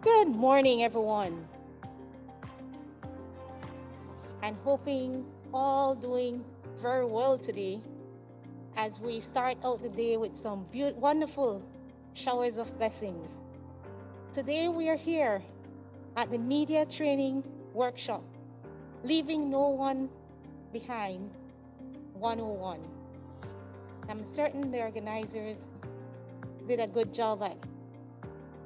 Good morning, everyone, and hoping all doing very well today as we start out the day with some wonderful showers of blessings. Today we are here at the Media Training Workshop, Leaving No One Behind 101. I'm certain the organizers did a good job at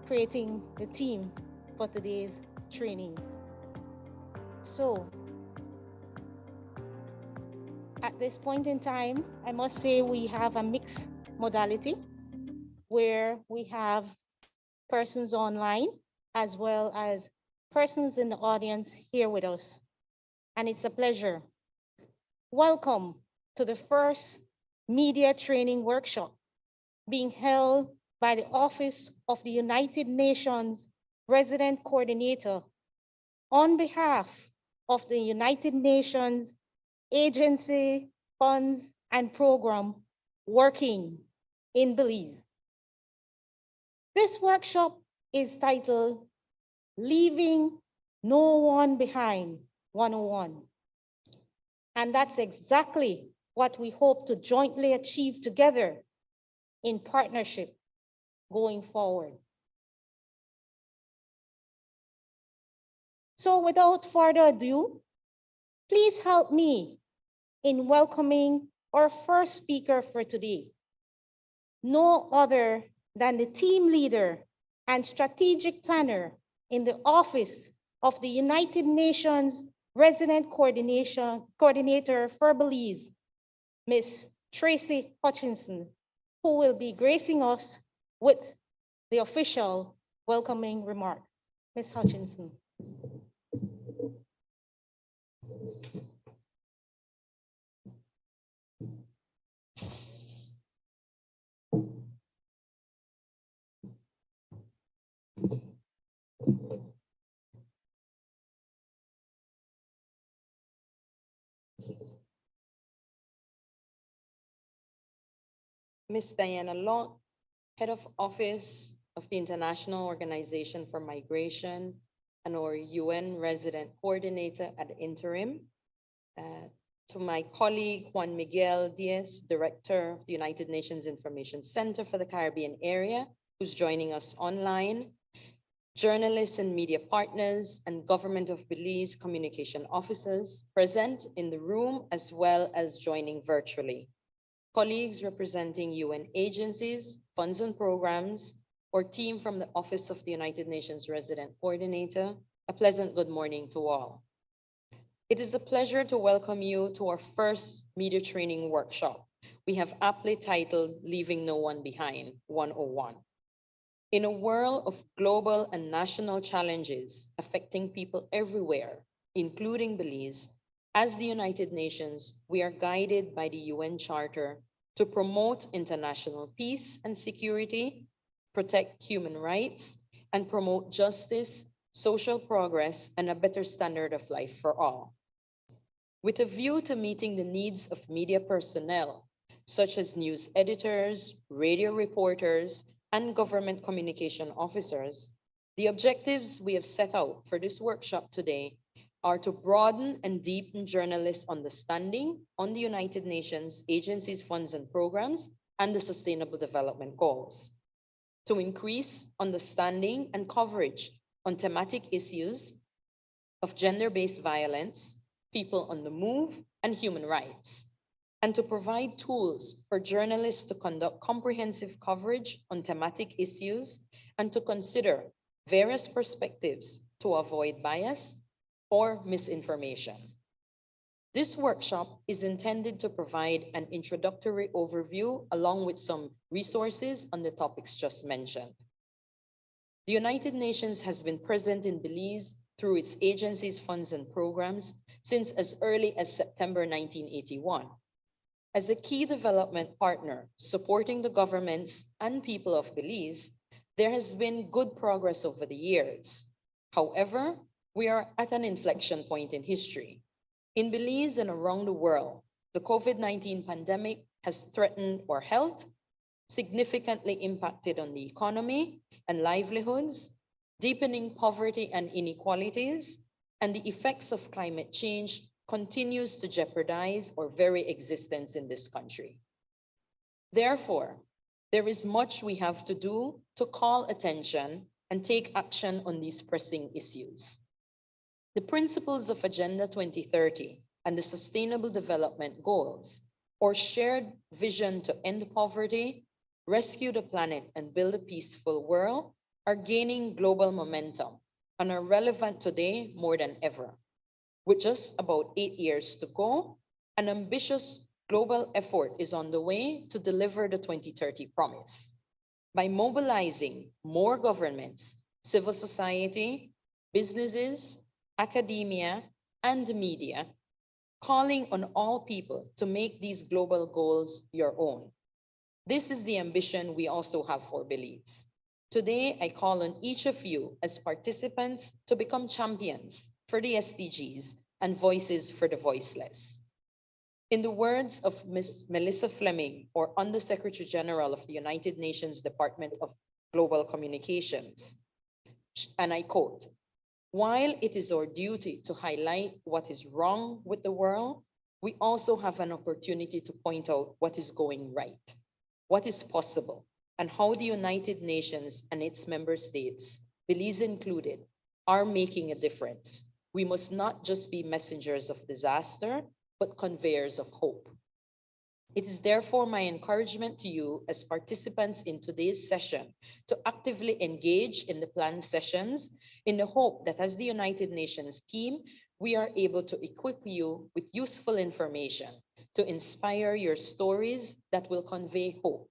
creating the team for today's training. So, at this point in time, I must say we have a mixed modality where we have persons online as well as persons in the audience here with us. And it's a pleasure. Welcome to the first media training workshop being held by the Office of the United Nations Resident Coordinator on behalf of the United Nations agency, funds, and program working in Belize. This workshop is titled Leaving No One Behind 101. And that's exactly what we hope to jointly achieve together in partnership going forward. So without further ado, please help me in welcoming our first speaker for today, no other than the team leader and strategic planner in the Office of the United Nations Resident Coordinator for Belize, Ms. Tracy Hutchinson, who will be gracing us with the official welcoming remark. Ms. Hutchinson. Ms. Diana Locke, Head of Office of the International Organization for Migration and our UN Resident Coordinator ad interim. To my colleague, Juan Miguel Diaz, Director of the United Nations Information Center for the Caribbean area, who's joining us online. Journalists and media partners and Government of Belize communication officers present in the room as well as joining virtually. Colleagues representing UN agencies, funds and programs, or team from the Office of the United Nations Resident Coordinator, A pleasant good morning to all. It is a pleasure to welcome you to our first media training workshop. We have aptly titled Leaving No One Behind 101. In a world of global and national challenges affecting people everywhere, including Belize, as the United Nations, we are guided by the UN Charter to promote international peace and security, protect human rights, and promote justice, social progress, and a better standard of life for all. With a view to meeting the needs of media personnel, such as news editors, radio reporters, and government communication officers, the objectives we have set out for this workshop today are to broaden and deepen journalists' understanding on the United Nations agencies, funds, and programs, and the Sustainable Development Goals, to increase understanding and coverage on thematic issues of gender-based violence, people on the move, and human rights, and to provide tools for journalists to conduct comprehensive coverage on thematic issues and to consider various perspectives to avoid bias or misinformation. This workshop is intended to provide an introductory overview along with some resources on the topics just mentioned. The United Nations has been present in Belize through its agencies, funds, and programs since as early as September 1981. As a key development partner supporting the governments and people of Belize, there has been good progress over the years. However, we are at an inflection point in history. In Belize and around the world, the COVID-19 pandemic has threatened our health, significantly impacted on the economy and livelihoods, deepening poverty and inequalities, and the effects of climate change continues to jeopardize our very existence in this country. Therefore, there is much we have to do to call attention and take action on these pressing issues. The principles of Agenda 2030 and the Sustainable Development Goals, or shared vision to end poverty, rescue the planet, and build a peaceful world, are gaining global momentum and are relevant today more than ever. With just about 8 years to go, an ambitious global effort is on the way to deliver the 2030 promise. By mobilizing more governments, civil society, businesses, academia, and media, calling on all people to make these global goals your own. This is the ambition we also have for Belize. Today, I call on each of you as participants to become champions for the SDGs and voices for the voiceless. In the words of Ms. Melissa Fleming, or Undersecretary General of the United Nations Department of Global Communications, and I quote, "While it is our duty to highlight what is wrong with the world, we also have an opportunity to point out what is going right, what is possible, and how the United Nations and its member states, Belize included, are making a difference. We must not just be messengers of disaster, but conveyors of hope." It is therefore my encouragement to you as participants in today's session to actively engage in the planned sessions in the hope that as the United Nations team, we are able to equip you with useful information to inspire your stories that will convey hope,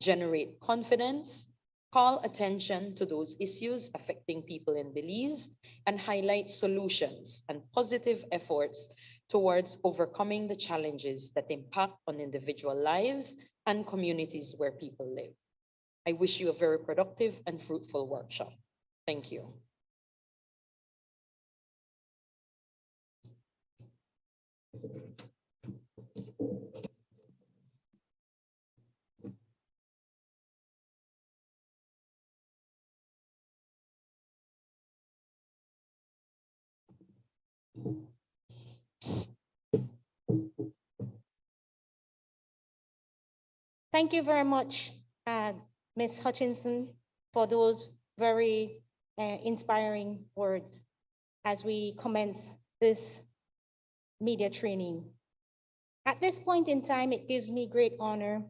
generate confidence, call attention to those issues affecting people in Belize, and highlight solutions and positive efforts towards overcoming the challenges that impact on individual lives and communities where people live. I wish you a very productive and fruitful workshop. Thank you. Thank you very much, Ms. Hutchinson, for those very inspiring words as we commence this media training. At this point in time, it gives me great honor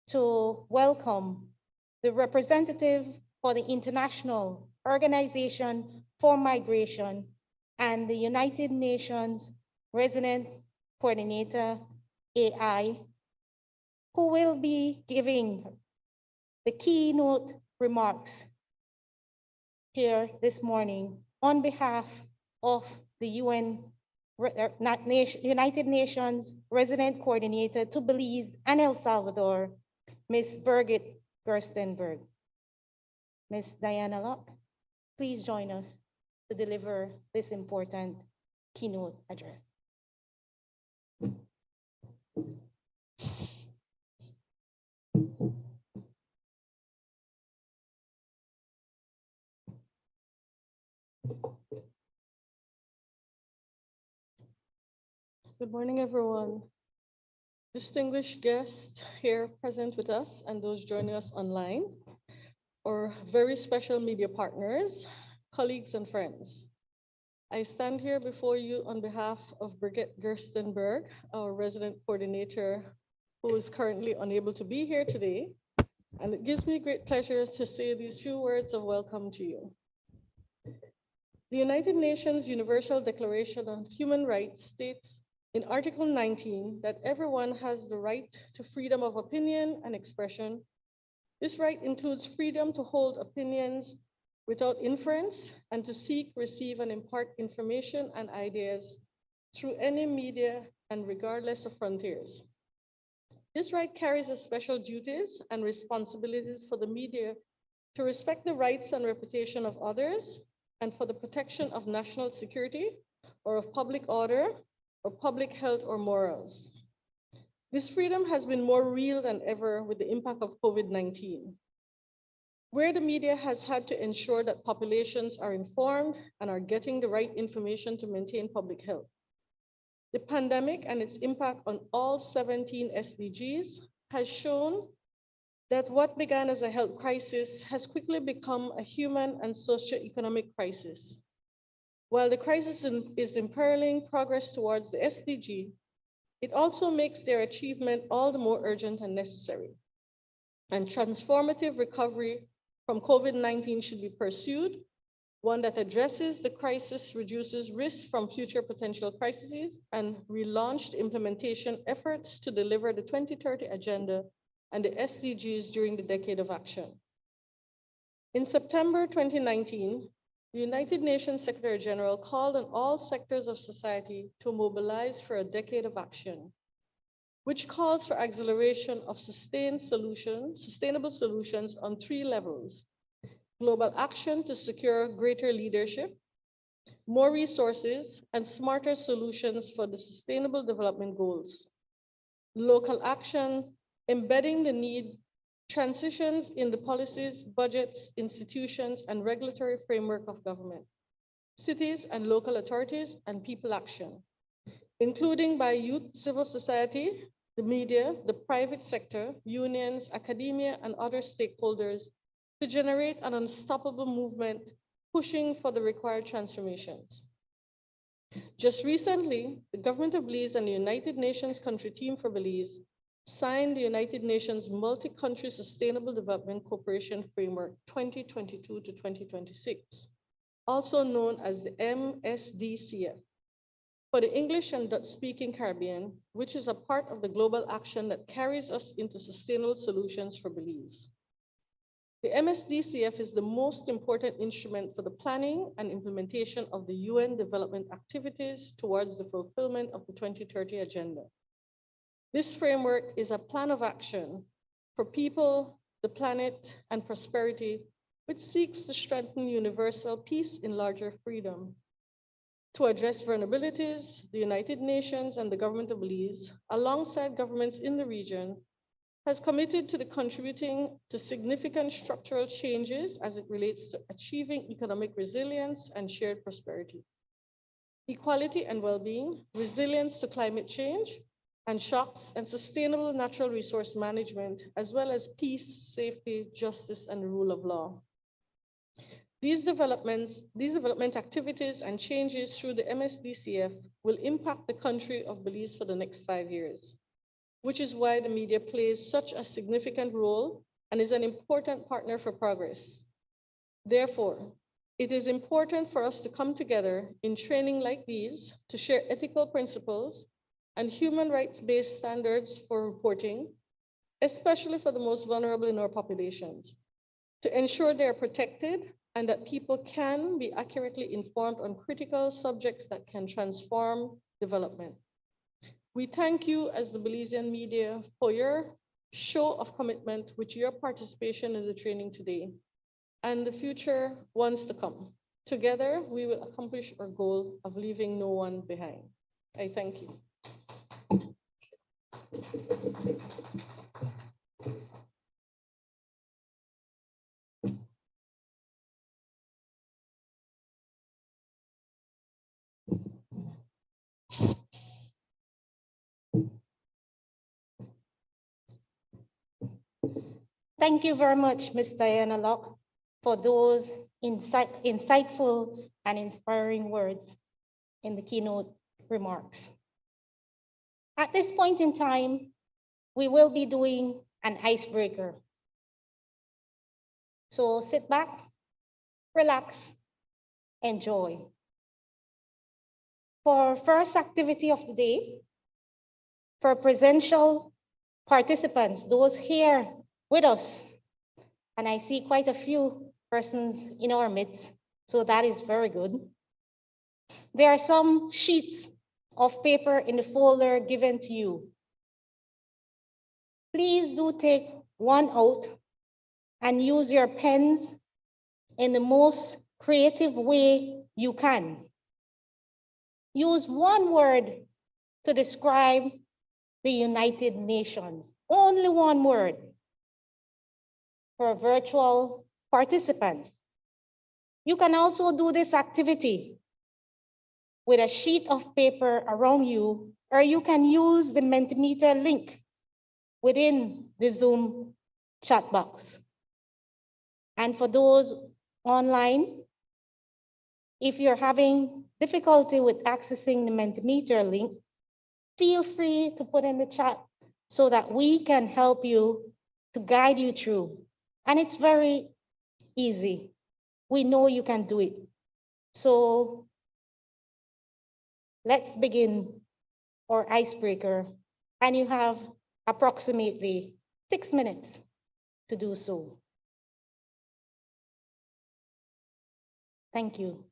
to welcome the representative for the International Organization for Migration and the United Nations Resident Coordinator, AI, who will be giving the keynote remarks here this morning on behalf of the United Nations Resident Coordinator to Belize and El Salvador, Ms. Birgit Gerstenberg. Ms. Diana Locke, please join us to deliver this important keynote address. Good morning, everyone. Distinguished guests here present with us and those joining us online, or very special media partners, colleagues, and friends. I stand here before you on behalf of Brigitte Gerstenberg, our resident coordinator, who is currently unable to be here today. And it gives me great pleasure to say these few words of welcome to you. The United Nations Universal Declaration on Human Rights states in Article 19 that everyone has the right to freedom of opinion and expression. This right includes freedom to hold opinions without inference and to seek, receive, and impart information and ideas through any media and regardless of frontiers. This right carries a special duties and responsibilities for the media to respect the rights and reputation of others and for the protection of national security or of public order or public health or morals. This freedom has been more real than ever with the impact of COVID-19, where the media has had to ensure that populations are informed and are getting the right information to maintain public health. The pandemic and its impact on all 17 SDGs has shown that what began as a health crisis has quickly become a human and socioeconomic crisis. While the crisis is imperiling progress towards the SDG, it also makes their achievement all the more urgent and necessary. And transformative recovery from COVID-19 should be pursued, one that addresses the crisis, reduces risk from future potential crises, and relaunched implementation efforts to deliver the 2030 Agenda and the SDGs during the decade of action. In September 2019, the United Nations Secretary General called on all sectors of society to mobilize for a decade of action, which calls for acceleration of sustainable solutions on 3 levels: global action to secure greater leadership, more resources, and smarter solutions for the Sustainable Development Goals; local action, embedding the need transitions in the policies, budgets, institutions, and regulatory framework of government, cities and local authorities, and people action, including by youth, civil society, the media, the private sector, unions, academia, and other stakeholders to generate an unstoppable movement pushing for the required transformations. Just recently, the government of Belize and the United Nations Country Team for Belize signed the United Nations Multi-Country Sustainable Development Cooperation Framework 2022 to 2026, also known as the MSDCF, for the English and Dutch-speaking Caribbean, which is a part of the global action that carries us into sustainable solutions for Belize. The MSDCF is the most important instrument for the planning and implementation of the UN development activities towards the fulfillment of the 2030 Agenda. This framework is a plan of action for people, the planet, and prosperity, which seeks to strengthen universal peace in larger freedom. To address vulnerabilities, the United Nations and the government of Belize, alongside governments in the region, has committed to contributing to significant structural changes as it relates to achieving economic resilience and shared prosperity, equality and well-being, resilience to climate change and shocks, and sustainable natural resource management, as well as peace, safety, justice, and the rule of law. These development activities and changes through the MSDCF will impact the country of Belize for the next 5 years, which is why the media plays such a significant role and is an important partner for progress. Therefore, It is important for us to come together in training like these to share ethical principles and human rights-based standards for reporting, especially for the most vulnerable in our populations, to ensure they are protected and that people can be accurately informed on critical subjects that can transform development. We thank you as the Belizean media for your show of commitment with your participation in the training today and the future ones to come. Together, we will accomplish our goal of leaving no one behind. I thank you. Thank you very much, Ms. Diana Locke, for those insightful and inspiring words in the keynote remarks. At this point in time, we will be doing an icebreaker. So sit back, relax, enjoy. For first activity of the day, for presential participants, those here with us, and I see quite a few persons in our midst, so that is very good. There are some sheets of paper in the folder given to you. Please do take one out and use your pens in the most creative way you can. Use one word to describe the United Nations, only one word for virtual participants. You can also do this activity with a sheet of paper around you, or you can use the Mentimeter link within the Zoom chat box. And for those online, if you're having difficulty with accessing the Mentimeter link, feel free to put in the chat so that we can help you to guide you through. And it's very easy. We know you can do it. So let's begin our icebreaker. And you have approximately 6 minutes to do so. Thank you.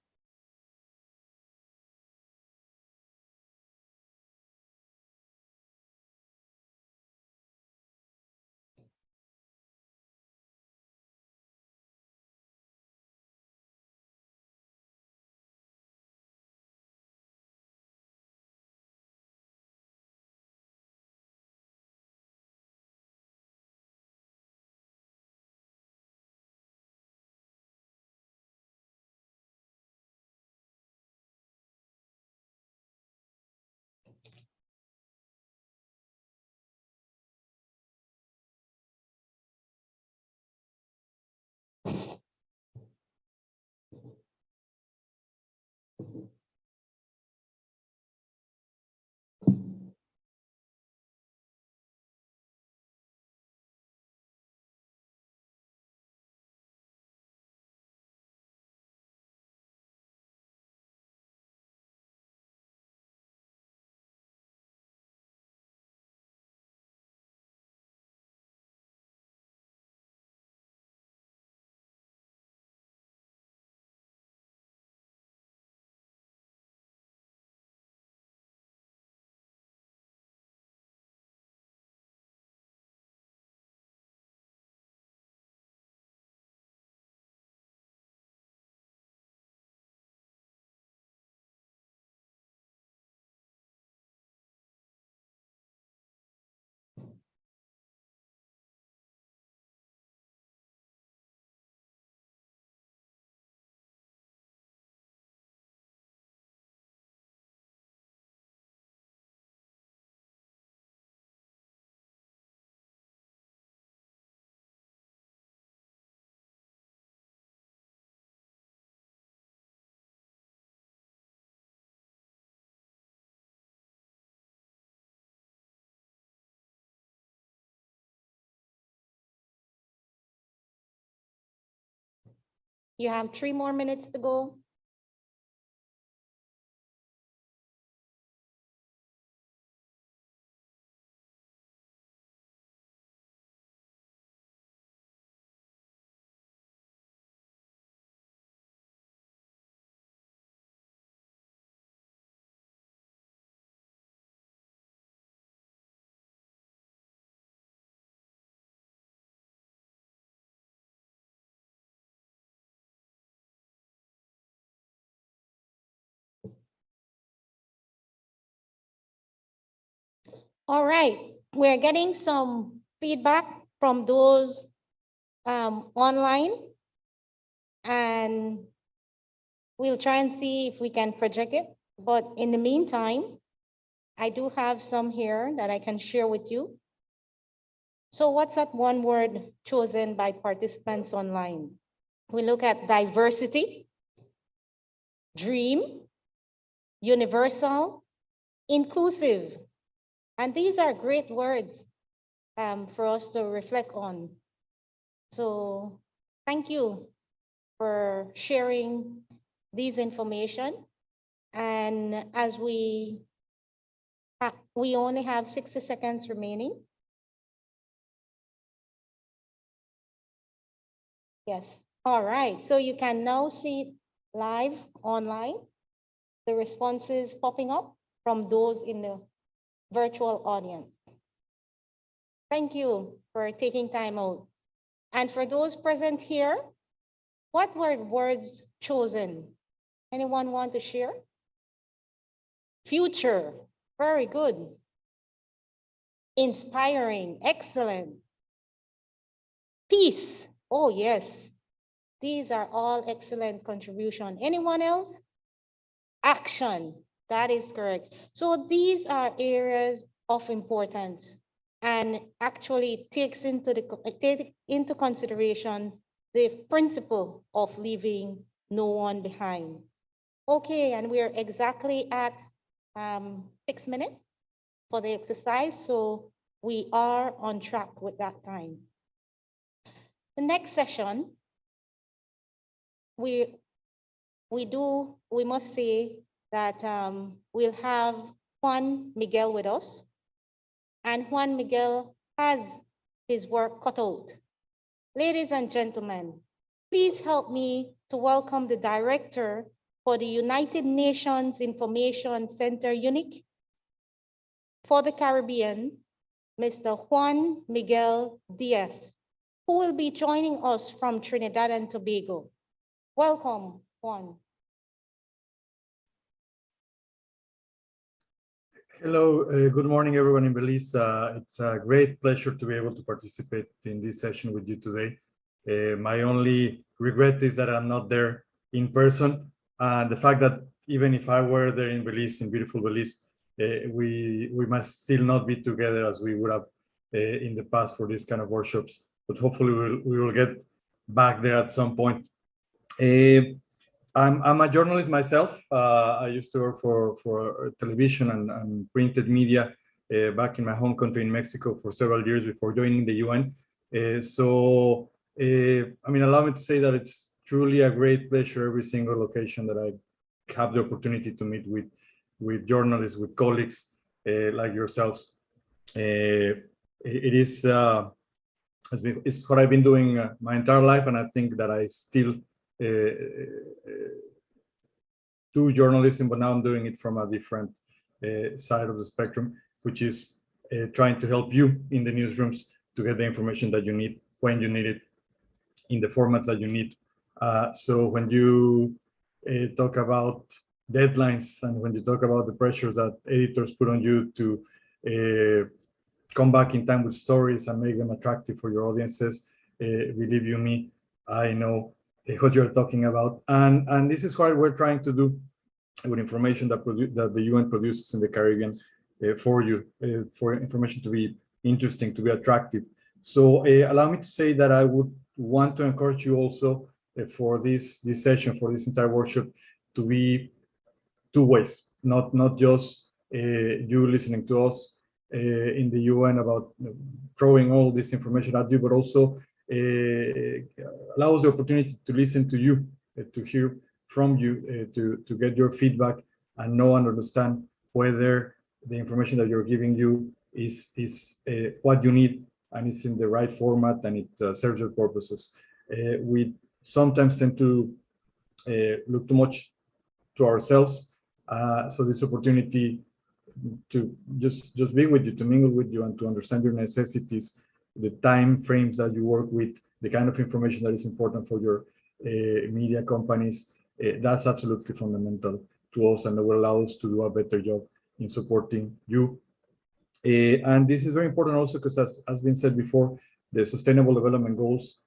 You have 3 more minutes to go. All right, we're getting some feedback from those online, and we'll try and see if we can project it. But in the meantime, I do have some here that I can share with you. So what's that one word chosen by participants online? We look at diversity, dream, universal, inclusive. And these are great words for us to reflect on. So thank you for sharing these information. And as we only have 60 seconds remaining. Yes. All right. So you can now see live online, the responses popping up from those in the virtual audience. Thank you for taking time out. And for those present here, what were words chosen? Anyone want to share? Future, very good. Inspiring, excellent. Peace, oh yes. These are all excellent contribution. Anyone else? Action, that is correct. So these are areas of importance and actually takes into consideration the principle of leaving no one behind. Okay, and we're exactly at 6 minutes for the exercise, so we are on track with that time. The next session, we must say that we'll have Juan Miguel with us, and Juan Miguel has his work cut out. Ladies and gentlemen, please help me to welcome the director for the United Nations Information Center UNIC for the Caribbean, Mr. Juan Miguel Diaz, who will be joining us from Trinidad and Tobago. Welcome, Juan. Hello, good morning, everyone in Belize. It's a great pleasure to be able to participate in this session with you today. My only regret is that I'm not there in person. And the fact that even if I were there in Belize, in beautiful Belize, we must still not be together as we would have in the past for these kind of workshops. But hopefully we will get back there at some point. I'm a journalist myself. I used to work for television and printed media back in my home country in Mexico for several years before joining the UN. I mean, allow me to say that it's truly a great pleasure every single location that I have the opportunity to meet with journalists, with colleagues like yourselves. It's what I've been doing my entire life, and I think that I still do journalism, but now I'm doing it from a different side of the spectrum, which is trying to help you in the newsrooms to get the information that you need when you need it in the formats that you need. So when you talk about deadlines and when you talk about the pressures that editors put on you to come back in time with stories and make them attractive for your audiences, believe you me, I know what you're talking about. And this is what we're trying to do with information that the UN produces in the Caribbean for you, for information to be interesting, to be attractive. So allow me to say that I would want to encourage you also for this session, for this entire workshop, to be two ways, not just you listening to us in the UN about throwing all this information at you, but also allow us the opportunity to listen to you, to hear from you, to get your feedback and know and understand whether the information that you're giving you is what you need and is in the right format and it serves your purposes. We sometimes tend to look too much to ourselves. So this opportunity to just be with you, to mingle with you, and to understand your necessities, the time frames that you work with, the kind of information that is important for your media companies, that's absolutely fundamental to us, and it will allow us to do a better job in supporting you. And this is very important also because, as has been said before, the Sustainable Development Goals,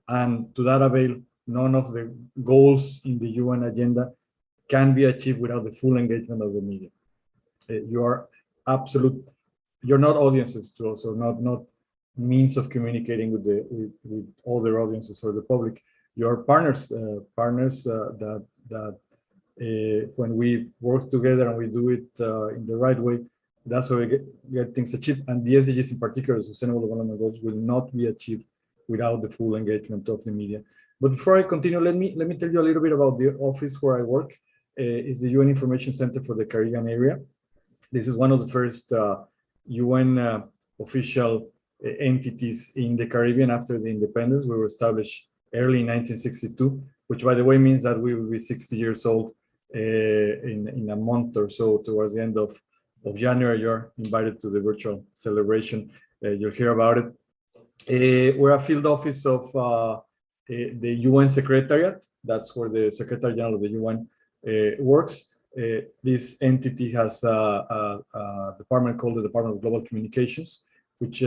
and to that avail, none of the goals in the UN agenda can be achieved without the full engagement of the media. You are you're not audiences to us, or not means of communicating with with other audiences or the public. You're partners, that when we work together and we do it in the right way, that's how we get things achieved. And the SDGs in particular, the Sustainable Development Goals, will not be achieved without the full engagement of the media. But before I continue, let me tell you a little bit about the office where I work. It's the UN Information Center for the Caribbean area. This is one of the first UN official entities in the Caribbean after the independence. We were established early in 1962, which, by the way, means that we will be 60 years old in a month or so. Towards the end of January, you're invited to the virtual celebration. You'll hear about it. We're a field office of the UN Secretariat. That's where the Secretary General of the UN works. This entity has a department called the Department of Global Communications, which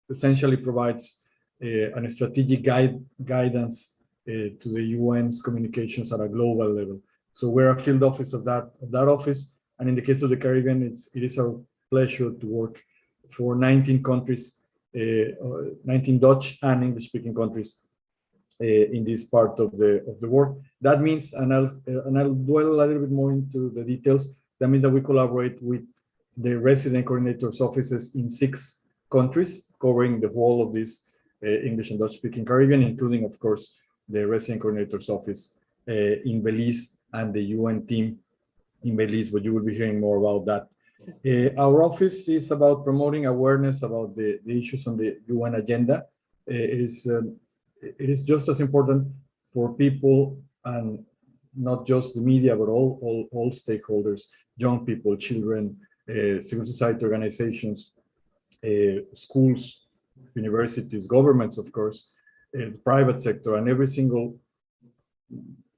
essentially provides a strategic guidance to the UN's communications at a global level. So we're a field office of that office, and in the case of the Caribbean, it is our pleasure to work for 19 countries, 19 Dutch and English-speaking countries in this part of the world. That means, and I'll dwell a little bit more into the details, that means that we collaborate with the resident coordinators offices in 6 countries, covering the whole of this English and Dutch-speaking Caribbean, including, of course, the resident coordinators office in Belize and the UN team in Belize, but you will be hearing more about that. Our office is about promoting awareness about the issues on the UN agenda. It is just as important for people, and not just the media, but all stakeholders, young people, children, civil society organizations, schools, universities, governments, of course, the private sector, and every single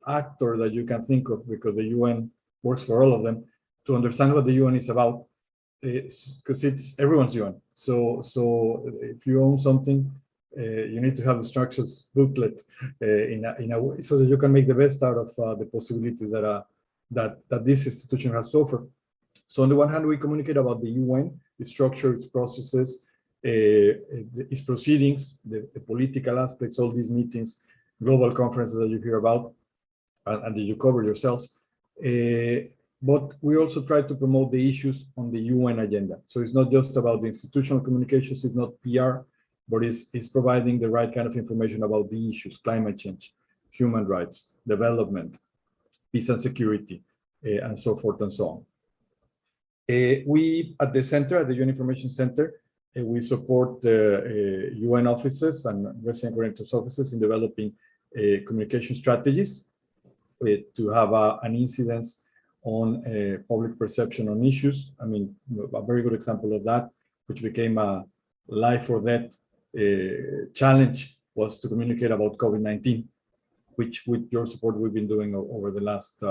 actor that you can think of, because the UN works for all of them, to understand what the UN is about, because it's everyone's UN. So if you own something, you need to have a structured booklet in a way so that you can make the best out of the possibilities that this institution has to offer. So on the one hand, we communicate about the UN, its structure, its processes, its proceedings, the political aspects, all these meetings, global conferences that you hear about, and that you cover yourselves. But we also try to promote the issues on the UN agenda. So it's not just about the institutional communications, it's not PR, but it's providing the right kind of information about the issues: climate change, human rights, development, peace and security, and so forth and so on. We, at the center, at the UN Information Center, we support the UN offices and resident coordinators offices in developing communication strategies to have an incidence on public perception on issues. I mean, a very good example of that, which became a life or death challenge, was to communicate about COVID-19, which with your support we've been doing over the last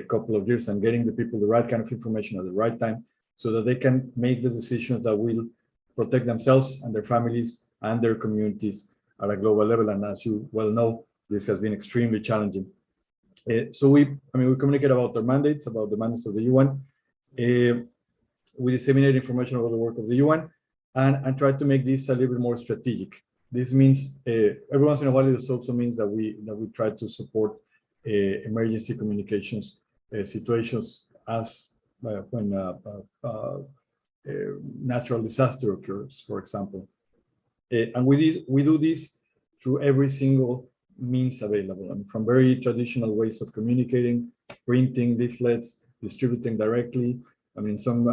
couple of years, and getting the people the right kind of information at the right time so that they can make the decisions that will protect themselves and their families and their communities at a global level. And as you well know, this has been extremely challenging. So we communicate about their mandates, about the mandates of the UN. We disseminate information about the work of the UN, and try to make this a little bit more strategic. This means every once in a while, this also means that we try to support emergency communications situations, as when natural disaster occurs, for example. And we do this through every single means available, and from very traditional ways of communicating, printing leaflets, distributing directly. I mean, some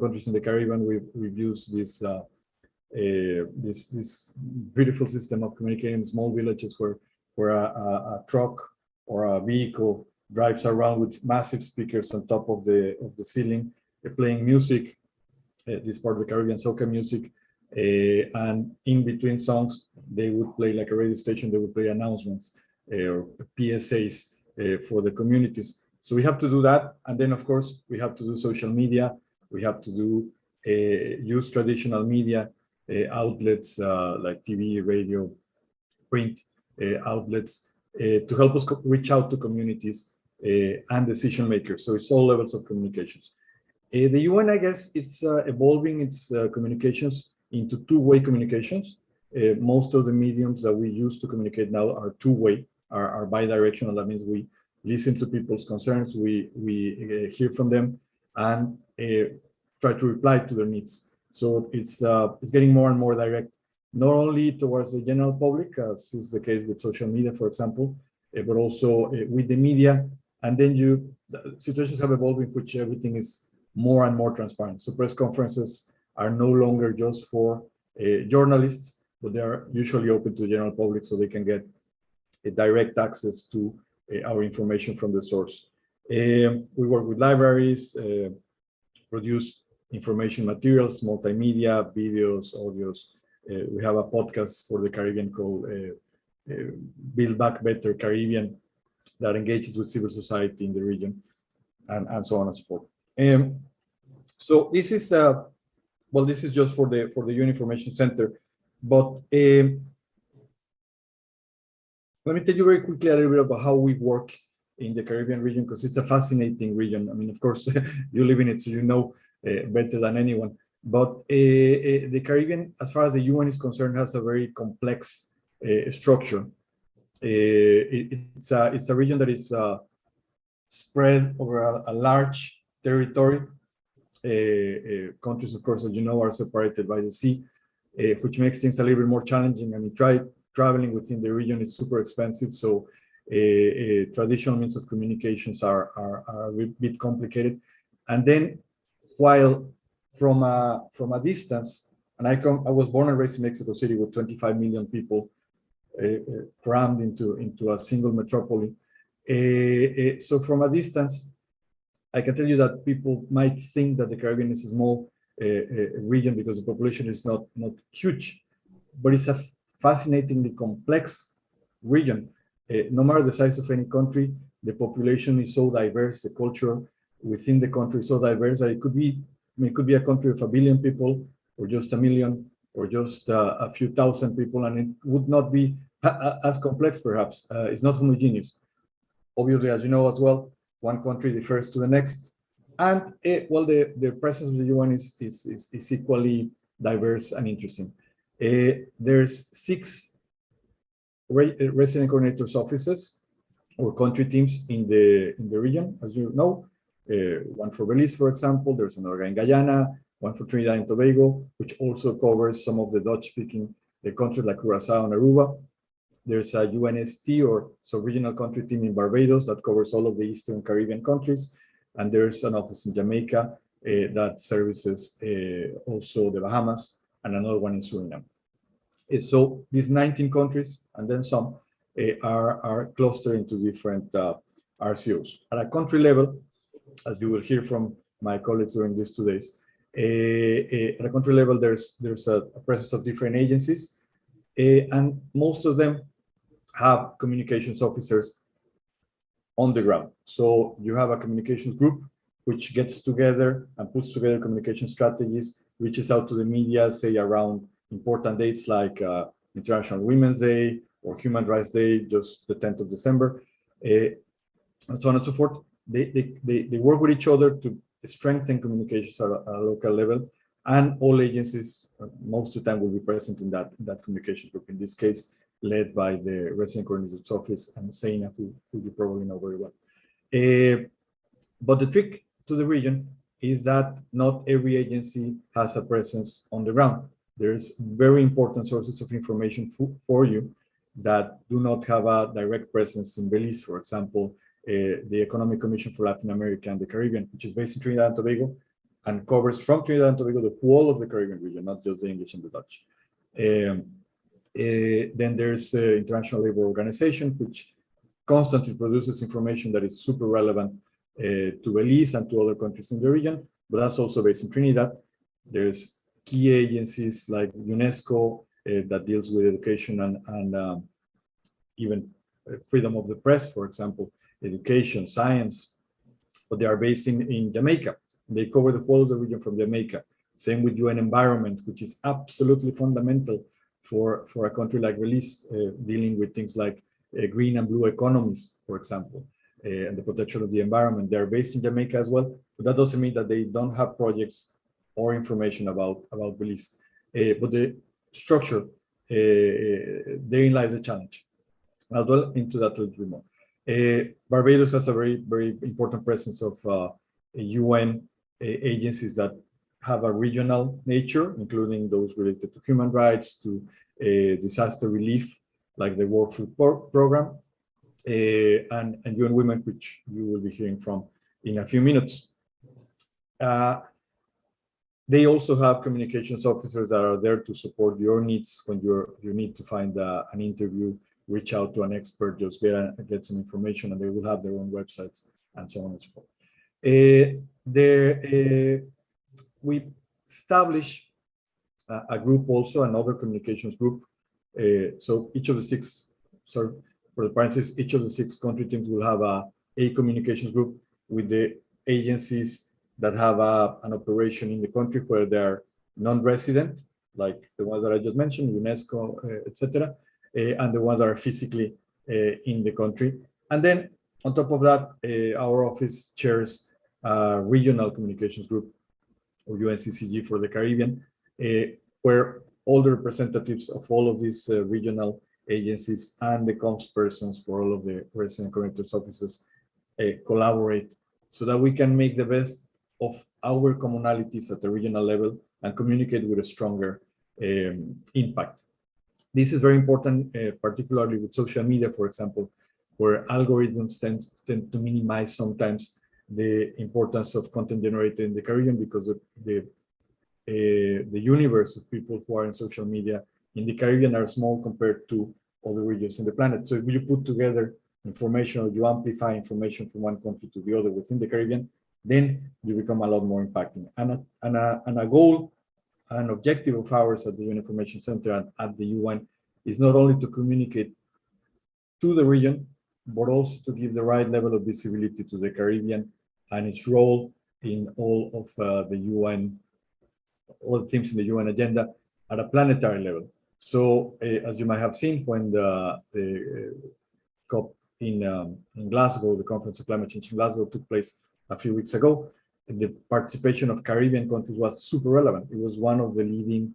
countries in the Caribbean, we've used this beautiful system of communicating in small villages where a truck or a vehicle drives around with massive speakers on top of the ceiling, playing music, this part of the Caribbean soca music, and in between songs they would play, like a radio station, they would play announcements or PSAs for the communities. So we have to do that, and then of course we have to do social media, we have to do use traditional media outlets like TV, radio, print outlets to help us reach out to communities and decision makers. So it's all levels of communications. The UN, I guess, it's evolving its communications into two-way communications. Most of the mediums that we use to communicate now are two-way, are bi-directional. That means we listen to people's concerns, we hear from them, and try to reply to their needs. So it's getting more and more direct, not only towards the general public, as is the case with social media, for example, but also with the media. And then situations have evolved in which everything is more and more transparent. So press conferences are no longer just for journalists, but they are usually open to the general public, so they can get a direct access to our information from the source. We work with libraries, produce information materials, multimedia, videos, audios. We have a podcast for the Caribbean called Build Back Better Caribbean that engages with civil society in the region, and so on and so forth. So this is well, this is just for the UN Information Center, but let me tell you very quickly a little bit about how we work in the Caribbean region, because it's a fascinating region. I mean, of course, you live in it, so you know better than anyone. But the Caribbean, as far as the UN is concerned, has a very complex structure. It's a region that is spread over a large territory. Countries, of course, as you know, are separated by the sea, which makes things a little bit more challenging. I mean, traveling within the region is super expensive, so traditional means of communications are a bit complicated. And then, while from a distance, and I was born and raised in Mexico City with 25 million people crammed into a single metropole. So from a distance, I can tell you that people might think that the Caribbean is a small region because the population is not huge, but it's a fascinatingly complex region. No matter the size of any country, the population is so diverse, the culture within the country is so diverse that it could be a country of 1 billion people, or just 1 million, or just a few thousand people, and it would not be as complex, perhaps. It's not homogeneous. Obviously, as you know as well, one country differs to the next. And well, the presence of the UN is equally diverse and interesting. There's 6 resident coordinators offices or country teams in the region, as you know. One for Belize, for example. There's another in Guyana, one for Trinidad and Tobago, which also covers some of the Dutch-speaking countries like Curacao and Aruba. There's a UNST, or sub-regional country team, in Barbados that covers all of the Eastern Caribbean countries. And there's an office in Jamaica that services also the Bahamas, and another one in Suriname. So these 19 countries, and then some, are clustered into different RCOs. At a country level, as you will hear from my colleagues during these 2 days, at a country level, there's a presence of different agencies, and most of them have communications officers on the ground. So you have a communications group which gets together and puts together communication strategies, reaches out to the media, say around important dates like International Women's Day or Human Rights Day, just the 10th of December, and so on and so forth. They work with each other to strengthen communications at a local level, and all agencies most of the time will be present in that communication group, in this case led by the Resident Coordinator's Office and Zaina, who you probably know very well. But the trick to the region is that not every agency has a presence on the ground. there's very important sources of information for you that do not have a direct presence in Belize. For example, the Economic Commission for Latin America and the Caribbean, which is based in Trinidad and Tobago and covers from Trinidad and Tobago the whole of the Caribbean region, not just the English and the Dutch. Then there's the International Labour Organization, which constantly produces information that is super relevant to Belize and to other countries in the region, but that's also based in Trinidad. There's key agencies like UNESCO that deals with education and even freedom of the press, for example, education, science, but they are based in Jamaica. They cover the whole of the region from Jamaica. Same with UN Environment, which is absolutely fundamental for a country like Belize, dealing with things like green and blue economies, for example, and the protection of the environment. They're based in Jamaica as well, but that doesn't mean that they don't have projects or information about Belize. But the structure, therein lies the challenge. I'll dwell into that a little bit more. Barbados has a very, very important presence of UN agencies that have a regional nature, including those related to human rights, to disaster relief, like the World Food Program, and UN Women, which you will be hearing from in a few minutes. They also have communications officers that are there to support your needs when you need to find an interview, reach out to an expert, just get some information, and they will have their own websites and so on and so forth. We established a group also, another communications group. So each of the six, sorry for the parentheses, each of the 6 country teams will have a communications group with the agencies that have an operation in the country where they are non-resident, like the ones that I just mentioned, UNESCO, etc., and the ones that are physically in the country. And then on top of that, our office chairs a regional communications group, or UNCCG for the Caribbean, where all the representatives of all of these regional agencies and the comms persons for all of the resident connectors offices collaborate so that we can make the best of our commonalities at the regional level and communicate with a stronger impact. This is very important, particularly with social media, for example, where algorithms tend to minimize sometimes the importance of content generated in the Caribbean because of the universe of people who are in social media in the Caribbean are small compared to other regions in the planet. So if you put together information or you amplify information from one country to the other within the Caribbean, then you become a lot more impacting. And a goal, an objective of ours at the UN Information Center and at the UN is not only to communicate to the region, but also to give the right level of visibility to the Caribbean and its role in all of the UN, all the themes in the UN agenda at a planetary level. So as you might have seen when the COP in Glasgow, the Conference of Climate Change in Glasgow took place a few weeks ago, the participation of Caribbean countries was super relevant. It was one of the leading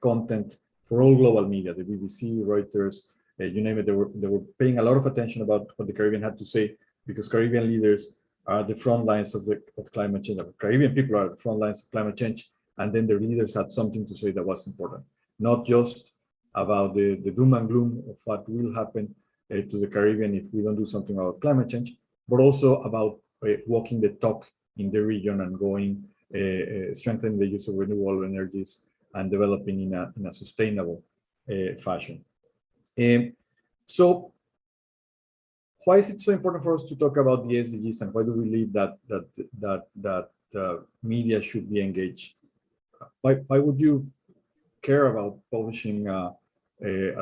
content for all global media, the BBC, Reuters, you name it. They were paying a lot of attention about what the Caribbean had to say because Caribbean leaders are the front lines of climate change. Caribbean people are the front lines of climate change, and then their leaders had something to say that was important, not just about the doom and gloom of what will happen to the Caribbean if we don't do something about climate change, but also about walking the talk in the region and going, strengthening the use of renewable energies and developing in a sustainable fashion. So why is it so important for us to talk about the SDGs, and why do we believe that media should be engaged? Why would you care about publishing a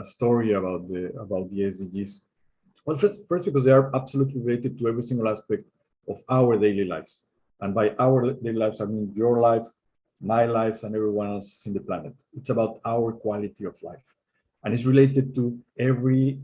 story about the SDGs? Well, first because they are absolutely related to every single aspect of our daily lives. And by our daily lives, I mean your life, my lives, and everyone else in the planet. It's about our quality of life. And it's related to every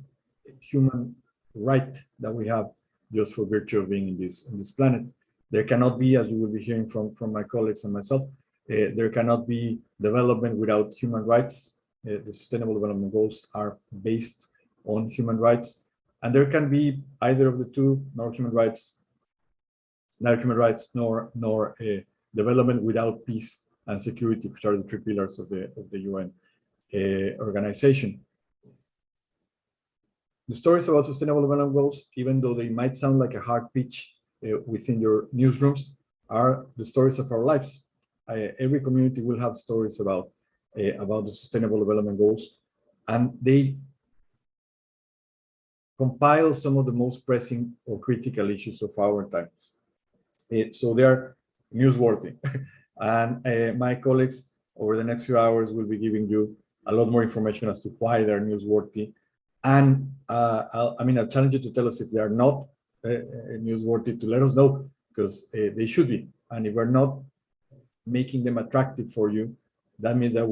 human right that we have just for virtue of being in this planet. There cannot be, as you will be hearing from my colleagues and myself, there cannot be development without human rights. The Sustainable Development Goals are based on human rights. And there can be either of the two, neither human rights nor development without peace and security, which are the three pillars of the UN organization. The stories about sustainable development goals, even though they might sound like a hard pitch within your newsrooms, are the stories of our lives. Every community will have stories about the sustainable development goals, and they compile some of the most pressing or critical issues of our times. So they are newsworthy. And my colleagues over the next few hours will be giving you a lot more information as to why they're newsworthy. And I'll challenge you to tell us if they are not newsworthy, to let us know, because they should be. And if we're not making them attractive for you, that means that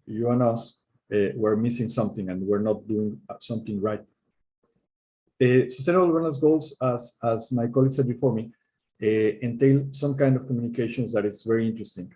you and us, we're missing something and we're not doing something right. Sustainable development goals, as my colleague said before me, entail some kind of communications that is very interesting,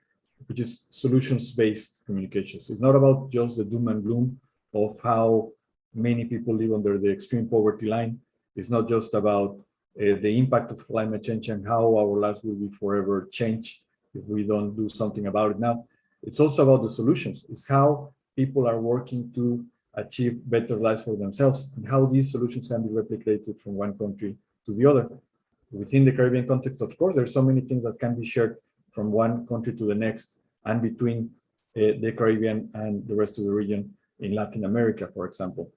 which is solutions-based communications. It's not about just the doom and gloom of how many people live under the extreme poverty line. It's not just about the impact of climate change and how our lives will be forever changed if we don't do something about it now. It's also about the solutions. It's how people are working to achieve better lives for themselves and how these solutions can be replicated from one country to the other. Within the Caribbean context, of course, there's so many things that can be shared from one country to the next and between the Caribbean and the rest of the region in Latin America, for example.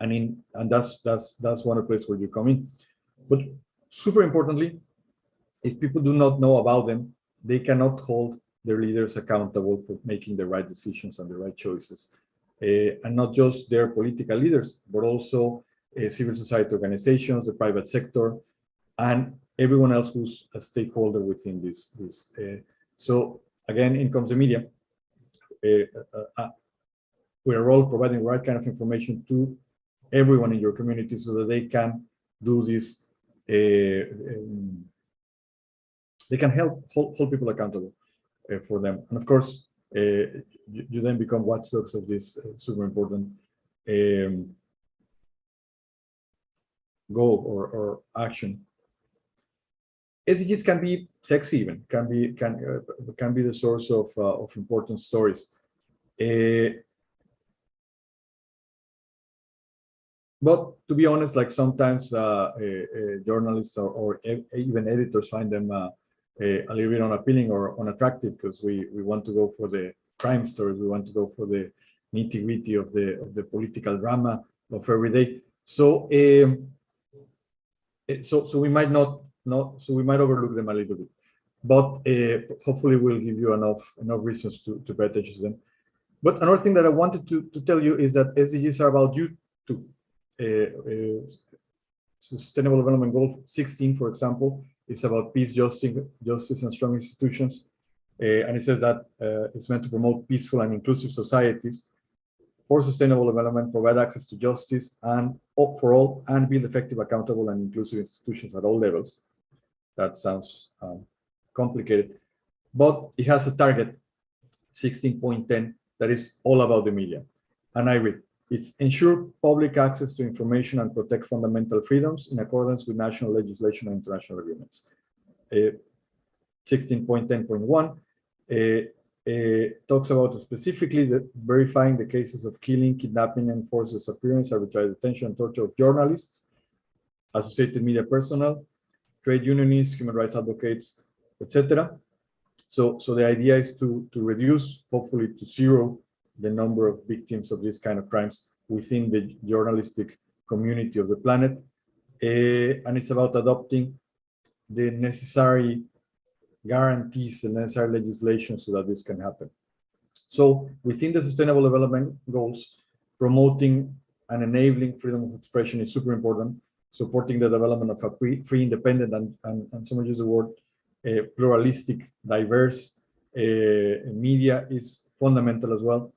And that's one of the places where you come in. But super importantly, if people do not know about them, they cannot hold their leaders accountable for making the right decisions and the right choices. And not just their political leaders, but also civil society organizations, the private sector, and everyone else who's a stakeholder within this. So again, in comes the media. We're all providing the right kind of information to everyone in your community so that they can do this. They can help hold people accountable for them. And of course, you then become watchdogs of this super important goal or action. SDGs can be sexy, even can be the source of important stories. But to be honest, like sometimes journalists or even editors find them a little bit unappealing or unattractive because we want to go for the crime stories, we want to go for the nitty-gritty of the political drama of every day. So so we might so we might overlook them a little bit, but hopefully we'll give you enough reasons to pay attention to them. But another thing that I wanted to tell you is that SDGs are about you too. Sustainable Development Goal 16, for example, is about peace, justice, and strong institutions. And it says that it's meant to promote peaceful and inclusive societies for sustainable development, provide access to justice and for all, and build effective, accountable, and inclusive institutions at all levels. That sounds complicated, but it has a target, 16.10, that is all about the media. And I read, it's ensure public access to information and protect fundamental freedoms in accordance with national legislation and international agreements. 16.10.1 talks about specifically verifying the cases of killing, kidnapping, and forced disappearance, arbitrary detention, and torture of journalists, associated media personnel, trade unionists, human rights advocates, etc. So the idea is to reduce, hopefully to zero, the number of victims of these kind of crimes within the journalistic community of the planet. And it's about adopting the necessary guarantees and necessary legislation so that this can happen. So within the Sustainable Development Goals, promoting and enabling freedom of expression is super important. Supporting the development of a free, independent, and someone used the word pluralistic, diverse media is fundamental as well.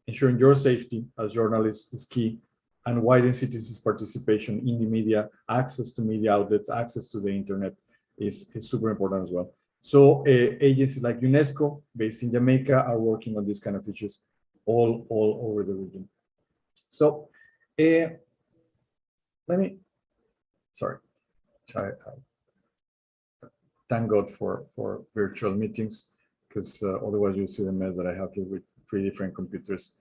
Ensuring your safety as journalists is key, and widen citizens' participation in the media, access to media outlets, access to the internet is super important as well. So agencies like UNESCO, based in Jamaica, are working on these kind of issues all over the region. So thank God for virtual meetings, because otherwise you'll see the mess that I have here with 3 different computers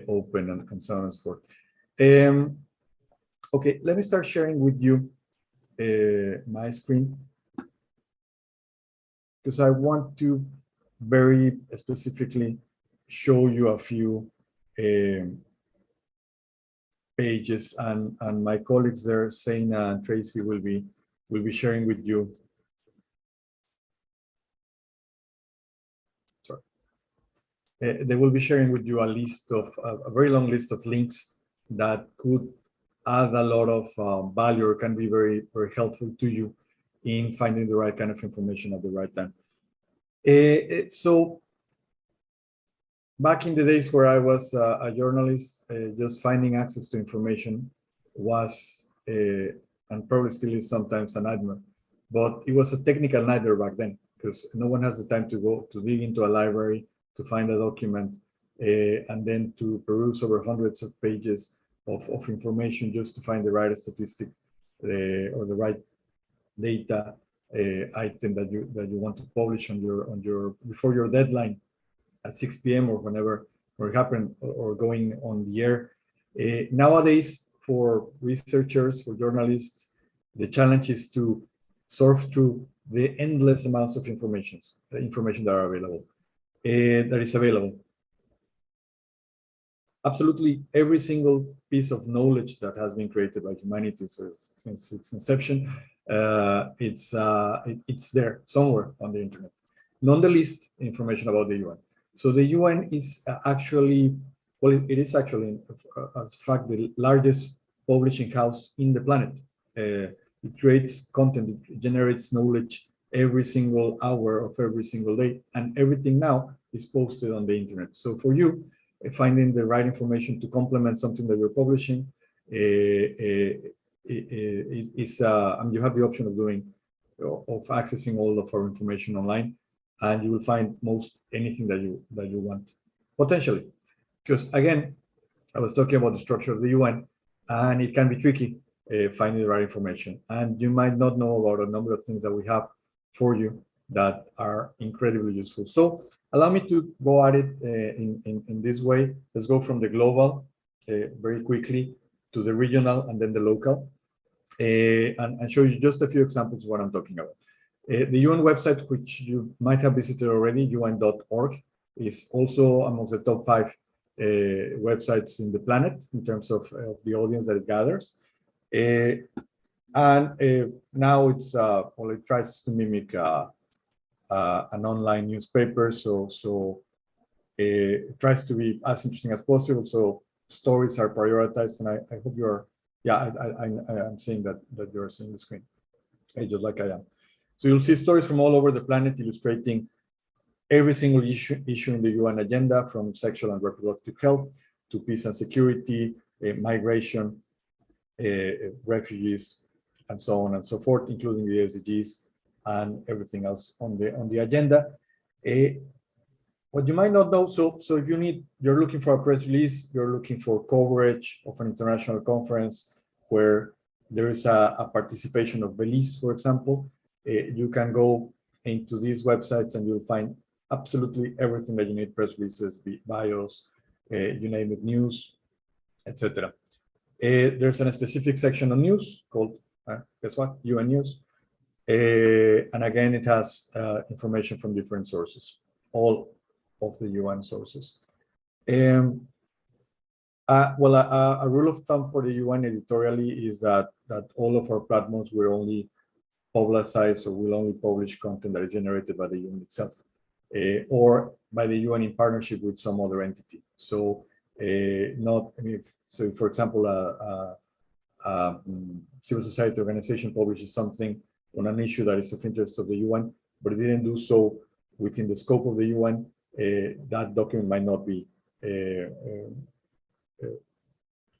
open and so on and so forth. Okay, let me start sharing with you my screen, because I want to very specifically show you a few pages, and my colleagues there, Zaina and Tracy, will be sharing with you. Sorry. They will be sharing with you a list of a very long list of links that could add a lot of value, or can be very, very helpful to you in finding the right kind of information at the right time. So back in the days where I was a journalist, just finding access to information was, and probably still is sometimes, a nightmare. But it was a technical nightmare back then, because no one has the time to go to dig into a library to find a document, and then to peruse over hundreds of pages of information just to find the right statistic or the right data item that you want to publish on your before your deadline at 6 p.m. or whenever it happened, or going on the air. Nowadays, for researchers, for journalists, the challenge is to surf through the endless amounts of information that are available, that is available. Absolutely every single piece of knowledge that has been created by humanity since its inception, it's there somewhere on the internet. Not the least, information about the UN. So the UN is actually, well, it is actually, in fact, the largest publishing house in the planet. It creates content, it generates knowledge every single hour of every single day, and everything now is posted on the internet. So for you, finding the right information to complement something that you're publishing and you have the option of accessing all of our information online, and you will find most anything that you want, potentially. Because again, I was talking about the structure of the UN, and it can be tricky finding the right information, and you might not know about a number of things that we have for you that are incredibly useful. So allow me to go at it in this way. Let's go from the global very quickly to the regional and then the local, and show you just a few examples of what I'm talking about. The UN website, which you might have visited already, un.org, is also amongst the top 5 websites in the planet in terms of the audience that it gathers. Now it's, well, it tries to mimic an online newspaper, so it tries to be as interesting as possible. So stories are prioritized, and I hope you are. Yeah, I'm seeing that you're seeing the screen, just like I am. So you'll see stories from all over the planet illustrating every single issue in the UN agenda, from sexual and reproductive health to peace and security, migration, refugees, and so on and so forth, including the SDGs and everything else on the agenda. What you might not know, so if you're looking for a press release, you're looking for coverage of an international conference where there is a participation of Belize, for example, you can go into these websites and you'll find absolutely everything that you need: press releases, bios, you name it, news, etc. There's a specific section on news called, guess what, UN News. And again, it has information from different sources, all of the UN sources. Well, a rule of thumb for the UN editorially is that all of our platforms will only publicize or will only publish content that is generated by the UN itself, or by the UN in partnership with some other entity. So, so for example, civil society organization publishes something on an issue that is of interest of the UN, but it didn't do so within the scope of the UN, that document might not be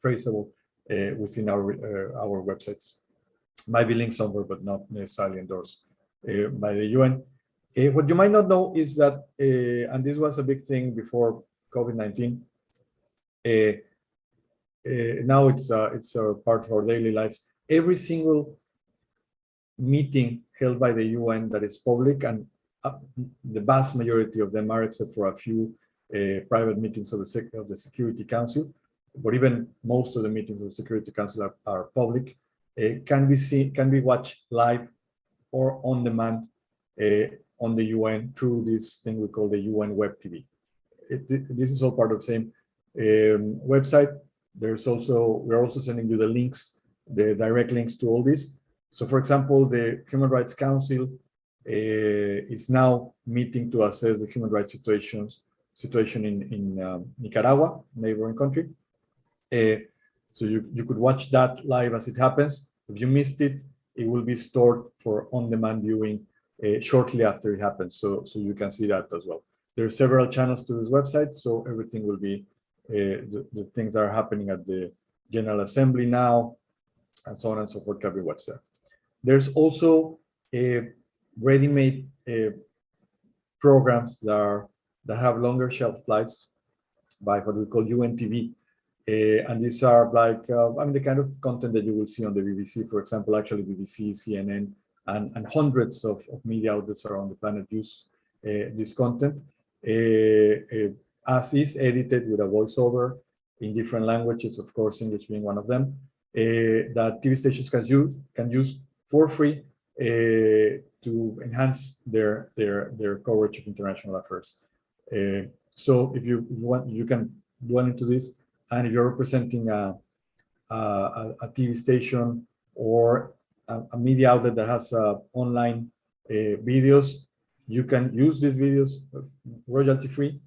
traceable within our websites. Might be linked somewhere, but not necessarily endorsed by the UN. What you might not know is that, and this was a big thing before COVID-19, now it's a part of our daily lives. Every single meeting held by the UN that is public, and the vast majority of them are, except for a few private meetings of the Security Council, but even most of the meetings of the Security Council are public, can be watched live or on demand on the UN through this thing we call the UN Web TV. This is all part of the same website. We're also sending you the links, the direct links to all this. So for example, the Human Rights Council is now meeting to assess the human rights situation in Nicaragua, neighboring country. So you could watch that live as it happens. If you missed it, it will be stored for on-demand viewing shortly after it happens. So you can see that as well. There are several channels to this website, so everything will be, the things that are happening at the General Assembly now, and so on and so forth can be watched there. There's also ready-made programs that have longer shelf lives by what we call UNTV. And these are like, the kind of content that you will see on the BBC, for example. Actually BBC, CNN, and hundreds of media outlets around the planet use this content, as is, edited with a voiceover in different languages, of course, English being one of them, that TV stations can use for free to enhance their coverage of international affairs. So if you want, you can dwell into this. And if you're representing a TV station or a media outlet that has online videos, you can use these videos royalty-free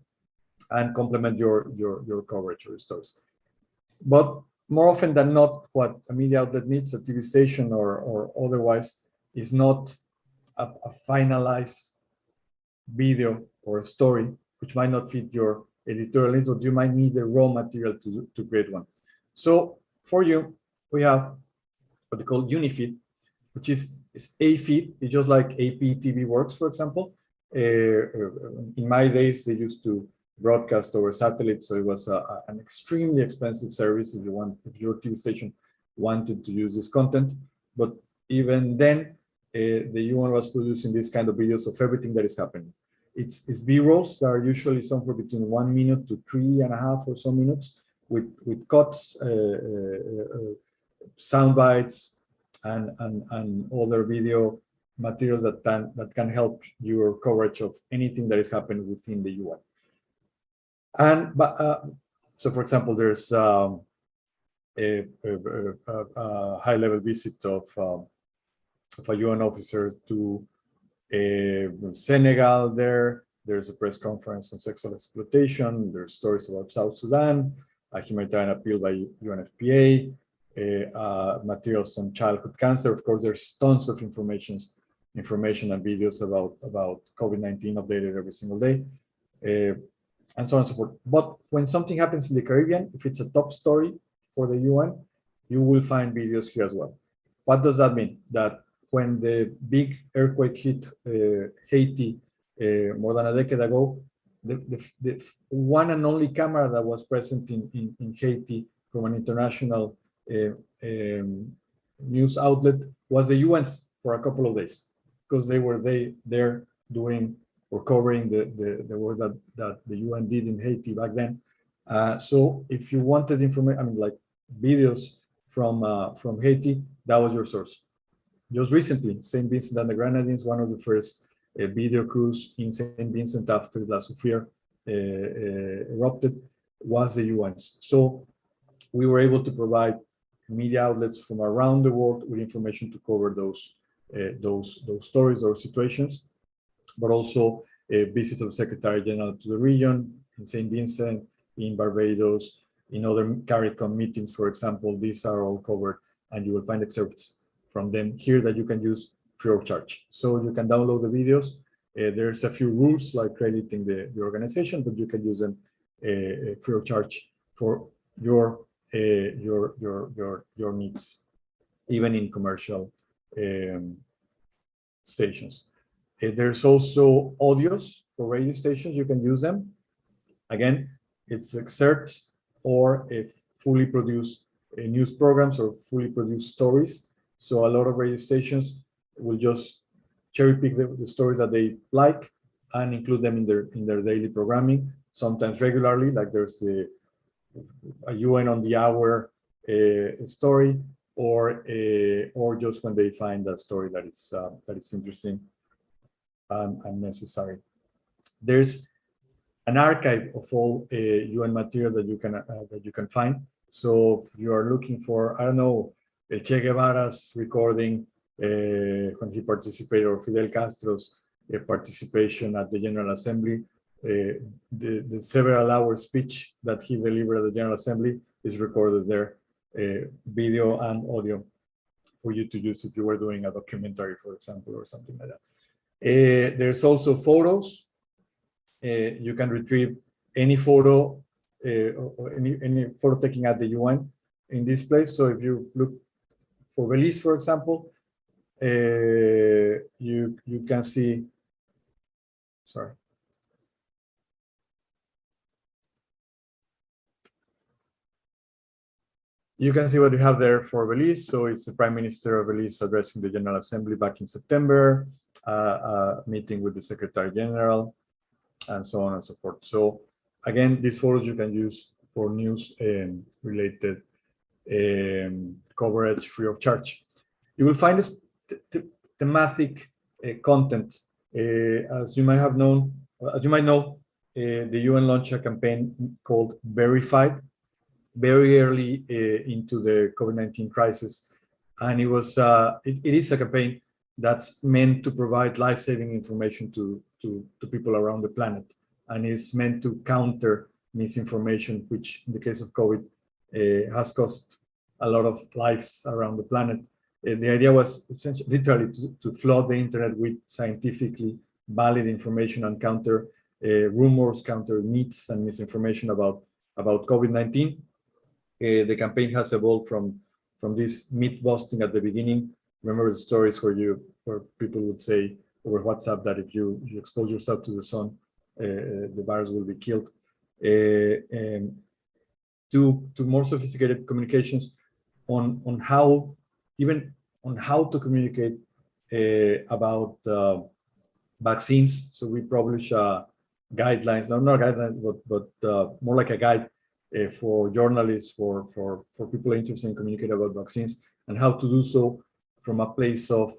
and complement your coverage or your stories. But more often than not, what a media outlet needs, a TV station or otherwise, is not a finalized video or a story, which might not fit your editorial needs, or you might need the raw material to create one. So for you, we have what we call Unifeed, which is a feed. It's just like APTV works, for example. In my days, they used to broadcast over satellite, so it was an extremely expensive service if your TV station wanted to use this content. But even then, the UN was producing this kind of videos of everything that is happening. It's B-rolls that are usually somewhere between 1 minute to 3.5 or so minutes, with cuts, sound bites, and other video materials that can help your coverage of anything that is happening within the UN. And so, for example, there's a high-level visit of a UN officer to Senegal. There's a press conference on sexual exploitation. There's stories about South Sudan, a humanitarian appeal by UNFPA, materials on childhood cancer. Of course, there's tons of information and videos about COVID-19 updated every single day, and so on and so forth. But when something happens in the Caribbean, if it's a top story for the UN, you will find videos here as well. What does that mean? That when the big earthquake hit Haiti more than a decade ago, the one and only camera that was present in Haiti from an international news outlet was the UN's for a couple of days, because they were there doing or covering the work that the UN did in Haiti back then. So if you wanted information, like videos from Haiti, that was your source. Just recently, St. Vincent and the Grenadines, one of the first video crews in St. Vincent after La Soufrière erupted, was the UN's. So we were able to provide media outlets from around the world with information to cover those stories or situations, but also visits of the Secretary General to the region, in St. Vincent, in Barbados, in other CARICOM meetings, for example. These are all covered, and you will find excerpts from them here that you can use free of charge. So you can download the videos. There's a few rules like crediting the organization, but you can use them free of charge for your needs, even in commercial stations. There's also audios for radio stations. You can use them. Again, it's excerpts or fully produced news programs or fully produced stories. So a lot of radio stations will just cherry pick the stories that they like and include them in their daily programming, sometimes regularly, like there's a UN on the hour story, or just when they find a story that is interesting and necessary. There's an archive of all UN material that you can find. So if you are looking for, I don't know, Che Guevara's recording when he participated, or Fidel Castro's participation at the General Assembly, the several hour speech that he delivered at the General Assembly is recorded there, video and audio, for you to use if you were doing a documentary, for example, or something like that. There's also photos. You can retrieve any photo or any photo taken at the UN in this place. So if you look for Belize, for example, you can see, sorry. You can see what you have there for Belize. So it's the Prime Minister of Belize addressing the General Assembly back in September, meeting with the Secretary General, and so on and so forth. So again, these photos you can use for news related coverage free of charge. You will find this thematic content. As you might know, the UN launched a campaign called Verified very early into the COVID-19 crisis. And it is a campaign that's meant to provide life-saving information to people around the planet, and is meant to counter misinformation, which in the case of COVID has cost a lot of lives around the planet. The idea was essentially, literally, to flood the internet with scientifically valid information and counter rumors, counter myths and misinformation about COVID-19. The campaign has evolved from this myth busting at the beginning. Remember the stories where people would say over WhatsApp that if you expose yourself to the sun, the virus will be killed. To more sophisticated communications on how to communicate about vaccines. So we publish guidelines, not guidelines, but more like a guide for journalists, for people interested in communicating about vaccines, and how to do so from a place of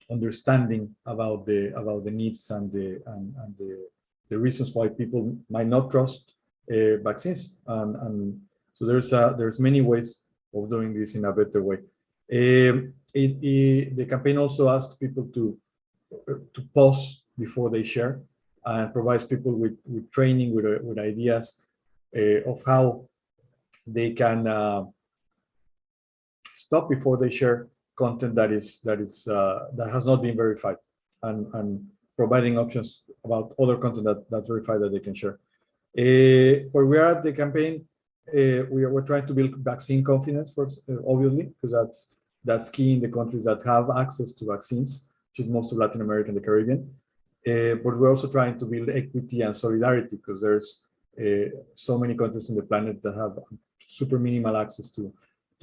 understanding about the needs and the reasons why people might not trust vaccines. And so there's many ways of doing this in a better way. The campaign also asks people to pause before they share, and provides people with training, with ideas of how they can stop before they share content that has not been verified, and providing options about other content that's verified that they can share. Where we are at the campaign, we're trying to build vaccine confidence, obviously, because that's key in the countries that have access to vaccines, which is most of Latin America and the Caribbean. But we're also trying to build equity and solidarity, because there's so many countries in the planet that have super minimal access to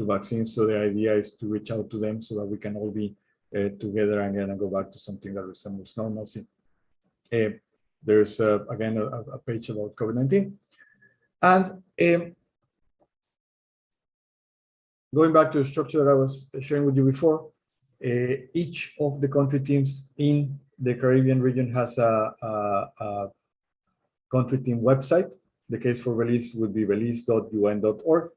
vaccines. So the idea is to reach out to them so that we can all be together and go back to something that resembles normalcy. There's again a page about COVID-19. And going back to the structure that I was sharing with you before, each of the country teams in the Caribbean region has a country team website. The case for Belize would be belize.un.org.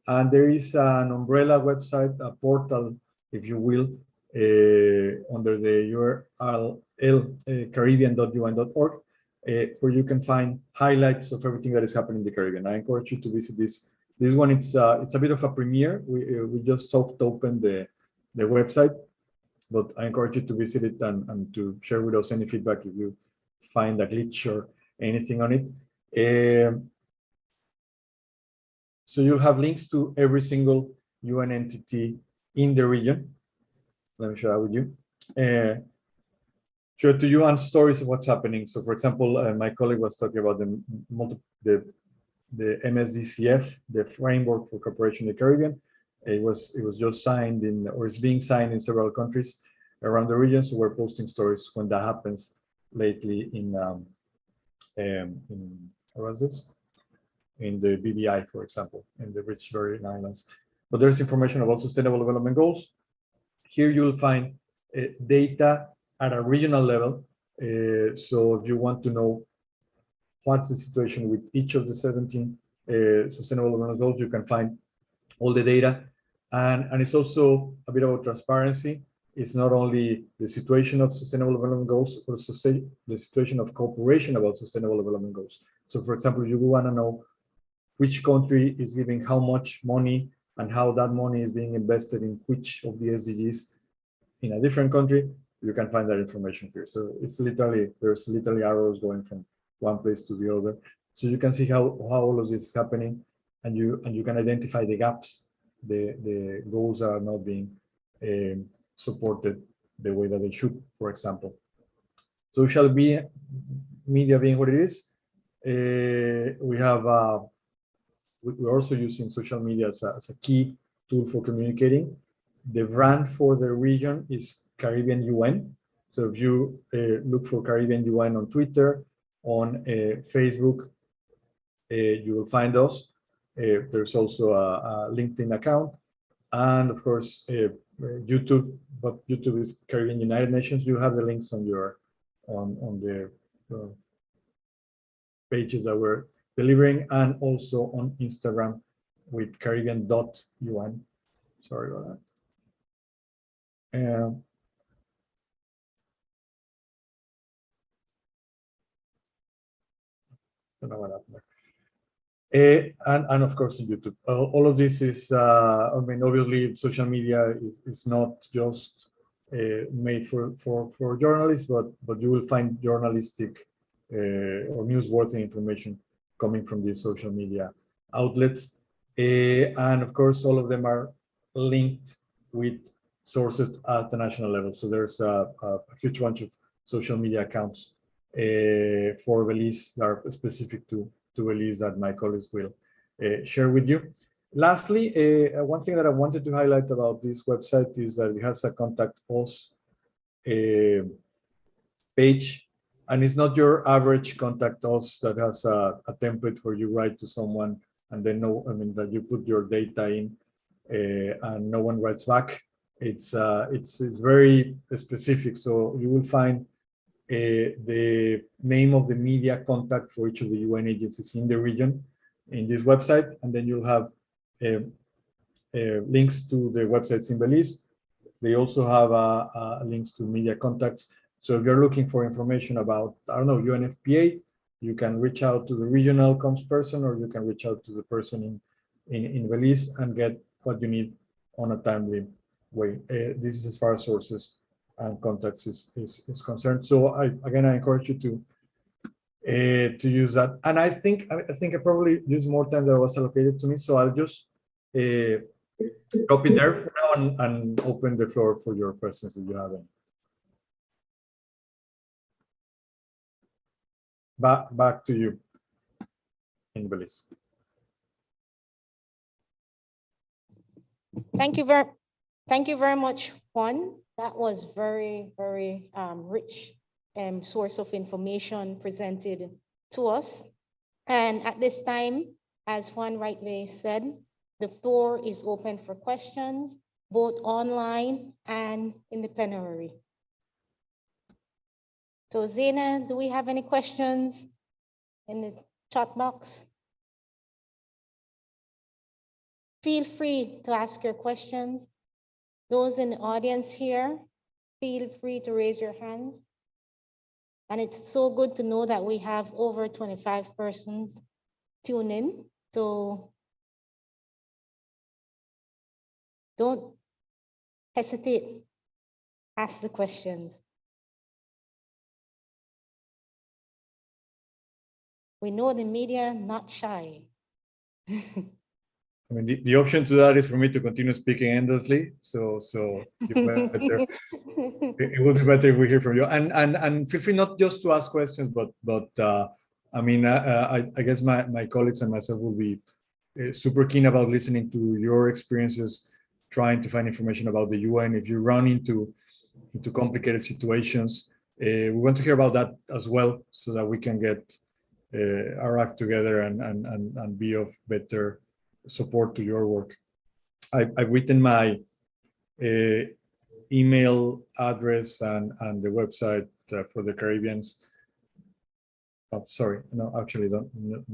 And there is an umbrella website, a portal, if you will, under the URL caribbean.un.org, where you can find highlights of everything that is happening in the Caribbean. I encourage you to visit this. This one, it's a bit of a premiere. We just soft opened the website, but I encourage you to visit it and to share with us any feedback if you find a glitch or anything on it. So you'll have links to every single UN entity in the region. Let me share that with you. Share to you and stories of what's happening. So, for example, my colleague was talking about the MSDCF, the Framework for Cooperation in the Caribbean. It was just signed or it's being signed in several countries. around the region. So we're posting stories when that happens lately in what was this? In the BVI, for example, in the Rich Virgin Islands. But there's information about Sustainable Development Goals. Here you'll find data at a regional level. So if you want to know what's the situation with each of the 17 Sustainable Development Goals, you can find all the data. And it's also a bit about transparency. It's not only the situation of Sustainable Development Goals, but the situation of cooperation about Sustainable Development Goals. So for example, you want to know which country is giving how much money and how that money is being invested in which of the SDGs in a different country, you can find that information here. So it's literally, there's literally arrows going from one place to the other. So you can see how all of this is happening, and you can identify the gaps. The goals are not being supported the way that they should, for example. Social media being what it is, we have we're also using social media as a key tool for communicating. The brand for the region is Caribbean UN. So if you look for Caribbean UN on Twitter, on Facebook, you will find us. There's also a LinkedIn account, and of course YouTube. But YouTube is Caribbean United Nations. You have the links on your on the pages that we're delivering, and also on Instagram with Caribbean.UN. Sorry about that. Don't know what happened there. And of course in YouTube. All of this is, I mean, obviously social media is not just made for journalists, but you will find journalistic or newsworthy information coming from these social media outlets. And of course, all of them are linked with sources at the national level. So there's a huge bunch of social media accounts for Belize that are specific to Belize that my colleagues will share with you. Lastly, one thing that I wanted to highlight about this website is that it has a contact us page, and it's not your average contact us that has a template where you write to someone and then that you put your data in and no one writes back. It's very specific. So you will find the name of the media contact for each of the UN agencies in the region in this website, and then you'll have links to the websites in Belize. They also have links to media contacts. So if you're looking for information about, I don't know, UNFPA, you can reach out to the regional comms person, or you can reach out to the person in Belize and get what you need on a timely way. This is as far as sources and contacts is concerned. So again, I encourage you to use that. And I think I probably used more time than was allocated to me. So I'll just copy there for now and open the floor for your questions if you have any. Back to you in Belize. Thank you very much, Juan. That was very, very rich source of information presented to us. And at this time, as Juan rightly said, the floor is open for questions, both online and in the plenary. So Zena, do we have any questions in the chat box? Feel free to ask your questions. Those in the audience here, feel free to raise your hand. And it's so good to know that we have over 25 persons tune in. So don't hesitate, ask the questions. We know the media, not shy. I mean, the option to that is for me to continue speaking endlessly. So it would be better if we hear from you. And feel free not just to ask questions, but I mean, I guess my colleagues and myself will be super keen about listening to your experiences, trying to find information about the UN. If you run into into complicated situations. We want to hear about that as well, so that we can get our act together and be of better support to your work. I've written my email address and the website for the Caribbeans. Oh, sorry, no, actually, don't. No,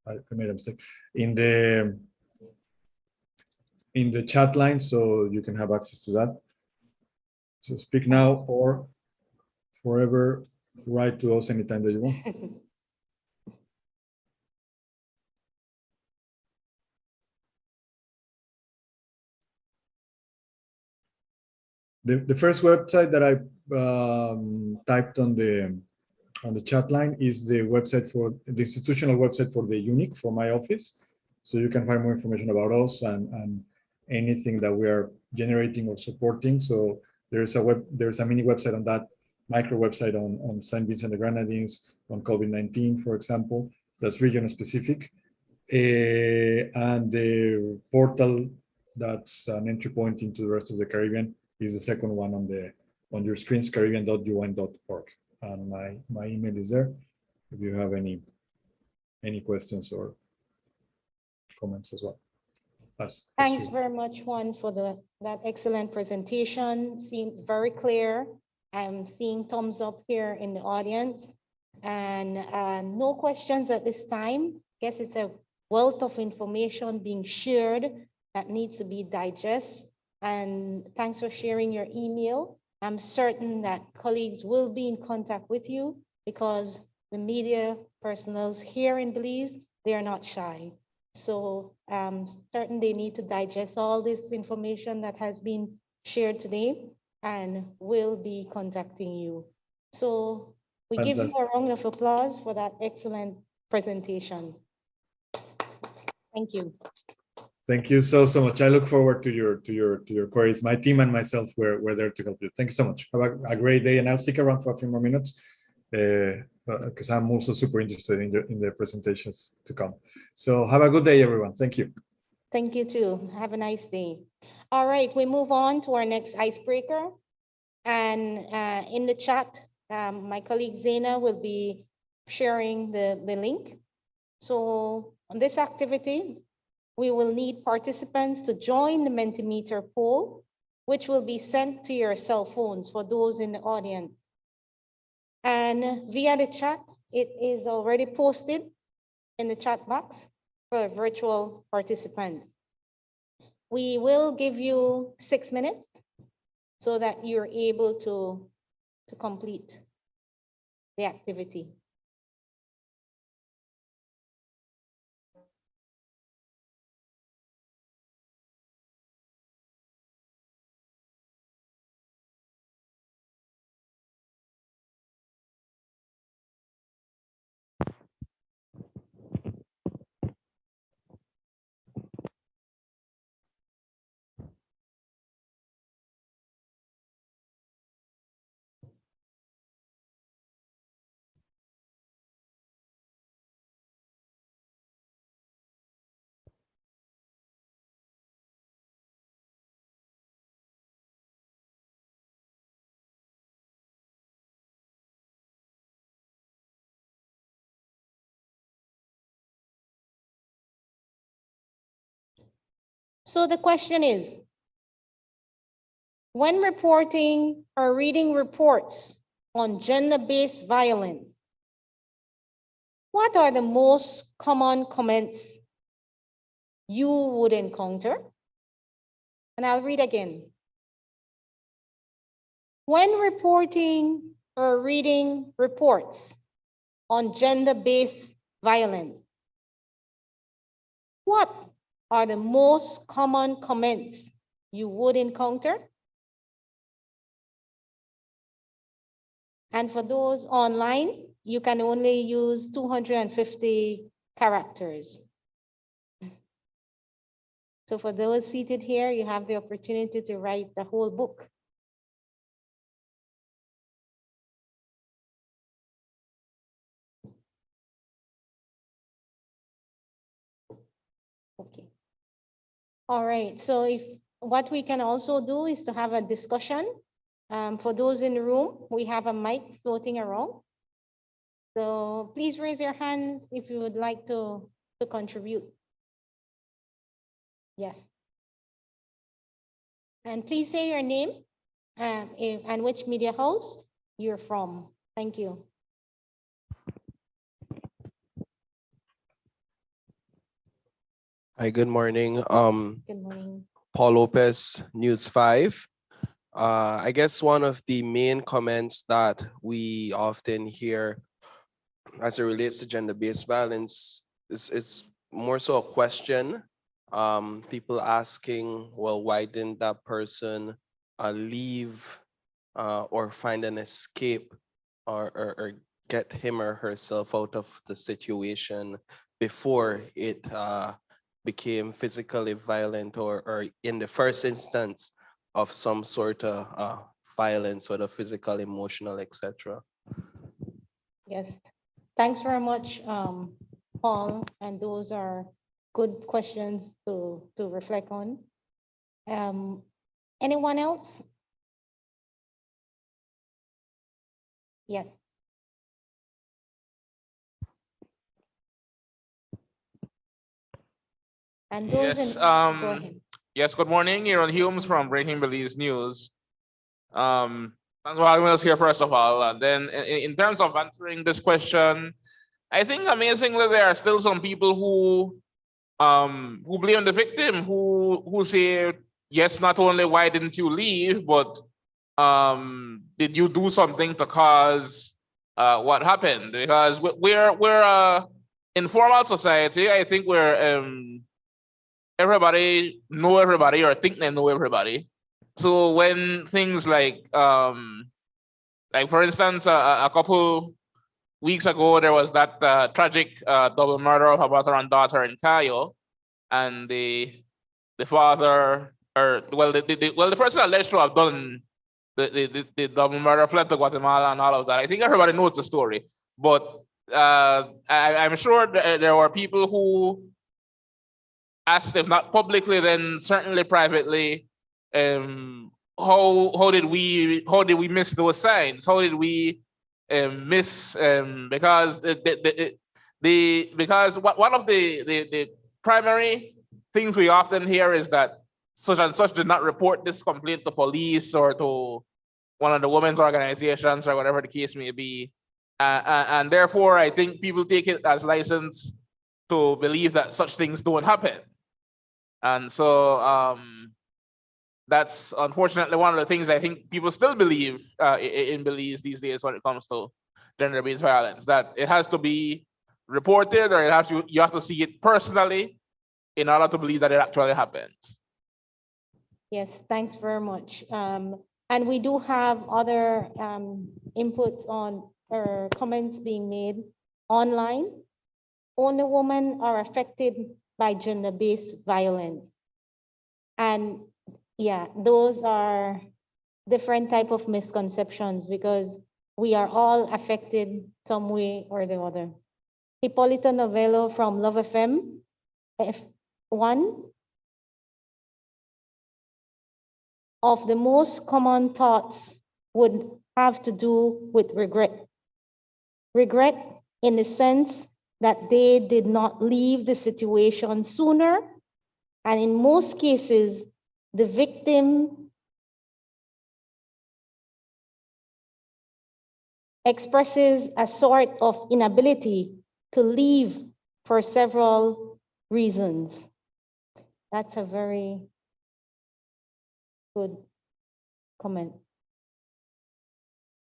I made a mistake in the chat line, so you can have access to that. So speak now or forever write to us anytime that you want. The first website that I typed on the chat line is the website for the institutional website for the UNIC for my office. So you can find more information about us and anything that we are generating or supporting. So there's a mini website on that, micro website on St. Vincent and the Grenadines, on COVID-19, for example, that's region specific. And the portal that's an entry point into the rest of the Caribbean is the second one on your screens, caribbean.un.org. And my email is there if you have any questions or comments as well. Thanks very much, Juan, for that excellent presentation. Seemed very clear. I'm seeing thumbs up here in the audience, and no questions at this time. Guess it's a wealth of information being shared that needs to be digested. And thanks for sharing your email. I'm certain that colleagues will be in contact with you, because the media personnel here in Belize, they are not shy. So certain they need to digest all this information that has been shared today, and will be contacting you. So we give you a round of applause for that excellent presentation. Thank you. Thank you so much. I look forward to your queries. My team and myself we're there to help you. Thank you so much. Have a great day, and I'll stick around for a few more minutes because I'm also super interested in the presentations to come. So have a good day, everyone. Thank you. Thank you too. Have a nice day. All right, we move on to our next icebreaker. And in the chat, my colleague Zena will be sharing the link. So on this activity, we will need participants to join the Mentimeter poll, which will be sent to your cell phones for those in the audience. And via the chat, it is already posted in the chat box for virtual participants. We will give you 6 minutes so that you're able to complete the activity. So the question is, when reporting or reading reports on gender-based violence, what are the most common comments you would encounter? And I'll read again. When reporting or reading reports on gender-based violence, what are the most common comments you would encounter? And for those online, you can only use 250 characters. So for those seated here, you have the opportunity to write the whole book. Okay. All right, so what we can also do is to have a discussion For those in the room, we have a mic floating around. So please raise your hand if you would like to contribute. Yes. And please say your name and which media house you're from. Thank you. Hi, good morning. Good morning. Paul Lopez, News 5. I guess one of the main comments that we often hear as it relates to gender-based violence is more so a question. People asking, well, why didn't that person leave or find an escape or get him or herself out of the situation before it became physically violent or in the first instance of some sort of violence, whether physical, emotional, etc. Yes. Thanks very much, Paul. And those are good questions to reflect on. Anyone else? Yes. And those Yes, in, go ahead. yes, good morning. Aaron Humes from Breaking Belize News. Thanks for having us here, first of all. And then in terms of answering this question, I think amazingly there are still some people who blame the victim, who say, yes, not only why didn't you leave, but did you do something to cause what happened? Because we're a informal society. I think we're everybody know everybody or think they know everybody. So when things like for instance, a couple weeks ago there was that tragic double murder of a brother and daughter in Cayo, and the father, or well, the person alleged to have done the double murder fled to Guatemala and all of that. I think everybody knows the story, but I'm sure there were people who asked, if not publicly, then certainly privately, how did we miss those signs? How did we miss because because one of the primary things we often hear is that such and such did not report this complaint to police or to one of the women's organizations or whatever the case may be, and therefore I think people take it as license to believe that such things don't happen. And so that's unfortunately one of the things I think people still believe in Belize these days when it comes to gender-based violence, that it has to be reported or you have to see it personally in order to believe that it actually happened. Yes, thanks very much. And we do have other inputs on or comments being made online. Only women are affected by gender-based violence. And yeah, those are different type of misconceptions because we are all affected some way or the other. Hipólito Novello from Love FM, F1. Of the most common thoughts would have to do with regret. Regret in the sense that they did not leave the situation sooner, and in most cases, the victim expresses a sort of inability to leave for several reasons. That's a very good comment.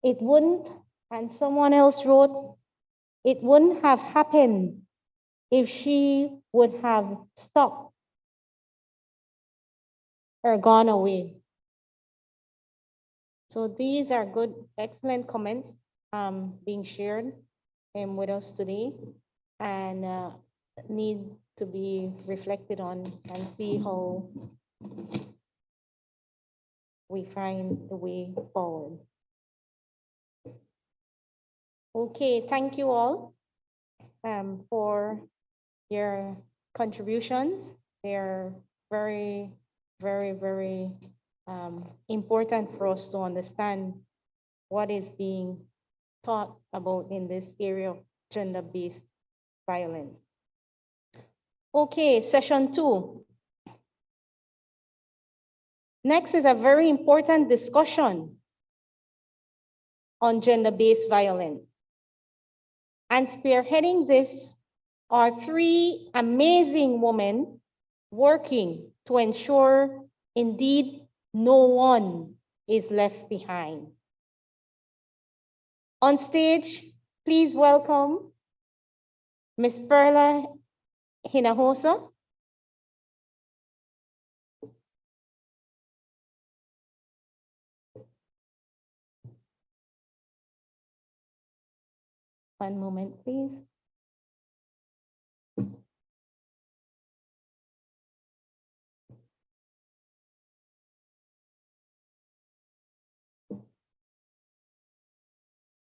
It wouldn't, and someone else wrote, it wouldn't have happened if she would have stopped or gone away. So these are good, excellent comments being shared with us today and need to be reflected on and see how we find the way forward. Okay, thank you all for your contributions. They're very, very, very important for us to understand what is being taught about in this area of gender-based violence. Okay, session 2. Next is a very important discussion on gender-based violence. And spearheading this are 3 amazing women working to ensure indeed no one is left behind. On stage, please welcome Ms. Perla Hinojosa. One moment, please.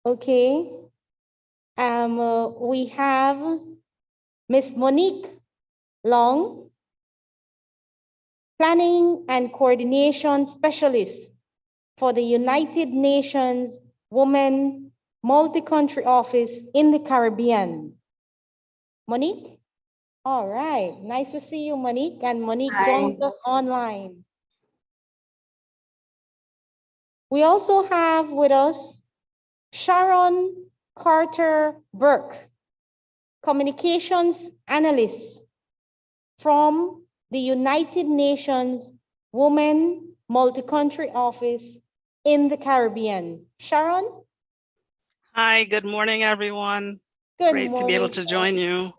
Okay. We have Ms. Monique Long, Planning and Coordination Specialist for the United Nations Women Multi-Country Office in the Caribbean. Monique? All right, nice to see you, Monique. And Monique joins us online. We also have with us Sharon Carter Burke, Communications Analyst from the United Nations Women Multi-Country Office in the Caribbean. Sharon? Hi, good morning, everyone. Good Great morning. to be able to join you.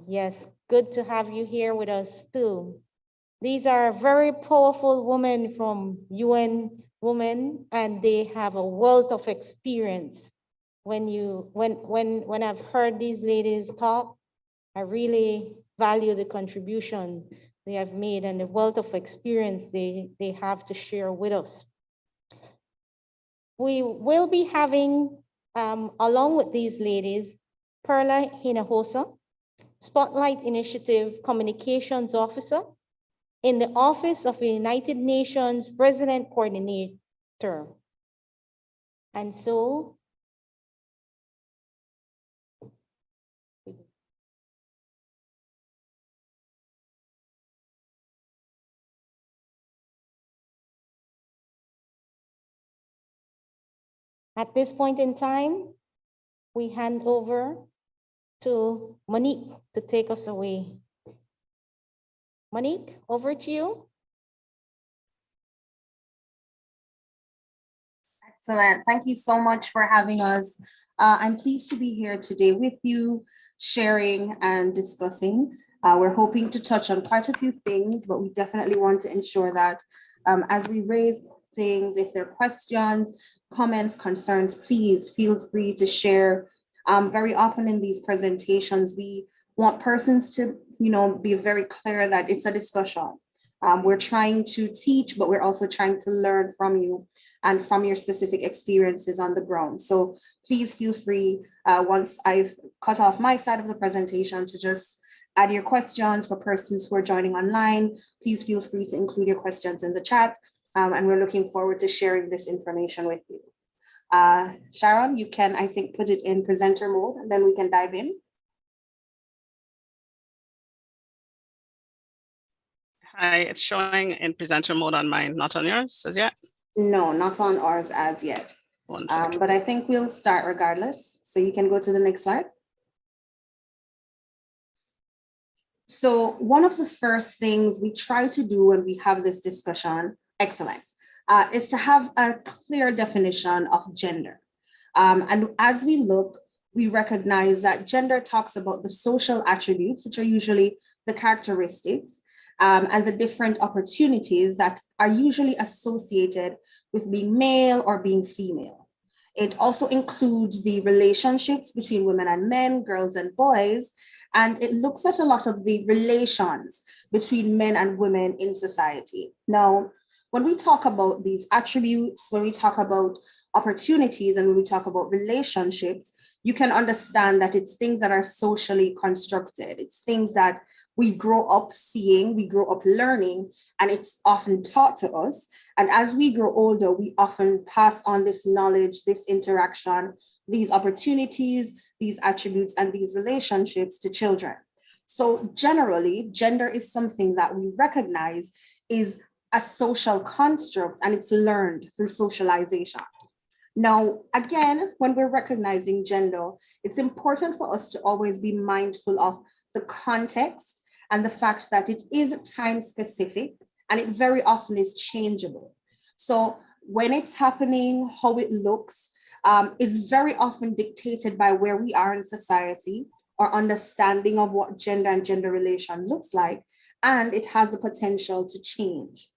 Yes, good to have you here with us too. These are very powerful women from UN Women, and they have a wealth of experience. When I've heard these ladies talk, I really value the contribution they have made and the wealth of experience they have to share with us. We will be having, along with these ladies, Perla Hinojosa, Spotlight Initiative Communications Officer in the Office of the United Nations Resident Coordinator. And so, at this point in time, we hand over to Monique to take us away. Monique, over to you. Excellent. Thank you so much for having us. I'm pleased to be here today with you, sharing and discussing. We're hoping to touch on quite a few things, but we definitely want to ensure that as we raise things, if there are questions, comments, concerns, please feel free to share. Very often in these presentations, we want persons to, be very clear that it's a discussion. We're trying to teach, but we're also trying to learn from you and from your specific experiences on the ground. So please feel free, once I've cut off my side of the presentation, to just add your questions. For persons who are joining online, please feel free to include your questions in the chat. And we're looking forward to sharing this information with you. Sharon, you can, I think, put it in presenter mode, and then we can dive in. Hi, it's showing in presenter mode on mine, not on yours as yet. No, not on ours as yet. One second. But I think we'll start regardless. So you can go to the next slide. So one of the first things we try to do when we have this discussion, excellent, is to have a clear definition of gender. And as we look, we recognize that gender talks about the social attributes, which are usually the characteristics, and the different opportunities that are usually associated with being male or being female. It also includes the relationships between women and men, girls and boys, and it looks at a lot of the relations between men and women in society. Now, when we talk about these attributes, when we talk about opportunities, and when we talk about relationships, you can understand that it's things that are socially constructed. It's things that we grow up seeing, we grow up learning, and it's often taught to us. And as we grow older, we often pass on this knowledge, this interaction, these opportunities, these attributes, and these relationships to children. So generally, gender is something that we recognize is a social construct, and it's learned through socialization. Now, again, when we're recognizing gender, it's important for us to always be mindful of the context and the fact that it is time specific and it very often is changeable. So when it's happening, how it looks is very often dictated by where we are in society, our understanding of what gender and gender relation looks like, and it has the potential to change.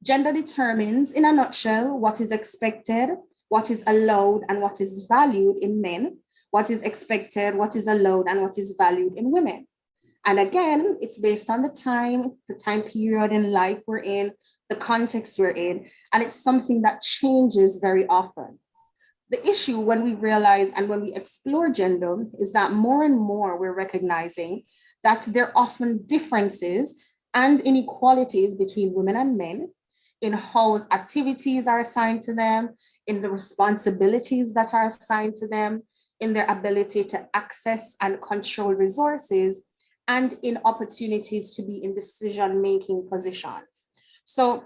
Gender determines, in a nutshell, what is expected, what is allowed, and what is valued in men, what is expected, what is allowed, and what is valued in women. And again, it's based on the time period in life we're in, the context we're in, and it's something that changes very often. The issue when we realize and when we explore gender is that more and more we're recognizing that there are often differences and inequalities between women and men in how activities are assigned to them, in the responsibilities that are assigned to them, in their ability to access and control resources, and in opportunities to be in decision-making positions. So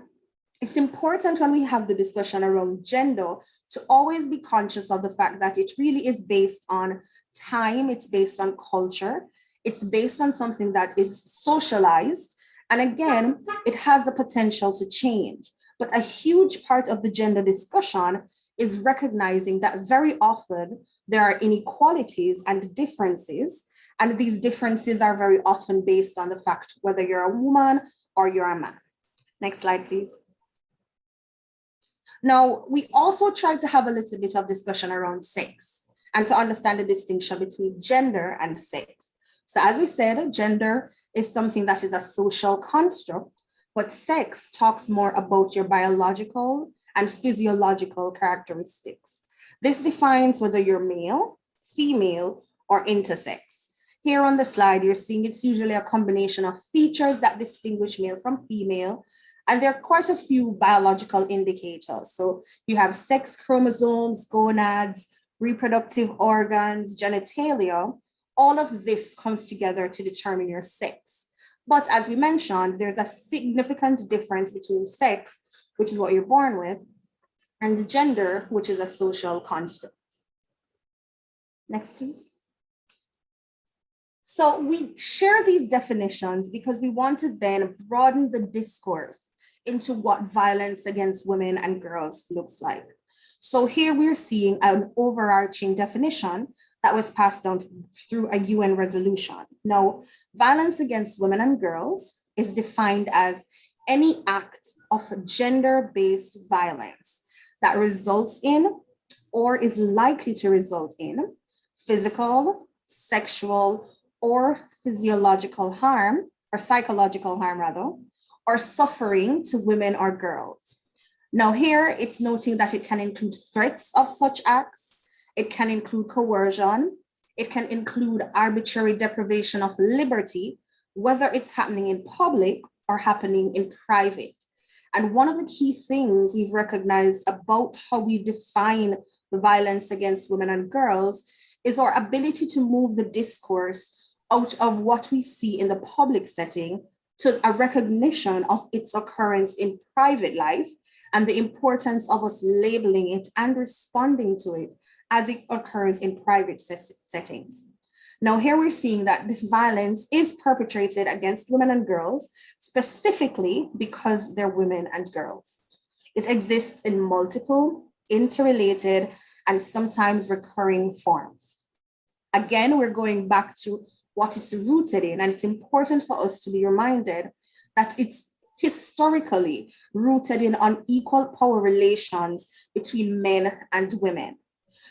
it's important when we have the discussion around gender to always be conscious of the fact that it really is based on time, it's based on culture, it's based on something that is socialized. And again, it has the potential to change. But a huge part of the gender discussion is recognizing that very often there are inequalities and differences, and these differences are very often based on the fact whether you're a woman or you're a man. Next slide, please. Now, we also try to have a little bit of discussion around sex and to understand the distinction between gender and sex. So as we said, gender is something that is a social construct, but sex talks more about your biological and physiological characteristics. This defines whether you're male, female, or intersex. Here on the slide, you're seeing it's usually a combination of features that distinguish male from female, and there are quite a few biological indicators. So you have sex chromosomes, gonads, reproductive organs, genitalia. All of this comes together to determine your sex. But as we mentioned, there's a significant difference between sex, which is what you're born with, and gender, which is a social construct. Next, please. So we share these definitions because we want to then broaden the discourse into what violence against women and girls looks like. So here we're seeing an overarching definition that was passed down through a UN resolution. Now, violence against women and girls is defined as any act of gender-based violence that results in or is likely to result in physical, sexual, or physiological harm, or psychological harm rather, or suffering to women or girls. Now here, it's noting that it can include threats of such acts, it can include coercion, it can include arbitrary deprivation of liberty, whether it's happening in public or happening in private. And one of the key things we've recognized about how we define the violence against women and girls is our ability to move the discourse out of what we see in the public setting to a recognition of its occurrence in private life and the importance of us labeling it and responding to it as it occurs in private settings. Now here we're seeing that this violence is perpetrated against women and girls, specifically because they're women and girls. It exists in multiple, interrelated, and sometimes recurring forms. Again, we're going back to what it's rooted in, and it's important for us to be reminded that it's historically rooted in unequal power relations between men and women.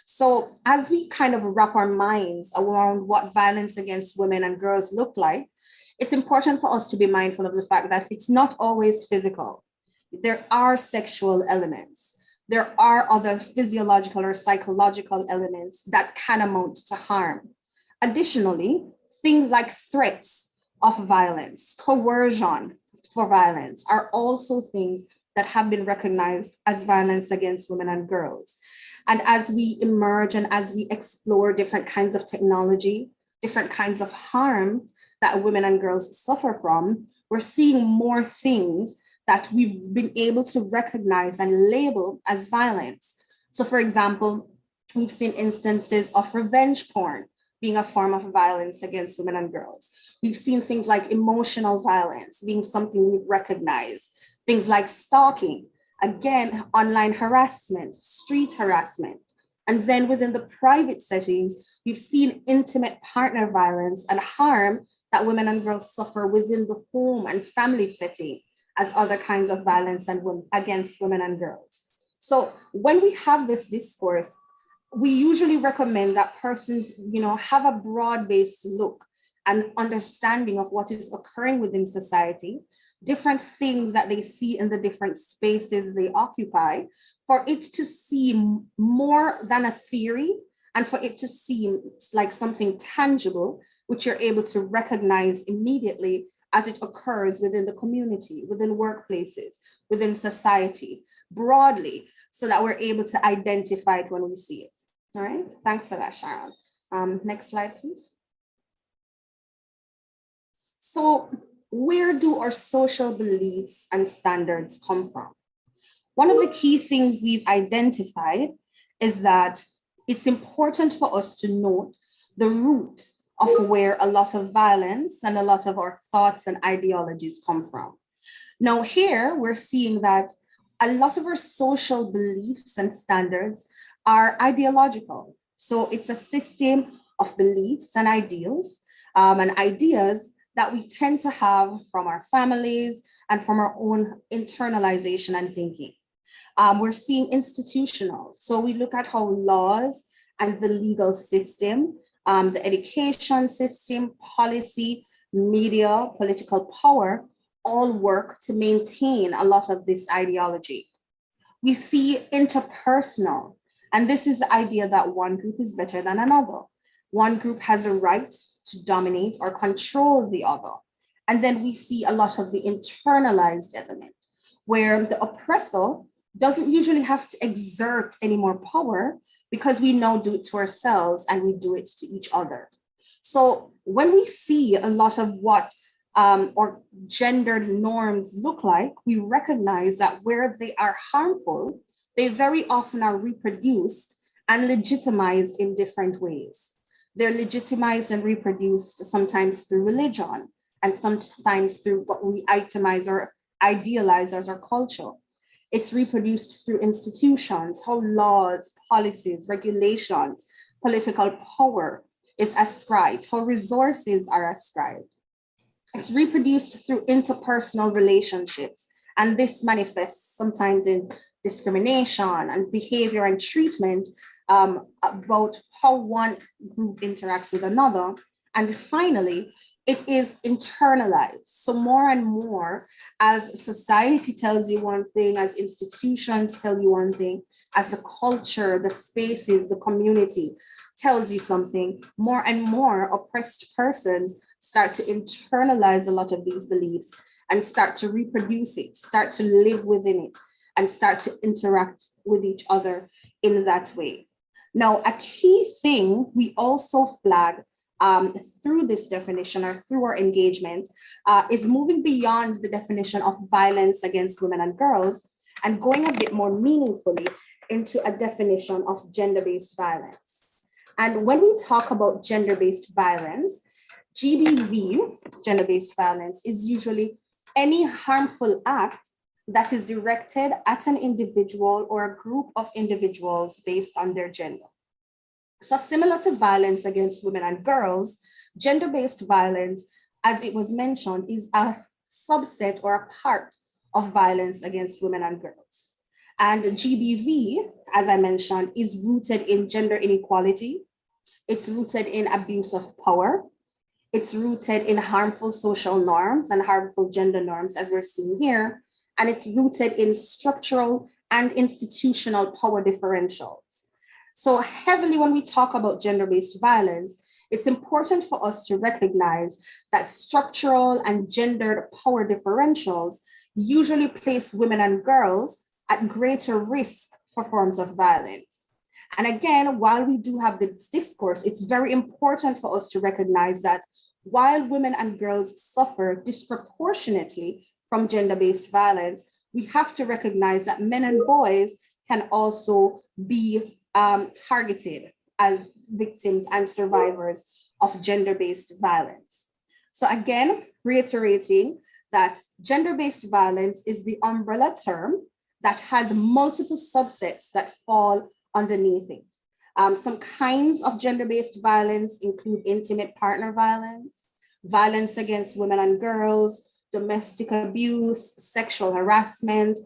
So as we kind of wrap our minds around what violence against women and girls look like, it's important for us to be mindful of the fact that it's not always physical. There are sexual elements. there are other physiological or psychological elements that can amount to harm. Additionally, things like threats of violence, coercion for violence are also things that have been recognized as violence against women and girls. And as we emerge and as we explore different kinds of technology, different kinds of harm that women and girls suffer from, we're seeing more things that we've been able to recognize and label as violence. So for example, we've seen instances of revenge porn being a form of violence against women and girls. We've seen things like emotional violence being something we've recognized, things like stalking, again, online harassment, street harassment. And then within the private settings, we've seen intimate partner violence and harm that women and girls suffer within the home and family setting as other kinds of violence and against women and girls. So when we have this discourse, we usually recommend that persons, have a broad-based look and understanding of what is occurring within society, different things that they see in the different spaces they occupy, for it to seem more than a theory and for it to seem like something tangible, which you're able to recognize immediately as it occurs within the community, within workplaces, within society, broadly, so that we're able to identify it when we see it. All right, thanks for that, Sharon. Next slide, please. So where do our social beliefs and standards come from? One of the key things we've identified is that it's important for us to note the root of where a lot of violence and a lot of our thoughts and ideologies come from. Now here, we're seeing that a lot of our social beliefs and standards are ideological. So it's a system of beliefs and ideals and ideas that we tend to have from our families and from our own internalization and thinking. We're seeing institutional. So we look at how laws and the legal system, the education system, policy, media, political power, all work to maintain a lot of this ideology. We see interpersonal, and this is the idea that one group is better than another. One group has a right to dominate or control the other. And then we see a lot of the internalized element, where the oppressor doesn't usually have to exert any more power because we now do it to ourselves and we do it to each other. So when we see a lot of what or gendered norms look like, we recognize that where they are harmful, they very often are reproduced and legitimized in different ways. They're legitimized and reproduced sometimes through religion and sometimes through what we itemize or idealize as our culture. It's reproduced through institutions, how laws, policies, regulations, political power is ascribed, how resources are ascribed. It's reproduced through interpersonal relationships, and this manifests sometimes in discrimination and behavior and treatment about how one group interacts with another. And finally, it is internalized. So more and more, as society tells you one thing, as institutions tell you one thing, as the culture, the spaces, the community tells you something, more and more oppressed persons start to internalize a lot of these beliefs and start to reproduce it, start to live within it, and start to interact with each other in that way. Now, a key thing we also flag through this definition or through our engagement is moving beyond the definition of violence against women and girls and going a bit more meaningfully into a definition of gender-based violence. And when we talk about gender-based violence, GBV, gender-based violence, is usually any harmful act that is directed at an individual or a group of individuals based on their gender. So similar to violence against women and girls, gender-based violence, as it was mentioned, is a subset or a part of violence against women and girls. And GBV, as I mentioned, is rooted in gender inequality. It's rooted in abuse of power. It's rooted in harmful social norms and harmful gender norms, as we're seeing here. And it's rooted in structural and institutional power differentials. So heavily when we talk about gender-based violence, it's important for us to recognize that structural and gendered power differentials usually place women and girls at greater risk for forms of violence. And again, while we do have this discourse, it's very important for us to recognize that while women and girls suffer disproportionately from gender-based violence, we have to recognize that men and boys can also be targeted as victims and survivors of gender-based violence. So again, reiterating that gender-based violence is the umbrella term that has multiple subsets that fall underneath it. Some kinds of gender-based violence include intimate partner violence, violence against women and girls, domestic abuse, sexual harassment,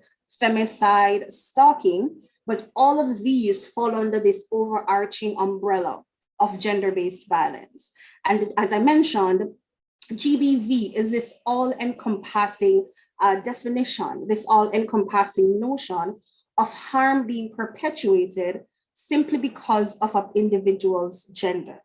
femicide, stalking, but all of these fall under this overarching umbrella of gender-based violence. And as I mentioned, GBV is this all-encompassing definition, this all-encompassing notion of harm being perpetuated simply because of an individual's gender.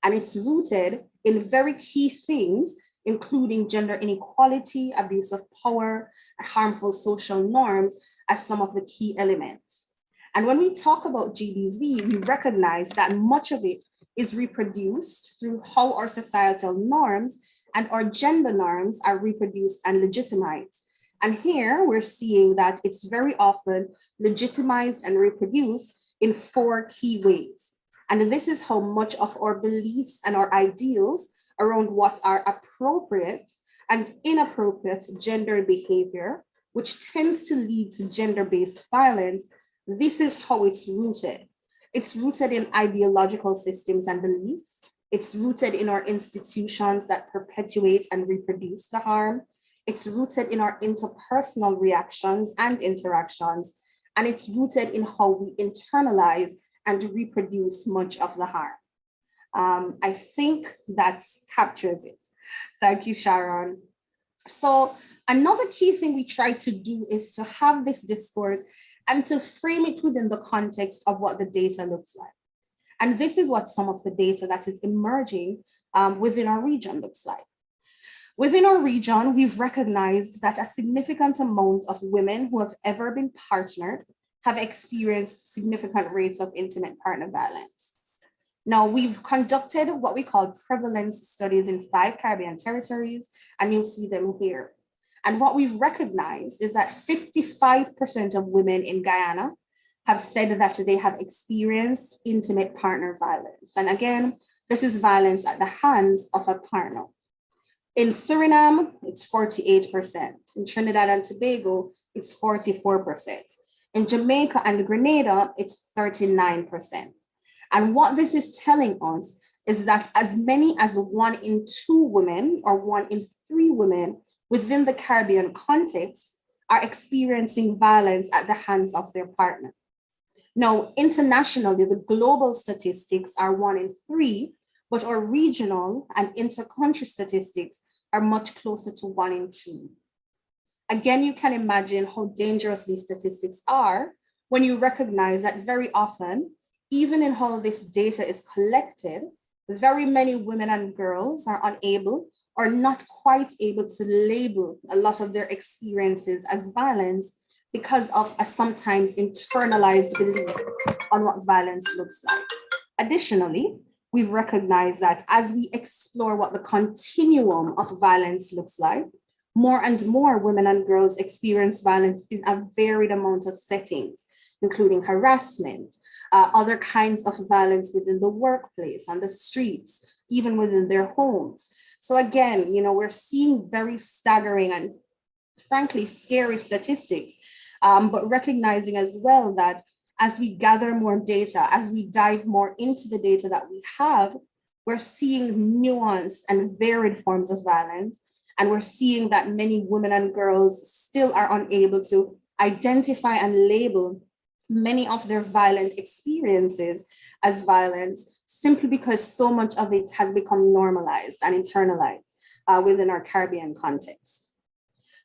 And it's rooted in very key things, including gender inequality, abuse of power, harmful social norms as some of the key elements. And when we talk about GBV, we recognize that much of it is reproduced through how our societal norms and our gender norms are reproduced and legitimized. And here we're seeing that it's very often legitimized and reproduced in 4 key ways. And this is how much of our beliefs and our ideals around what are appropriate and inappropriate gender behavior, which tends to lead to gender-based violence, this is how it's rooted. It's rooted in ideological systems and beliefs. It's rooted in our institutions that perpetuate and reproduce the harm. It's rooted in our interpersonal reactions and interactions. And it's rooted in how we internalize and reproduce much of the harm. I think that captures it. Thank you, Sharon. So another key thing we try to do is to have this discourse and to frame it within the context of what the data looks like. And this is what some of the data that is emerging within our region looks like. Within our region, we've recognized that a significant amount of women who have ever been partnered have experienced significant rates of intimate partner violence. Now, we've conducted what we call prevalence studies in 5 Caribbean territories, and you'll see them here. And what we've recognized is that 55% of women in Guyana have said that they have experienced intimate partner violence. And again, this is violence at the hands of a partner. In Suriname, it's 48%. In Trinidad and Tobago, it's 44%. In Jamaica and Grenada, it's 39%. And what this is telling us is that as many as 1 in 2 women or 1 in 3 women within the Caribbean context are experiencing violence at the hands of their partner. Now, internationally, the global statistics are 1 in 3, but our regional and inter-country statistics are much closer to 1 in 2. Again, you can imagine how dangerous these statistics are when you recognize that very often, even in how this data is collected, very many women and girls are unable or not quite able to label a lot of their experiences as violence because of a sometimes internalized belief on what violence looks like. Additionally, we've recognized that as we explore what the continuum of violence looks like, more and more women and girls experience violence in a varied amount of settings, including harassment, other kinds of violence within the workplace, on the streets, even within their homes. So again, we're seeing very staggering and frankly scary statistics, but recognizing as well that as we gather more data, as we dive more into the data that we have, we're seeing nuanced and varied forms of violence. And we're seeing that many women and girls still are unable to identify and label many of their violent experiences as violence simply because so much of it has become normalized and internalized within our Caribbean context.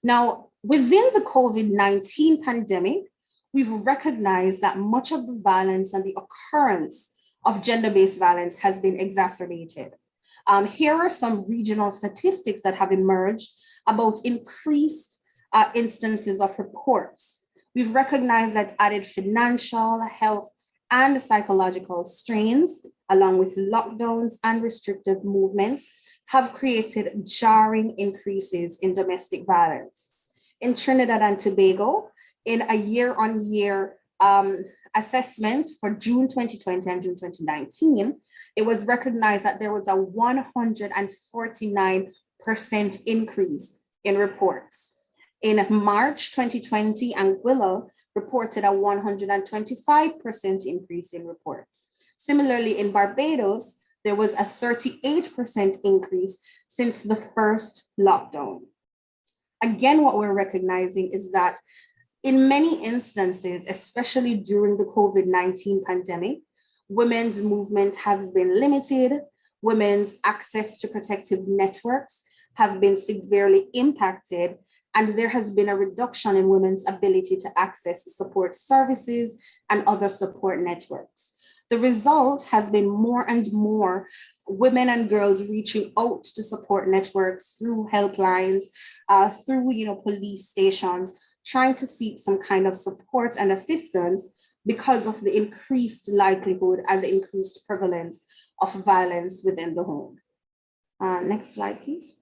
Now, within the COVID-19 pandemic, we've recognized that much of the violence and the occurrence of gender-based violence has been exacerbated. Here are some regional statistics that have emerged about increased instances of reports. We've recognized that added financial, health, and psychological strains, along with lockdowns and restrictive movements, have created jarring increases in domestic violence. In Trinidad and Tobago, in a year-on-year assessment for June 2020 and June 2019, it was recognized that there was a 149% increase in reports. In March 2020, Anguilla reported a 125% increase in reports. Similarly, in Barbados, there was a 38% increase since the first lockdown. Again, what we're recognizing is that in many instances, especially during the COVID-19 pandemic, women's movement has been limited, women's access to protective networks have been severely impacted, and there has been a reduction in women's ability to access support services and other support networks. The result has been more and more women and girls reaching out to support networks through helplines, through police stations, trying to seek some kind of support and assistance because of the increased likelihood and the increased prevalence of violence within the home. Next slide, please.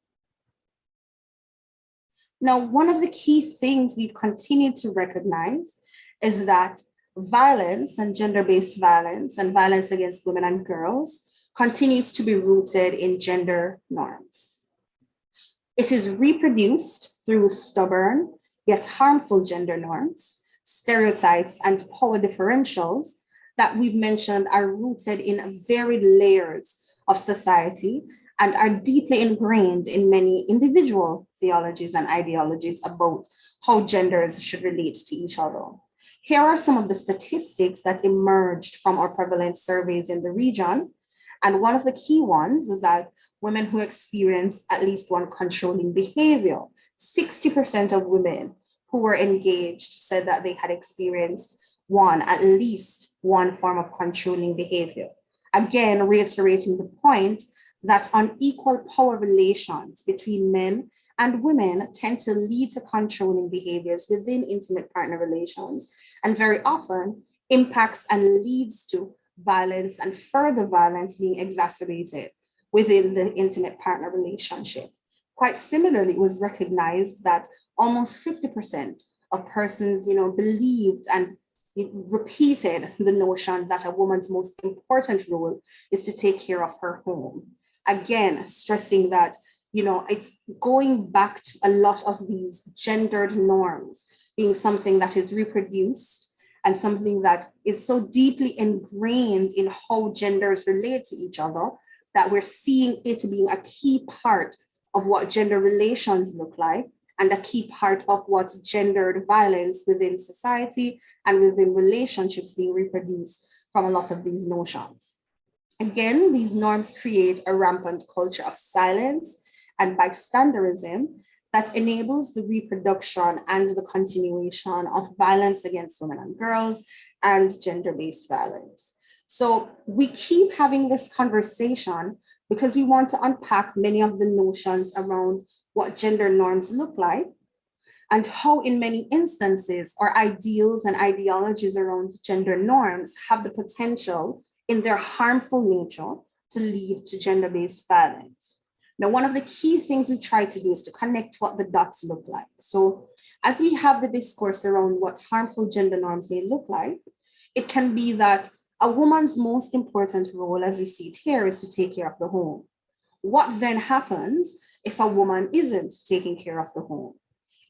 Now, one of the key things we've continued to recognize is that violence and gender-based violence and violence against women and girls continues to be rooted in gender norms. It is reproduced through stubborn yet harmful gender norms, stereotypes, and power differentials that we've mentioned are rooted in varied layers of society and are deeply ingrained in many individual theologies and ideologies about how genders should relate to each other. Here are some of the statistics that emerged from our prevalence surveys in the region. And one of the key ones is that women who experience at least one controlling behavior, 60% of women who were engaged said that they had experienced at least one form of controlling behavior. Again, reiterating the point that unequal power relations between men and women tend to lead to controlling behaviors within intimate partner relations, and very often impacts and leads to violence and further violence being exacerbated within the intimate partner relationship. Quite similarly, it was recognized that almost 50% of persons, believed and repeated the notion that a woman's most important role is to take care of her home. Again, stressing that, it's going back to a lot of these gendered norms being something that is reproduced and something that is so deeply ingrained in how genders relate to each other that we're seeing it being a key part of what gender relations look like and a key part of what gendered violence within society and within relationships being reproduced from a lot of these notions. Again, these norms create a rampant culture of silence and bystanderism that enables the reproduction and the continuation of violence against women and girls and gender-based violence. So we keep having this conversation because we want to unpack many of the notions around what gender norms look like and how in many instances our ideals and ideologies around gender norms have the potential in their harmful nature to lead to gender-based violence. Now, one of the key things we try to do is to connect what the dots look like. So as we have the discourse around what harmful gender norms may look like, it can be that a woman's most important role, as we see it here, is to take care of the home. What then happens if a woman isn't taking care of the home?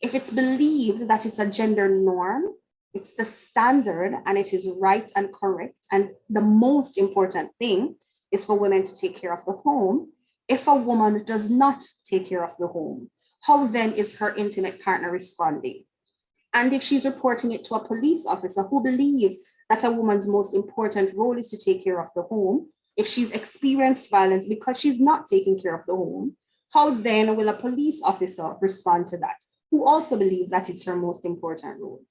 If it's believed that it's a gender norm, it's the standard and it is right and correct, and the most important thing is for women to take care of the home. If a woman does not take care of the home, how then is her intimate partner responding? And if she's reporting it to a police officer who believes that a woman's most important role is to take care of the home, if she's experienced violence because she's not taking care of the home, how then will a police officer respond to that, who also believes that it's her most important role?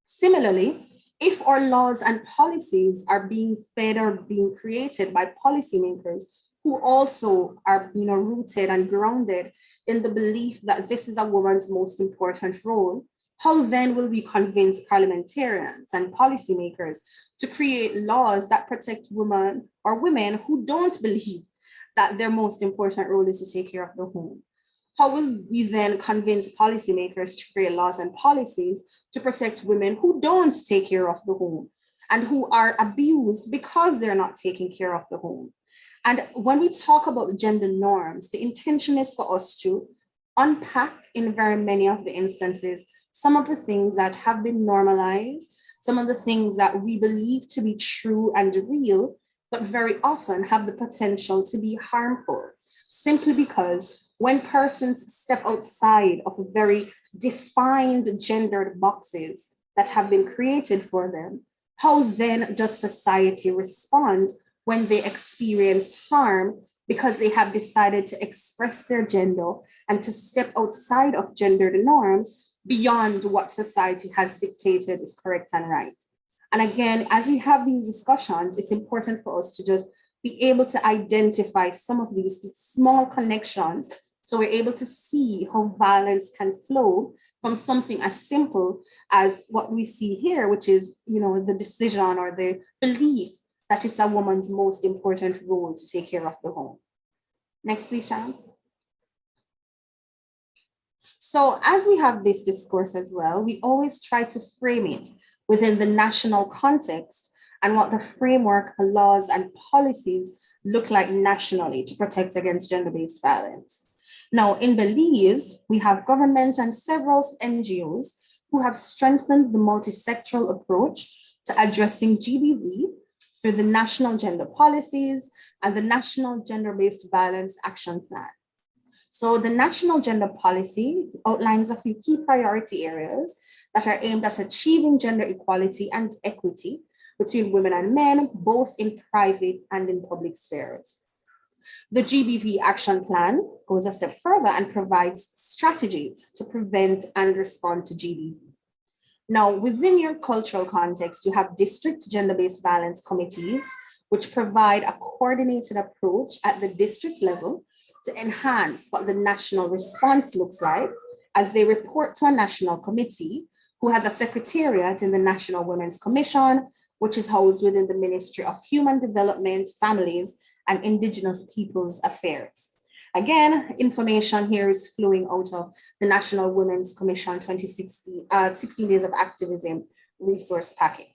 Similarly, if our laws and policies are being fed or being created by policymakers who also are, rooted and grounded in the belief that this is a woman's most important role, how then will we convince parliamentarians and policymakers to create laws that protect women or women who don't believe that their most important role is to take care of the home? How will we then convince policymakers to create laws and policies to protect women who don't take care of the home and who are abused because they're not taking care of the home? And when we talk about gender norms, the intention is for us to unpack in very many of the instances some of the things that have been normalized, some of the things that we believe to be true and real, but very often have the potential to be harmful, simply because when persons step outside of very defined gendered boxes that have been created for them, how then does society respond when they experience harm because they have decided to express their gender and to step outside of gendered norms beyond what society has dictated is correct and right? And again, as we have these discussions, it's important for us to just be able to identify some of these small connections so we're able to see how violence can flow from something as simple as what we see here, which is, the decision or the belief that it's a woman's most important role to take care of the home. Next, please, Sharon. So as we have this discourse as well, we always try to frame it within the national context and what the framework, laws, and policies look like nationally to protect against gender-based violence. Now, in Belize, we have government and several NGOs who have strengthened the multi-sectoral approach to addressing GBV through the National Gender Policies and the National Gender-Based Violence Action Plan. So the National Gender Policy outlines a few key priority areas that are aimed at achieving gender equality and equity between women and men, both in private and in public spheres. The GBV Action Plan goes a step further and provides strategies to prevent and respond to GBV. Now, within your cultural context, you have district gender-based violence committees, which provide a coordinated approach at the district level to enhance what the national response looks like as they report to a national committee who has a secretariat in the National Women's Commission, which is housed within the Ministry of Human Development, Families, and Indigenous Peoples Affairs. Again, information here is flowing out of the National Women's Commission 16 Days of Activism resource packet.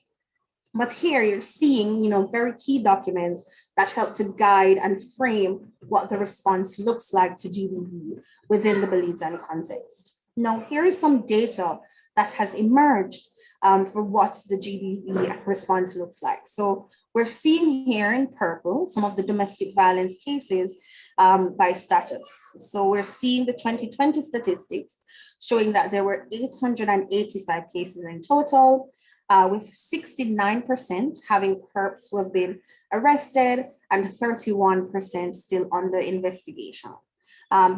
But here you're seeing, very key documents that help to guide and frame what the response looks like to GBV within the Belizean context. Now, here is some data that has emerged for what the GBV response looks like. So we're seeing here in purple some of the domestic violence cases by status. So we're seeing the 2020 statistics showing that there were 885 cases in total, with 69% having perps who have been arrested and 31% still under investigation.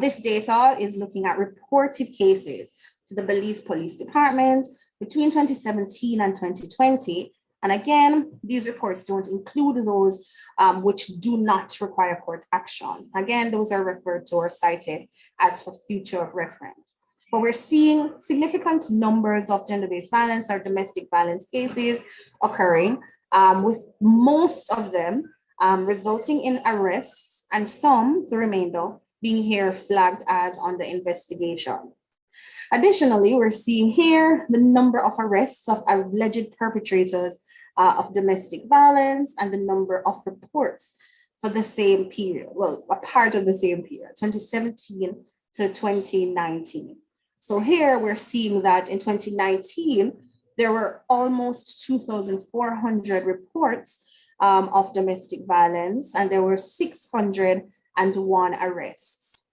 This data is looking at reported cases to the Belize Police Department between 2017 and 2020. And again, these reports don't include those which do not require court action. Again, those are referred to or cited as for future reference. But we're seeing significant numbers of gender-based violence or domestic violence cases occurring, with most of them resulting in arrests and some, the remainder, being here flagged as under investigation. Additionally, we're seeing here the number of arrests of alleged perpetrators of domestic violence and the number of reports for the same period, well, a part of the same period, 2017 to 2019. So here we're seeing that in 2019, there were almost 2,400 reports of domestic violence, and there were 601 arrests.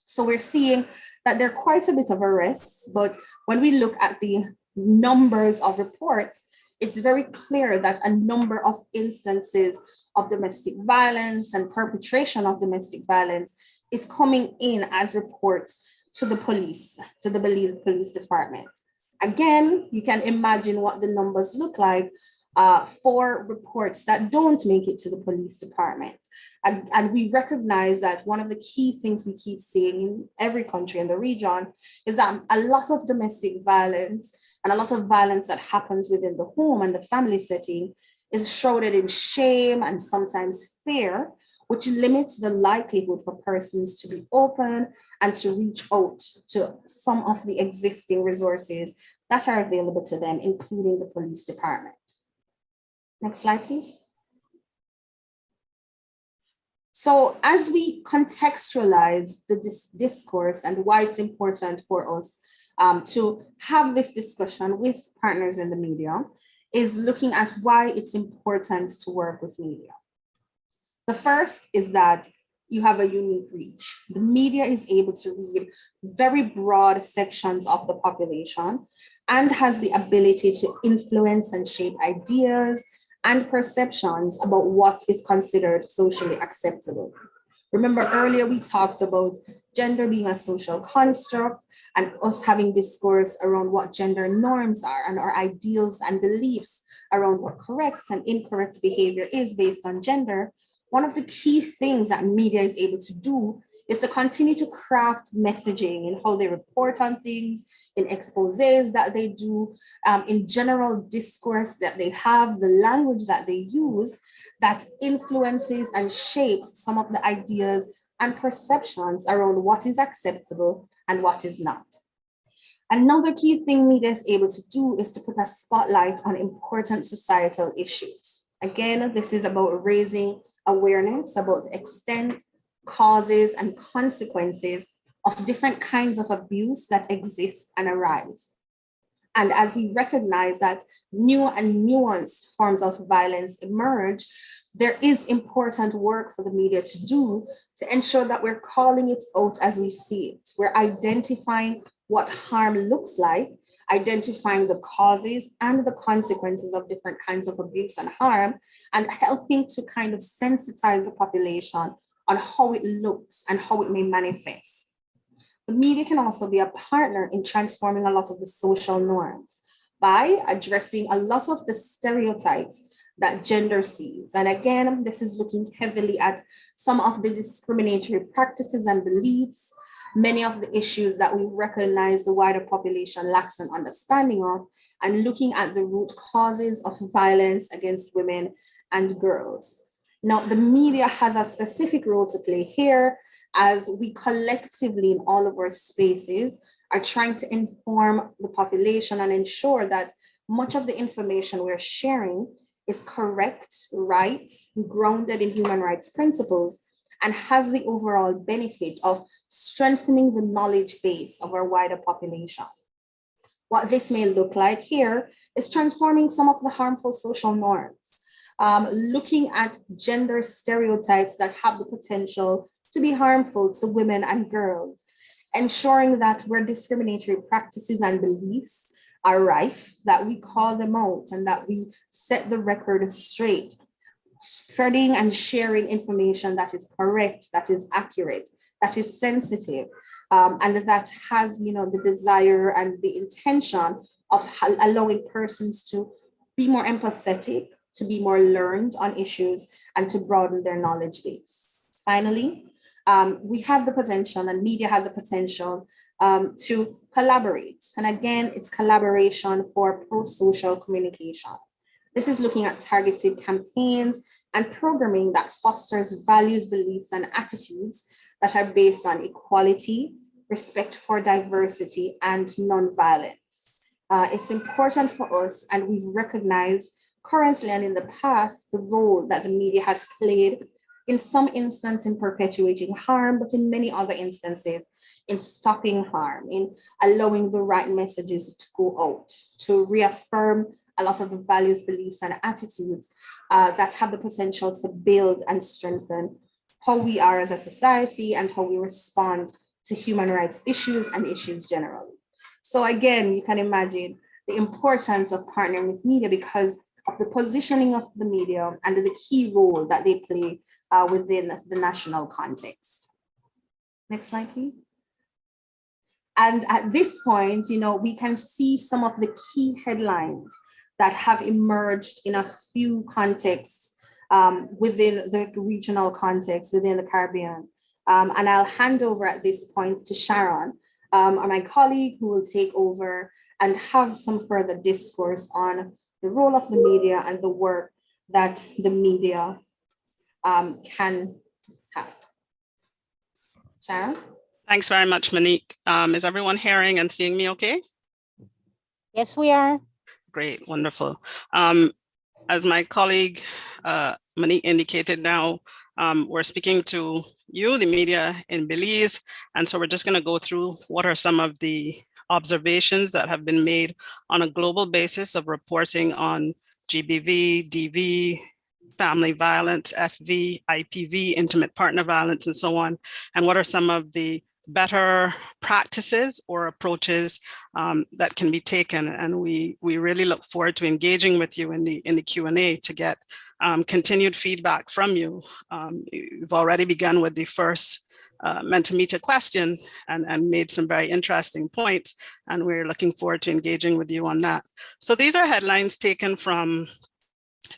So we're seeing that there are quite a bit of arrests, but when we look at the numbers of reports, it's very clear that a number of instances of domestic violence and perpetration of domestic violence is coming in as reports to the police, to the Belize Police Department. Again, you can imagine what the numbers look like for reports that don't make it to the police department. And we recognize that one of the key things we keep seeing in every country in the region is that a lot of domestic violence and a lot of violence that happens within the home and the family setting is shrouded in shame and sometimes fear, which limits the likelihood for persons to be open and to reach out to some of the existing resources that are available to them, including the police department. Next slide, please. So as we contextualize the discourse and why it's important for us to have this discussion with partners in the media, is looking at why it's important to work with media. The first is that you have a unique reach. The media is able to read very broad sections of the population and has the ability to influence and shape ideas and perceptions about what is considered socially acceptable. Remember earlier we talked about gender being a social construct and us having discourse around what gender norms are and our ideals and beliefs around what correct and incorrect behavior is based on gender. One of the key things that media is able to do is to continue to craft messaging in how they report on things, in exposés that they do, in general discourse that they have, the language that they use that influences and shapes some of the ideas and perceptions around what is acceptable and what is not. Another key thing media is able to do is to put a spotlight on important societal issues. Again, this is about raising awareness about the extent, causes, and consequences of different kinds of abuse that exist and arise. And as we recognize that new and nuanced forms of violence emerge, there is important work for the media to do to ensure that we're calling it out as we see it. We're identifying what harm looks like, identifying the causes and the consequences of different kinds of abuse and harm, and helping to kind of sensitize the population on how it looks and how it may manifest. The media can also be a partner in transforming a lot of the social norms by addressing a lot of the stereotypes that gender sees. And again, this is looking heavily at some of the discriminatory practices and beliefs, many of the issues that we recognize the wider population lacks an understanding of, and looking at the root causes of violence against women and girls. Now, the media has a specific role to play here as we collectively in all of our spaces are trying to inform the population and ensure that much of the information we're sharing is correct, right, grounded in human rights principles, and has the overall benefit of strengthening the knowledge base of our wider population. What this may look like here is transforming some of the harmful social norms, looking at gender stereotypes that have the potential to be harmful to women and girls, ensuring that where discriminatory practices and beliefs are rife, that we call them out and that we set the record straight, spreading and sharing information that is correct, that is accurate, that is sensitive, and that has, the desire and the intention of allowing persons to be more empathetic, to be more learned on issues, and to broaden their knowledge base. Finally, we have the potential, and media has the potential to collaborate. And again, it's collaboration for pro-social communication. This is looking at targeted campaigns and programming that fosters values, beliefs, and attitudes that are based on equality, respect for diversity, and nonviolence. It's important for us, and we've recognized currently and in the past the role that the media has played in some instances in perpetuating harm, but in many other instances in stopping harm, in allowing the right messages to go out, to reaffirm a lot of the values, beliefs, and attitudes that have the potential to build and strengthen how we are as a society and how we respond to human rights issues and issues generally. So again, you can imagine the importance of partnering with media because of the positioning of the media and the key role that they play within the national context. Next slide, please. And at this point, we can see some of the key headlines that have emerged in a few contexts within the regional context, within the Caribbean. And I'll hand over at this point to Sharon, my colleague, who will take over and have some further discourse on the role of the media and the work that the media can have. Sharon? Thanks very much, Monique. Is everyone hearing and seeing me okay? Yes, we are. Great, wonderful. As my colleague Monique indicated now, we're speaking to you, the media in Belize. And so we're just going to go through what are some of the observations that have been made on a global basis of reporting on GBV, DV, family violence, FV, IPV, intimate partner violence, and so on. And what are some of the better practices or approaches that can be taken? And we really look forward to engaging with you in the Q&A to get continued feedback from you. You've already begun with the first Mentimeter question and made some very interesting points, and we're looking forward to engaging with you on that. So these are headlines taken from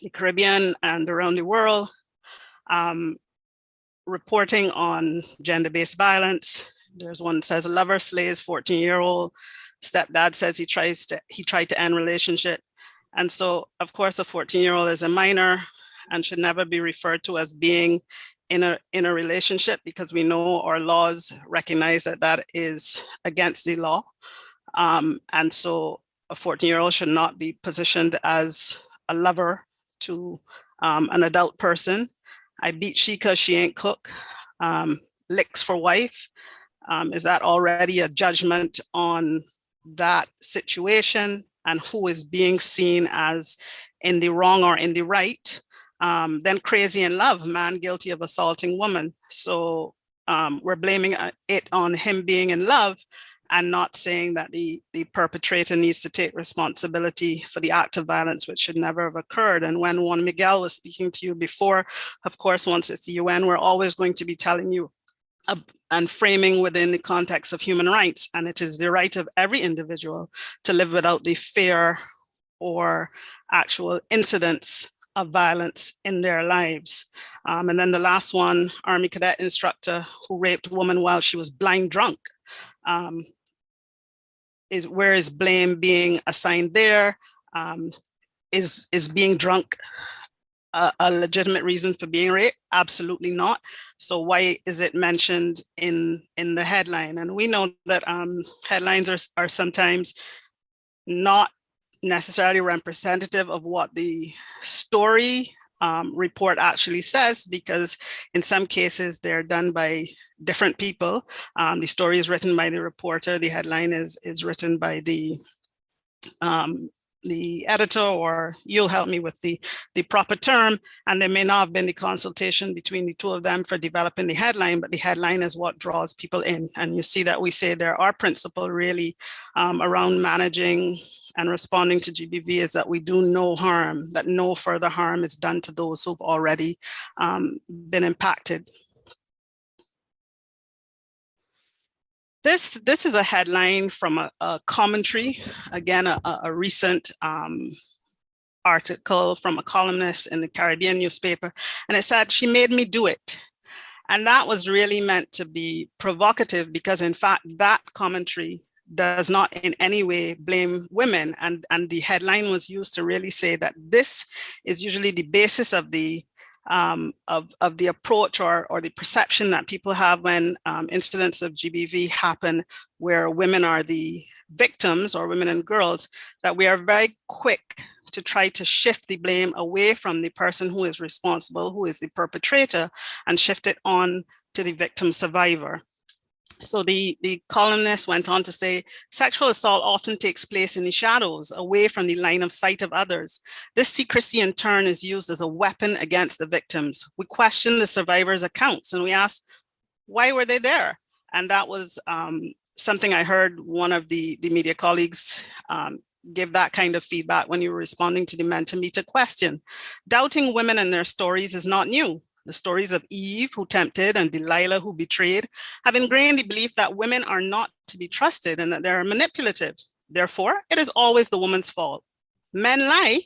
the Caribbean and around the world, reporting on gender-based violence. There's one that says lover slays 14-year-old, stepdad says he tried to end relationship. And so, of course, a 14-year-old is a minor and should never be referred to as being in a relationship, because we know our laws recognize that that is against the law. And so a 14-year-old should not be positioned as a lover to an adult person. I beat she 'cause she ain't cook. Licks for wife. Is that already a judgment on that situation and who is being seen as in the wrong or in the right? Then crazy in love, man guilty of assaulting woman. So we're blaming it on him being in love and not saying that the perpetrator needs to take responsibility for the act of violence, which should never have occurred. And when Juan Miguel was speaking to you before, of course, once it's the UN, we're always going to be telling you and framing within the context of human rights. And it is the right of every individual to live without the fear or actual incidents of violence in their lives. And then the last one, Army cadet instructor who raped a woman while she was blind drunk. Where is blame being assigned there? Is being drunk a legitimate reason for being raped? Absolutely not. So why is it mentioned in the headline? And we know that headlines are sometimes not necessarily representative of what the story report actually says, because in some cases they're done by different people. The story is written by the reporter, the headline is written by the editor, or you'll help me with the proper term, and there may not have been the consultation between the two of them for developing the headline, but the headline is what draws people in. And you see that we say there are principles really around managing and responding to GBV is that we do no harm, that no further harm is done to those who've already been impacted. This is a headline from a commentary, again, a recent article from a columnist in the Caribbean newspaper, and it said, "She made me do it." And that was really meant to be provocative, because in fact, that commentary does not in any way blame women. And the headline was used to really say that this is usually the basis of the approach or the perception that people have when incidents of GBV happen, where women are the victims, or women and girls, that we are very quick to try to shift the blame away from the person who is responsible, who is the perpetrator, and shift it on to the victim survivor. So the columnist went on to say, sexual assault often takes place in the shadows, away from the line of sight of others. This secrecy in turn is used as a weapon against the victims. We question the survivors' accounts and we ask, why were they there? And that was something I heard one of the media colleagues give that kind of feedback when you were responding to the Mentimeter question. Doubting women and their stories is not new. The stories of Eve, who tempted, and Delilah, who betrayed, have ingrained the belief that women are not to be trusted and that they're manipulative. Therefore, it is always the woman's fault. Men lie,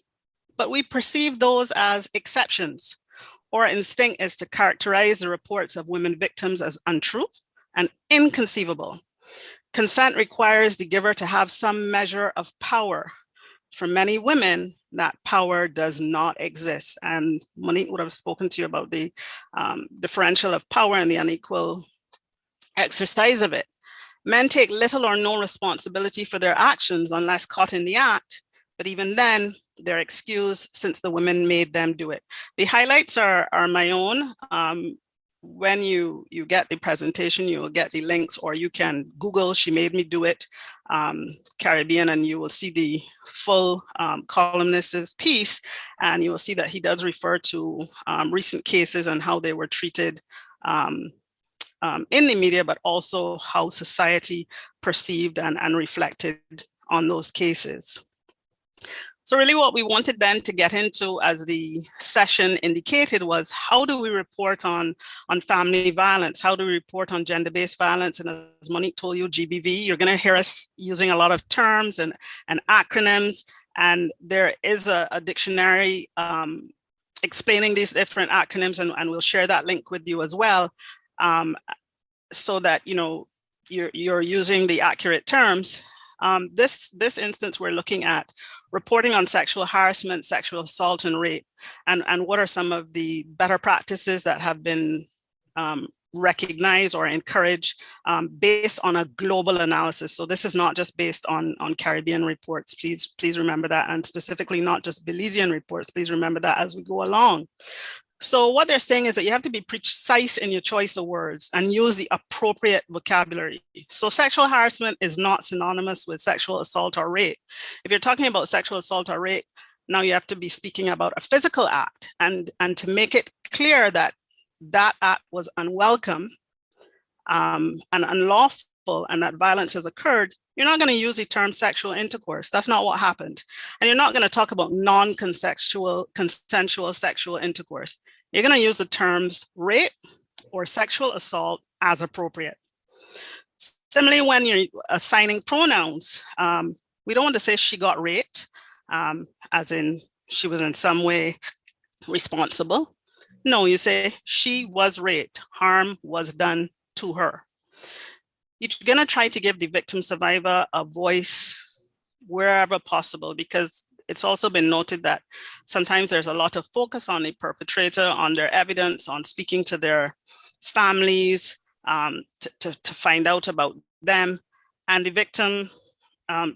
but we perceive those as exceptions. Our instinct is to characterize the reports of women victims as untrue and inconceivable. Consent requires the giver to have some measure of power. For many women, that power does not exist. And Monique would have spoken to you about the differential of power and the unequal exercise of it. Men take little or no responsibility for their actions unless caught in the act, but even then, they're excused since the women made them do it. The highlights are my own. When you get the presentation, you will get the links, or you can Google "She Made Me Do It" Caribbean, and you will see the full columnist's piece, and you will see that he does refer to recent cases and how they were treated in the media, but also how society perceived and reflected on those cases. So really what we wanted then to get into, as the session indicated, was how do we report on family violence? How do we report on gender-based violence? And as Monique told you, GBV, you're gonna hear us using a lot of terms and acronyms. And there is a dictionary explaining these different acronyms, and we'll share that link with you as well, so that you're using the accurate terms. This instance, we're looking at reporting on sexual harassment, sexual assault, and rape, and what are some of the better practices that have been recognized or encouraged based on a global analysis. So this is not just based on Caribbean reports. Please remember that, and specifically not just Belizean reports. Please remember that as we go along. So what they're saying is that you have to be precise in your choice of words and use the appropriate vocabulary. So sexual harassment is not synonymous with sexual assault or rape. If you're talking about sexual assault or rape, now you have to be speaking about a physical act, and to make it clear that that act was unwelcome and unlawful and that violence has occurred, you're not going to use the term sexual intercourse. That's not what happened. And you're not going to talk about non-consensual sexual intercourse. You're going to use the terms rape or sexual assault as appropriate. Similarly, when you're assigning pronouns, we don't want to say she got raped, as in she was in some way responsible. No, you say she was raped, harm was done to her. You're going to try to give the victim survivor a voice wherever possible, because it's also been noted that sometimes there's a lot of focus on the perpetrator, on their evidence, on speaking to their families to find out about them, and the victim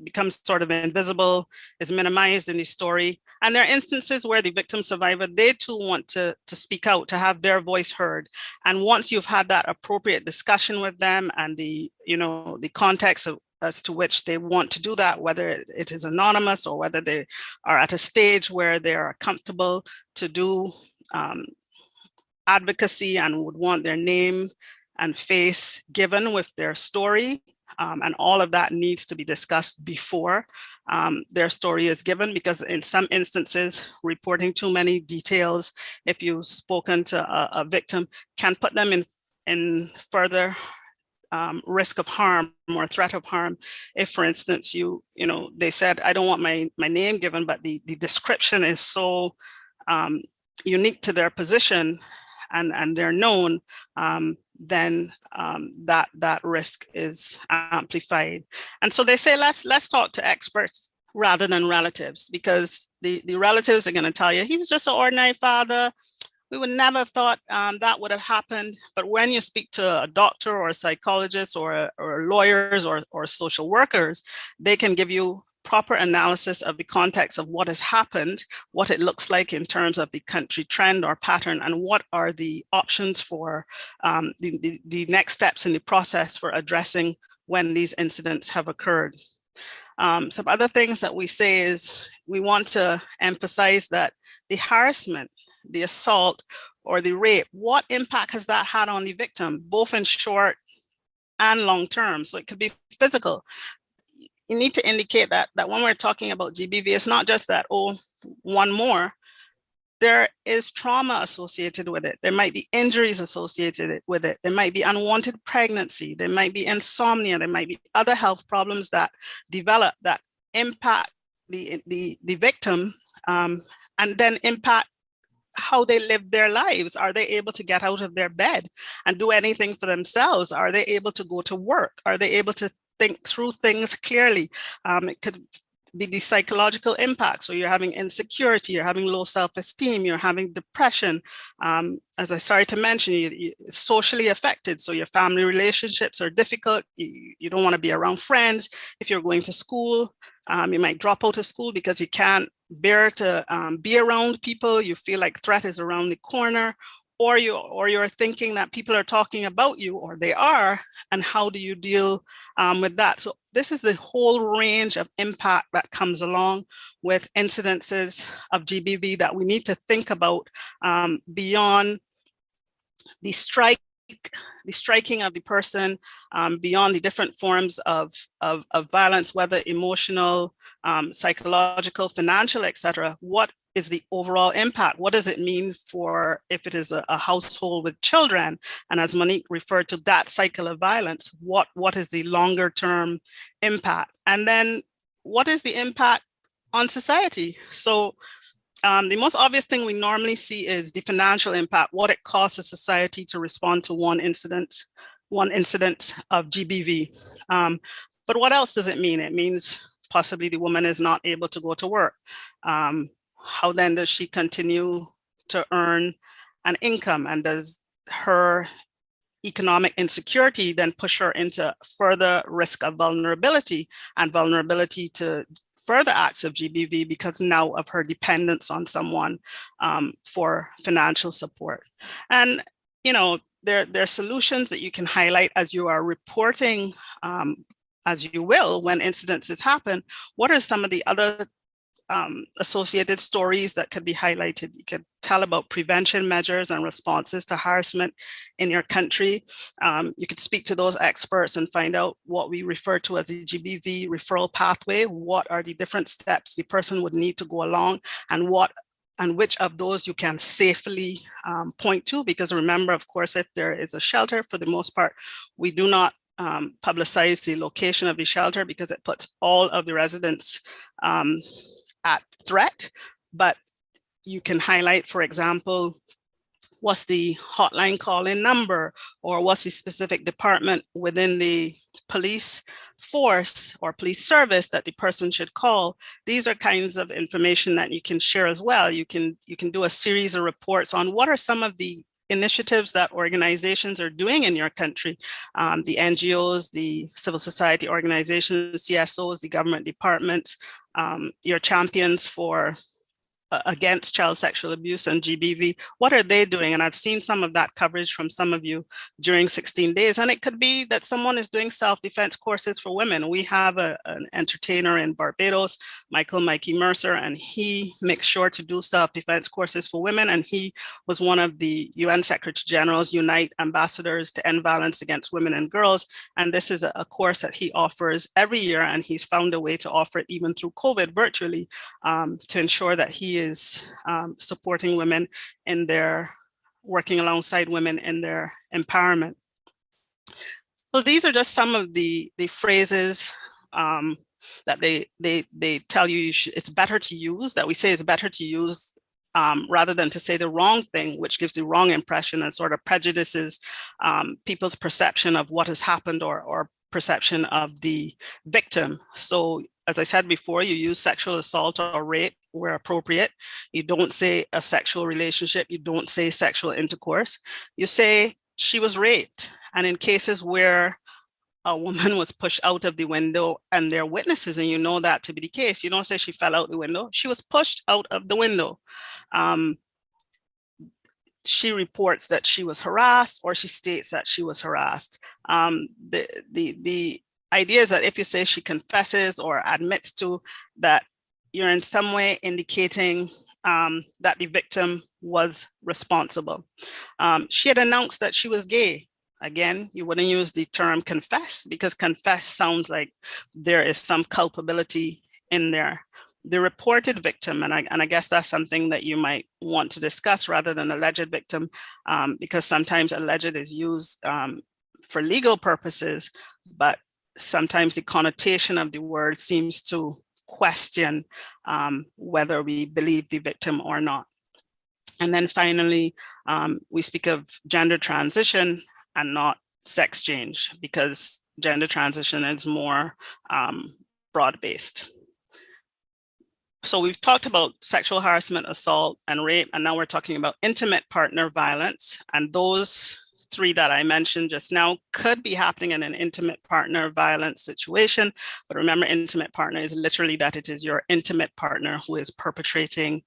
becomes sort of invisible, is minimized in the story. And there are instances where the victim survivor, they too want to speak out, to have their voice heard. And once you've had that appropriate discussion with them and the context as to which they want to do that, whether it is anonymous or whether they are at a stage where they are comfortable to do advocacy and would want their name and face given with their story, and all of that needs to be discussed before their story is given, because in some instances, reporting too many details, if you've spoken to a victim, can put them in further risk of harm or threat of harm. If, for instance, they said, I don't want my name given, but the description is so unique to their position and they're known, then that risk is amplified. And so they say, let's talk to experts rather than relatives, because the relatives are going to tell you, he was just an ordinary father. We would never have thought that would have happened. But when you speak to a doctor or a psychologist or lawyers or social workers, they can give you proper analysis of the context of what has happened, what it looks like in terms of the country trend or pattern, and what are the options for the next steps in the process for addressing when these incidents have occurred. Some other things that we say is we want to emphasize that the harassment, the assault, or the rape, what impact has that had on the victim, both in short and long term? So it could be physical. You need to indicate that when we're talking about GBV, it's not just that, oh, one more. there is trauma associated with it. There might be injuries associated with it. There might be unwanted pregnancy. There might be insomnia. There might be other health problems that develop that impact the victim and then impact how they live their lives. Are they able to get out of their bed and do anything for themselves? Are they able to go to work? Are they able to think through things clearly? It could be the psychological impact. So you're having insecurity, you're having low self-esteem, you're having depression. As I started to mention, you're socially affected. So your family relationships are difficult. You don't want to be around friends. If you're going to school, you might drop out of school because you can't bear to be around people. You feel like threat is around the corner, or you're thinking that people are talking about you, or they are, and how do you deal with that? So this is the whole range of impact that comes along with incidences of GBV that we need to think about beyond the striking of the person, beyond the different forms of violence, whether emotional, psychological, financial, etc. What is the overall impact? What does it mean for if it is a household with children? And as Monique referred to that cycle of violence, what is the longer term impact? And then what is the impact on society? So the most obvious thing we normally see is the financial impact, what it costs a society to respond to one incident of GBV. But what else does it mean? It means possibly the woman is not able to go to work. How then does she continue to earn an income? And does her economic insecurity then push her into further risk of vulnerability and vulnerability to further acts of GBV because now of her dependence on someone for financial support? And, you know, there are solutions that you can highlight as you are reporting, as you will, when incidences happen. What are some of the other associated stories that could be highlighted? You could tell about prevention measures and responses to harassment in your country. You could speak to those experts and find out what we refer to as the GBV referral pathway. What are the different steps the person would need to go along, and which of those you can safely point to? Because remember, of course, if there is a shelter, for the most part, we do not publicize the location of the shelter because it puts all of the residents at threat. But you can highlight, for example, what's the hotline call-in number, or what's the specific department within the police force or police service that the person should call. These are kinds of information that you can share as well. You can do a series of reports on what are some of the initiatives that organizations are doing in your country, the NGOs, the civil society organizations, CSOs, the government departments, your champions for against child sexual abuse and GBV. What are they doing? And I've seen some of that coverage from some of you during 16 days. And it could be that someone is doing self-defense courses for women. We have an entertainer in Barbados, Mikey Mercer, and he makes sure to do self-defense courses for women. And he was one of the UN Secretary General's Unite ambassadors to end violence against women and girls. And this is a course that he offers every year. And he's found a way to offer it even through COVID virtually to ensure that he is supporting women in their, working alongside women in their empowerment. So these are just some of the phrases that they tell you, it's better to use, that we say it's better to use rather than to say the wrong thing, which gives the wrong impression and sort of prejudices people's perception of what has happened or perception of the victim. So as I said before, you use sexual assault or rape where appropriate. You don't say a sexual relationship. You don't say sexual intercourse. You say she was raped. And in cases where a woman was pushed out of the window and there are witnesses and you know that to be the case, you don't say she fell out the window. She was pushed out of the window. She reports that she was harassed, or she states that she was harassed. The idea is that if you say she confesses or admits to, that you're in some way indicating that the victim was responsible. She had announced that she was gay. Again, you wouldn't use the term confess, because confess sounds like there is some culpability in there. the reported victim, and I guess that's something that you might want to discuss rather than alleged victim, because sometimes alleged is used for legal purposes, but sometimes the connotation of the word seems to question whether we believe the victim or not. And then finally, we speak of gender transition and not sex change, because gender transition is more broad-based. So we've talked about sexual harassment, assault, and rape, and now we're talking about intimate partner violence. And those three that I mentioned just now could be happening in an intimate partner violence situation. But remember, intimate partner is literally that it is your intimate partner who is perpetrating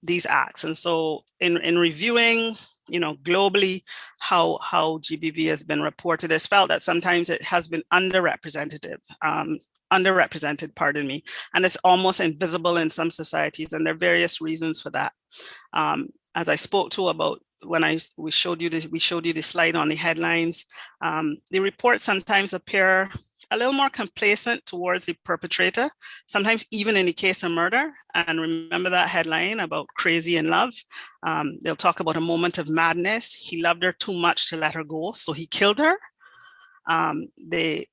these acts. And so in reviewing, globally, how GBV has been reported, it's felt that sometimes it has been underrepresented, and it's almost invisible in some societies, and there are various reasons for that. As I spoke to about when we showed you the slide on the headlines, the reports sometimes appear a little more complacent towards the perpetrator, sometimes even in the case of murder. And remember that headline about crazy in love? They'll talk about a moment of madness. He loved her too much to let her go, so he killed her. They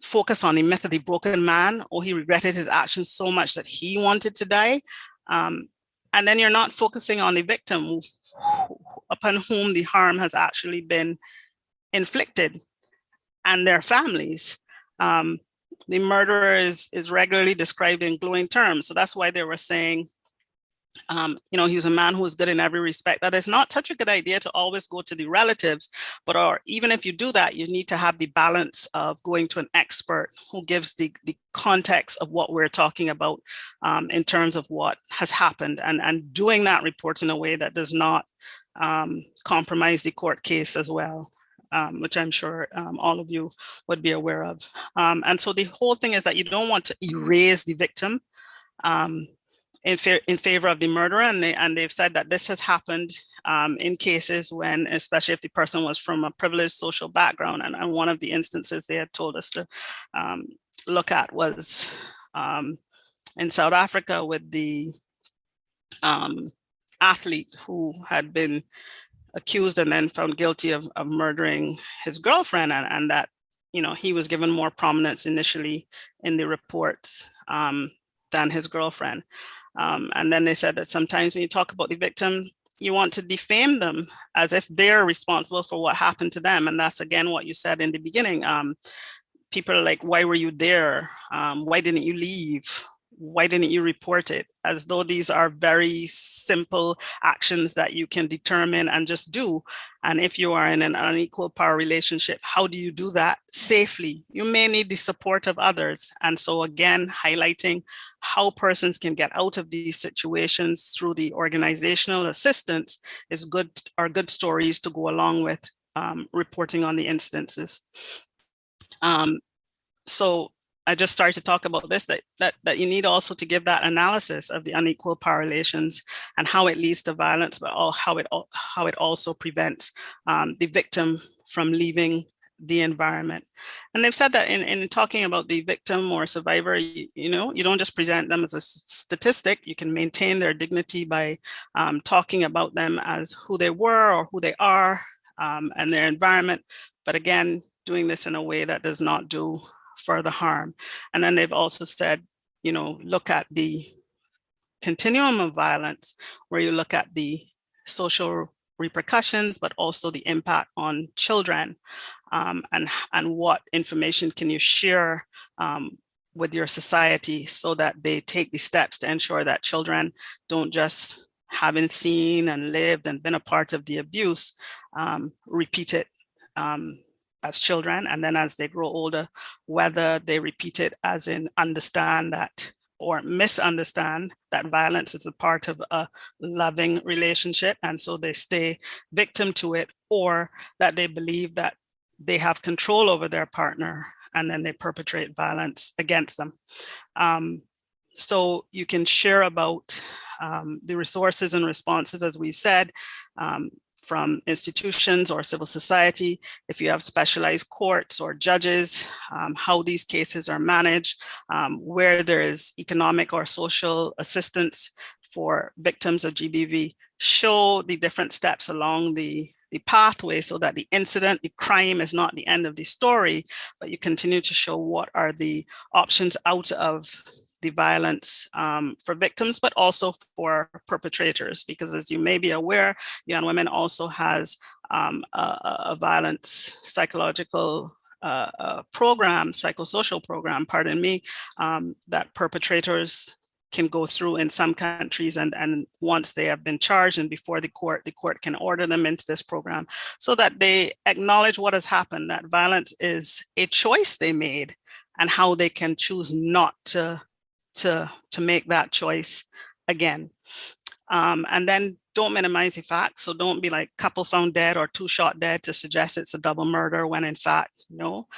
focus on the myth of the broken man, or he regretted his actions so much that he wanted to die. And then you're not focusing on the victim upon whom the harm has actually been inflicted and their families. The murderer is regularly described in glowing terms. So that's why they were saying, he was a man who was good in every respect. That is not such a good idea to always go to the relatives, or even if you do that, you need to have the balance of going to an expert who gives the context of what we're talking about in terms of what has happened, and doing that report in a way that does not compromise the court case as well, which I'm sure all of you would be aware of. And so the whole thing is that you don't want to erase the victim in favor of the murderer, and they've said that this has happened in cases when, especially if the person was from a privileged social background, and one of the instances they had told us to look at was in South Africa with the athlete who had been accused and then found guilty of murdering his girlfriend, and that he was given more prominence initially in the reports than his girlfriend. And then they said that sometimes when you talk about the victim, you want to defame them as if they're responsible for what happened to them. And that's, again, what you said in the beginning. People are like, why were you there? Why didn't you leave? Why didn't you report it? As though these are very simple actions that you can determine and just do. And if you are in an unequal power relationship, how do you do that safely? You may need the support of others. And so again, highlighting how persons can get out of these situations through the organizational assistance are good stories to go along with reporting on the incidences. So I just started to talk about this, that you need also to give that analysis of the unequal power relations and how it leads to violence, but how it also prevents the victim from leaving the environment. And they've said that in talking about the victim or survivor, you don't just present them as a statistic. You can maintain their dignity by talking about them as who they were or who they are and their environment. But again, doing this in a way that does not do further harm. And then they've also said, look at the continuum of violence, where you look at the social repercussions, but also the impact on children, and what information can you share with your society so that they take the steps to ensure that children don't just having seen and lived and been a part of the abuse, repeat it as children, and then as they grow older, whether they repeat it as in understand that or misunderstand that violence is a part of a loving relationship, and so they stay victim to it, or that they believe that they have control over their partner and then they perpetrate violence against them. So you can share about the resources and responses, as we said, from institutions or civil society, if you have specialized courts or judges, how these cases are managed, where there is economic or social assistance for victims of GBV, show the different steps along the pathway so that the incident, the crime is not the end of the story, but you continue to show what are the options out of the violence for victims, but also for perpetrators, because as you may be aware, UN Women also has a violence psychological program, psychosocial program, pardon me, that perpetrators can go through in some countries, and once they have been charged and before the court can order them into this program so that they acknowledge what has happened, that violence is a choice they made and how they can choose not to make that choice again. And then don't minimize the facts. So don't be like couple found dead or 2 shot dead to suggest it's a double murder when in fact, no,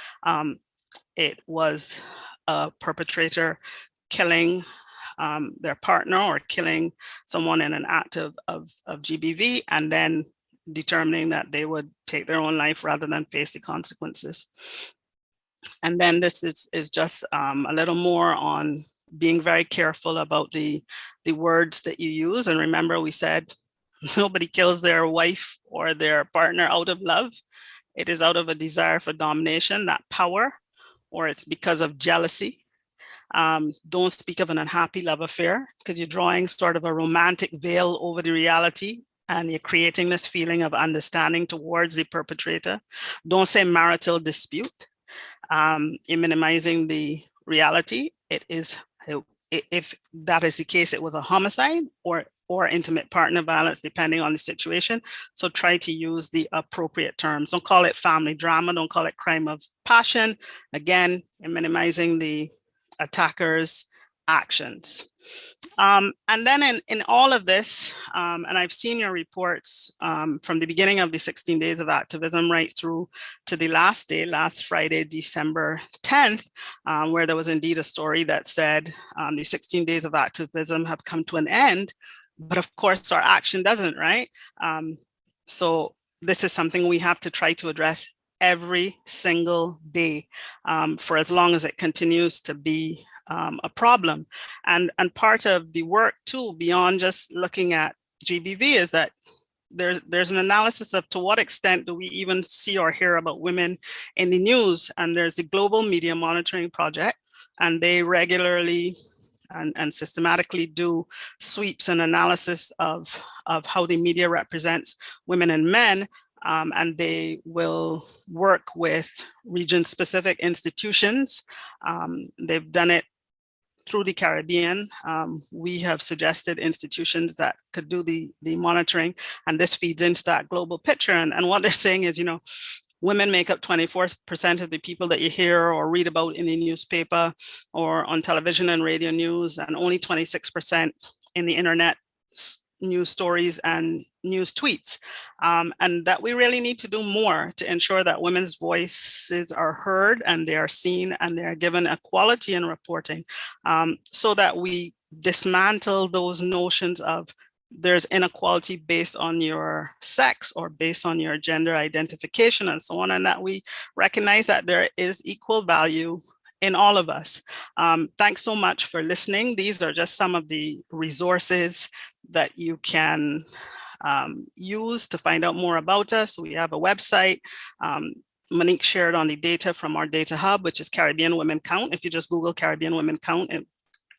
it was a perpetrator killing their partner or killing someone in an act of GBV, and then determining that they would take their own life rather than face the consequences. And then this is just a little more on being very careful about the words that you use. And remember, we said nobody kills their wife or their partner out of love. It is out of a desire for domination, that power, or it's because of jealousy. Don't speak of an unhappy love affair because you're drawing sort of a romantic veil over the reality and you're creating this feeling of understanding towards the perpetrator. Don't say marital dispute. In minimizing the reality, it is, if that is the case, it was a homicide or intimate partner violence, depending on the situation. So try to use the appropriate terms. Don't call it family drama. Don't call it crime of passion. Again, in minimizing the attacker's actions. And then in all of this, and I've seen your reports from the beginning of the 16 days of activism right through to the last day, last Friday, December 10th, where there was indeed a story that said the 16 days of activism have come to an end, but of course our action doesn't, right? So this is something we have to try to address every single day for as long as it continues to be a problem. And part of the work too, beyond just looking at GBV, is that there's an analysis of to what extent do we even see or hear about women in the news. And there's the Global Media Monitoring Project, and they regularly and systematically do sweeps and analysis of how the media represents women and men. And they will work with region-specific institutions. They've done it through the Caribbean. We have suggested institutions that could do the monitoring, and this feeds into that global picture. And what they're saying is, women make up 24% of the people that you hear or read about in the newspaper or on television and radio news, and only 26% in the internet news stories and news tweets, and that we really need to do more to ensure that women's voices are heard and they are seen and they are given equality in reporting, so that we dismantle those notions of there's inequality based on your sex or based on your gender identification and so on, and that we recognize that there is equal value in all of us. Thanks so much for listening. These are just some of the resources that you can use to find out more about us. We have a website. Monique shared on the data from our data hub, which is Caribbean Women Count. If you just Google Caribbean Women Count,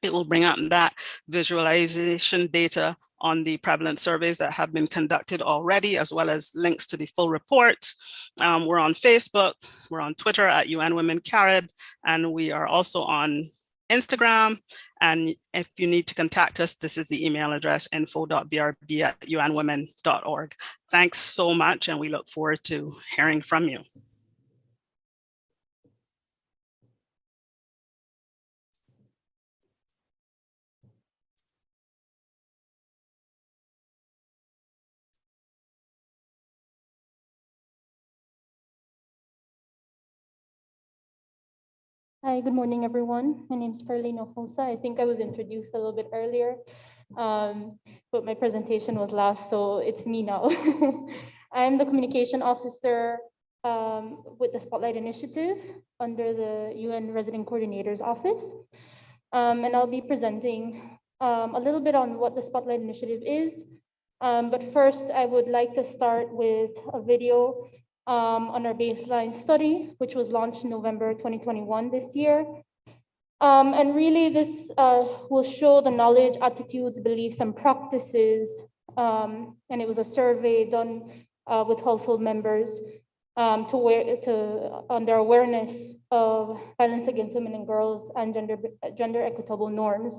it will bring out that visualization data on the prevalent surveys that have been conducted already, as well as links to the full reports. We're on Facebook, we're on Twitter at UN Women Carib, and we are also on Instagram. And if you need to contact us, this is the email address, info.brb@unwomen.org. Thanks so much, and we look forward to hearing from you. Hi, good morning, everyone. My name is Perlene Ofosa. I think I was introduced a little bit earlier, but my presentation was last, so it's me now. I'm the communication officer with the Spotlight Initiative under the UN Resident Coordinator's Office. And I'll be presenting a little bit on what the Spotlight Initiative is. But first, I would like to start with a video on our baseline study, which was launched in November 2021 this year. And really this will show the knowledge, attitudes, beliefs, and practices. And it was a survey done with household members on their awareness of violence against women and girls and gender equitable norms.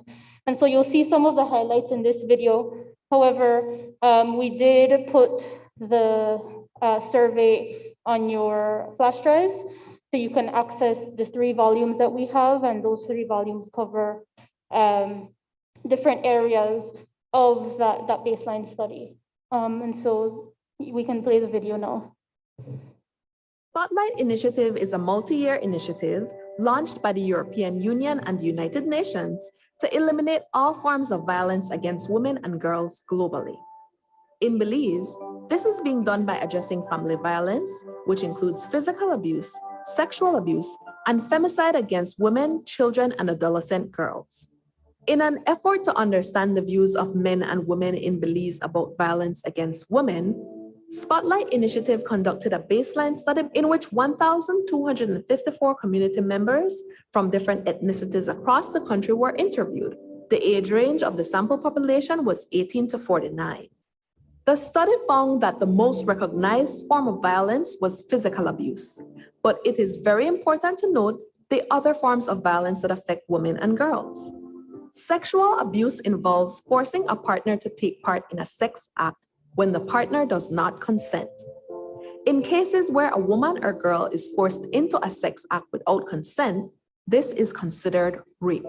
And so you'll see some of the highlights in this video. However, we did put the survey on your flash drives, so you can access the 3 volumes that we have, and those 3 volumes cover different areas of that baseline study. And so we can play the video now. Spotlight Initiative is a multi-year initiative launched by the European Union and the United Nations to eliminate all forms of violence against women and girls globally. In Belize, this is being done by addressing family violence, which includes physical abuse, sexual abuse, and femicide against women, children, and adolescent girls. In an effort to understand the views of men and women in Belize about violence against women, Spotlight Initiative conducted a baseline study in which 1,254 community members from different ethnicities across the country were interviewed. The age range of the sample population was 18 to 49. The study found that the most recognized form of violence was physical abuse, but it is very important to note the other forms of violence that affect women and girls. Sexual abuse involves forcing a partner to take part in a sex act when the partner does not consent. In cases where a woman or girl is forced into a sex act without consent, this is considered rape.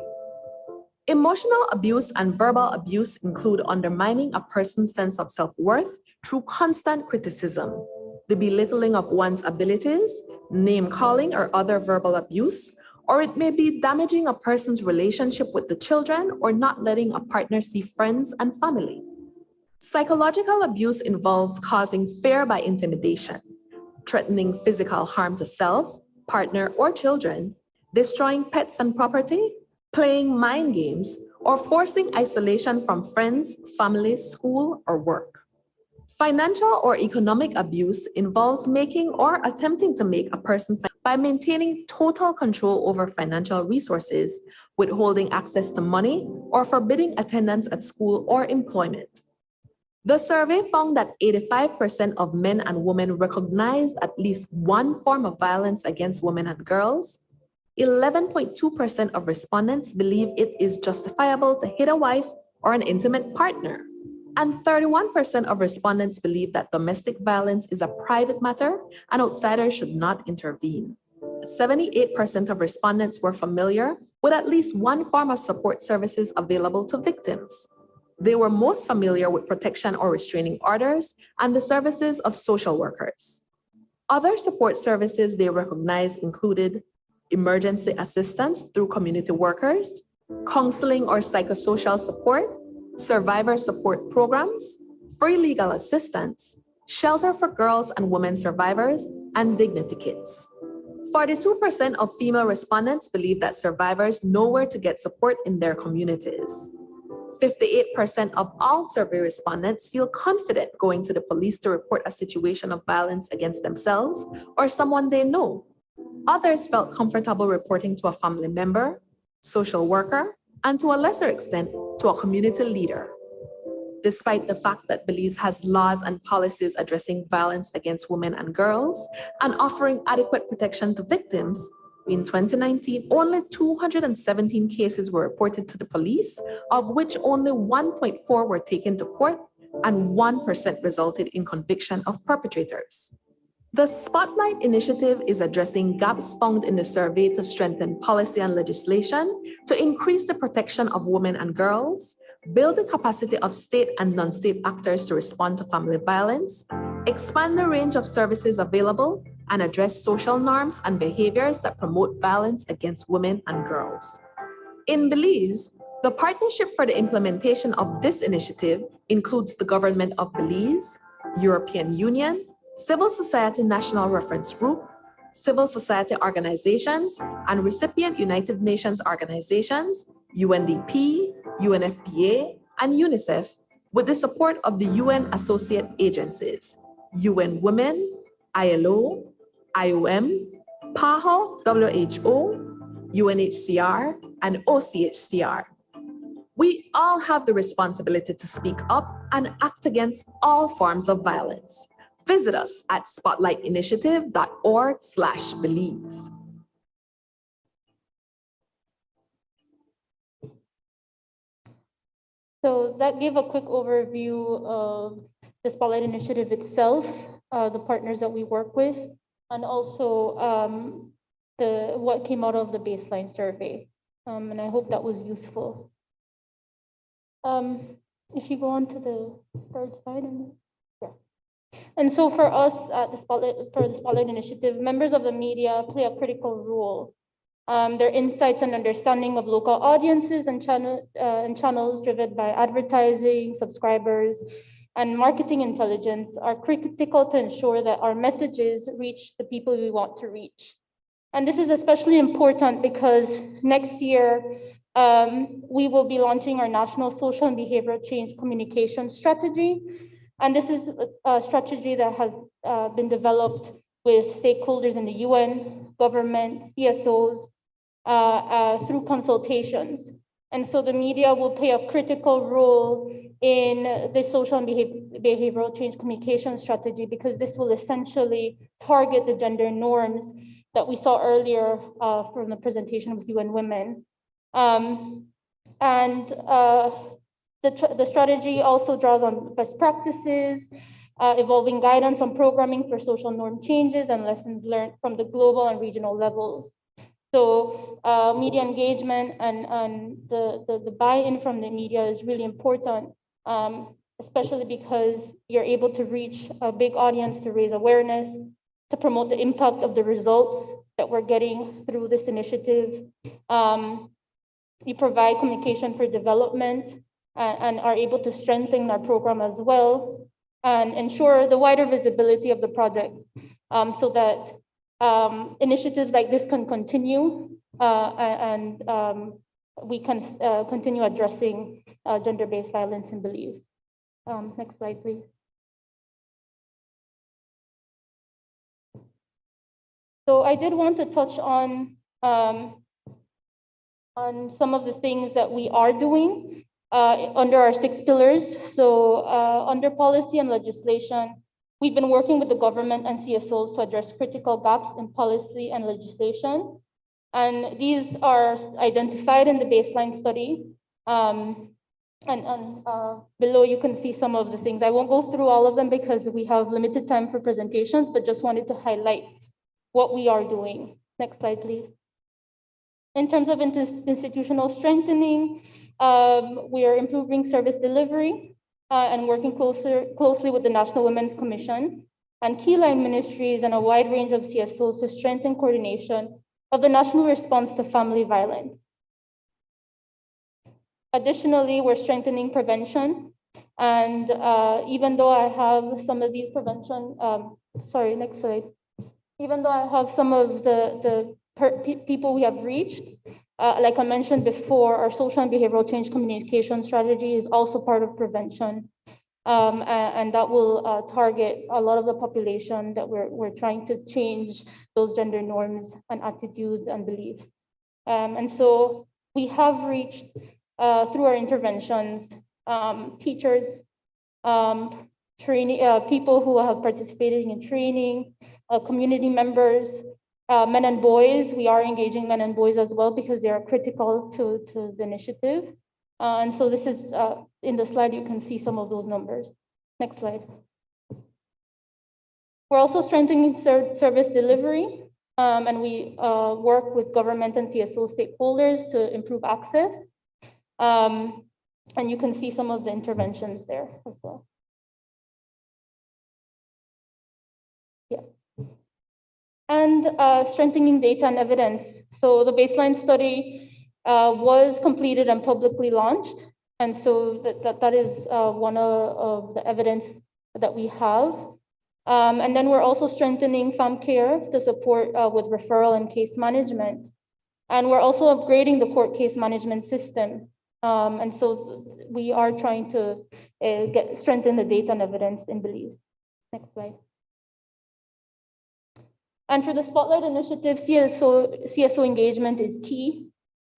Emotional abuse and verbal abuse include undermining a person's sense of self-worth through constant criticism, the belittling of one's abilities, name-calling or other verbal abuse, or it may be damaging a person's relationship with the children or not letting a partner see friends and family. Psychological abuse involves causing fear by intimidation, threatening physical harm to self, partner, or children, destroying pets and property, playing mind games, or forcing isolation from friends, family, school, or work. Financial or economic abuse involves making or attempting to make a person by maintaining total control over financial resources, withholding access to money, or forbidding attendance at school or employment. The survey found that 85% of men and women recognized at least one form of violence against women and girls. 11.2% of respondents believe it is justifiable to hit a wife or an intimate partner. And 31% of respondents believe that domestic violence is a private matter and outsiders should not intervene. 78% of respondents were familiar with at least one form of support services available to victims. They were most familiar with protection or restraining orders and the services of social workers. Other support services they recognized included emergency assistance through community workers, counseling or psychosocial support, survivor support programs, free legal assistance, shelter for girls and women survivors, and dignity kits. 42% of female respondents believe that survivors know where to get support in their communities. 58% of all survey respondents feel confident going to the police to report a situation of violence against themselves or someone they know. Others felt comfortable reporting to a family member, social worker, and to a lesser extent, to a community leader. Despite the fact that Belize has laws and policies addressing violence against women and girls and offering adequate protection to victims, in 2019, only 217 cases were reported to the police, of which only 1.4 were taken to court and 1% resulted in conviction of perpetrators. The Spotlight Initiative is addressing gaps found in the survey to strengthen policy and legislation, to increase the protection of women and girls, build the capacity of state and non-state actors to respond to family violence, expand the range of services available, and address social norms and behaviors that promote violence against women and girls. In Belize, the partnership for the implementation of this initiative includes the government of Belize, European Union, civil society national reference group, civil society organizations, and recipient United Nations organizations, UNDP, UNFPA, and UNICEF, with the support of the UN associate agencies, UN Women, ILO, IOM, PAHO, WHO, UNHCR, and OCHCR. We all have the responsibility to speak up and act against all forms of violence. Visit us at spotlightinitiative.org/Belize. So that gave a quick overview of the Spotlight Initiative itself, the partners that we work with, and also what came out of the baseline survey. And I hope that was useful. If you go on to the third slide, and so for us at the Spotlight Initiative, members of the media play a critical role. Their insights and understanding of local audiences and channels driven by advertising, subscribers, and marketing intelligence are critical to ensure that our messages reach the people we want to reach. And this is especially important because next year, we will be launching our national social and behavioral change communication strategy. And this is a strategy that has been developed with stakeholders in the UN, government, CSOs, through consultations. And so the media will play a critical role in the social and behavioral change communication strategy, because this will essentially target the gender norms that we saw earlier from the presentation with UN Women. The strategy also draws on best practices, evolving guidance on programming for social norm changes and lessons learned from the global and regional levels. So media engagement and the buy-in from the media is really important, especially because you're able to reach a big audience to raise awareness, to promote the impact of the results that we're getting through this initiative. You provide communication for development and are able to strengthen our program as well and ensure the wider visibility of the project so that initiatives like this can continue and we can continue addressing gender-based violence in Belize. Next slide, please. So I did want to touch on some of the things that we are doing under our 6 pillars. So under policy and legislation, we've been working with the government and CSOs to address critical gaps in policy and legislation. And these are identified in the baseline study. Below you can see some of the things. I won't go through all of them because we have limited time for presentations, but just wanted to highlight what we are doing. Next slide, please. In terms of institutional strengthening, we are improving service delivery and working closely with the National Women's Commission and key line ministries and a wide range of CSOs to strengthen coordination of the national response to family violence. Additionally, we're strengthening prevention. And even though I have some of these prevention, sorry, next slide. Even though I have some of the people we have reached, like I mentioned before, our social and behavioral change communication strategy is also part of prevention. And that will target a lot of the population that we're trying to change those gender norms and attitudes and beliefs. And so we have reached, through our interventions, teachers, people who have participated in training, community members, men and boys. We are engaging men and boys as well because they are critical to the initiative. And so this is, in the slide, you can see some of those numbers. Next slide. We're also strengthening service delivery, and we work with government and CSO stakeholders to improve access. And you can see some of the interventions there as well. Yeah. And strengthening data and evidence. So the baseline study was completed and publicly launched. And so that is one of the evidence that we have. And then we're also strengthening FAMCare to support with referral and case management. And we're also upgrading the court case management system. And so we are trying to strengthen the data and evidence in Belize. Next slide. And for the Spotlight Initiative, CSO engagement is key.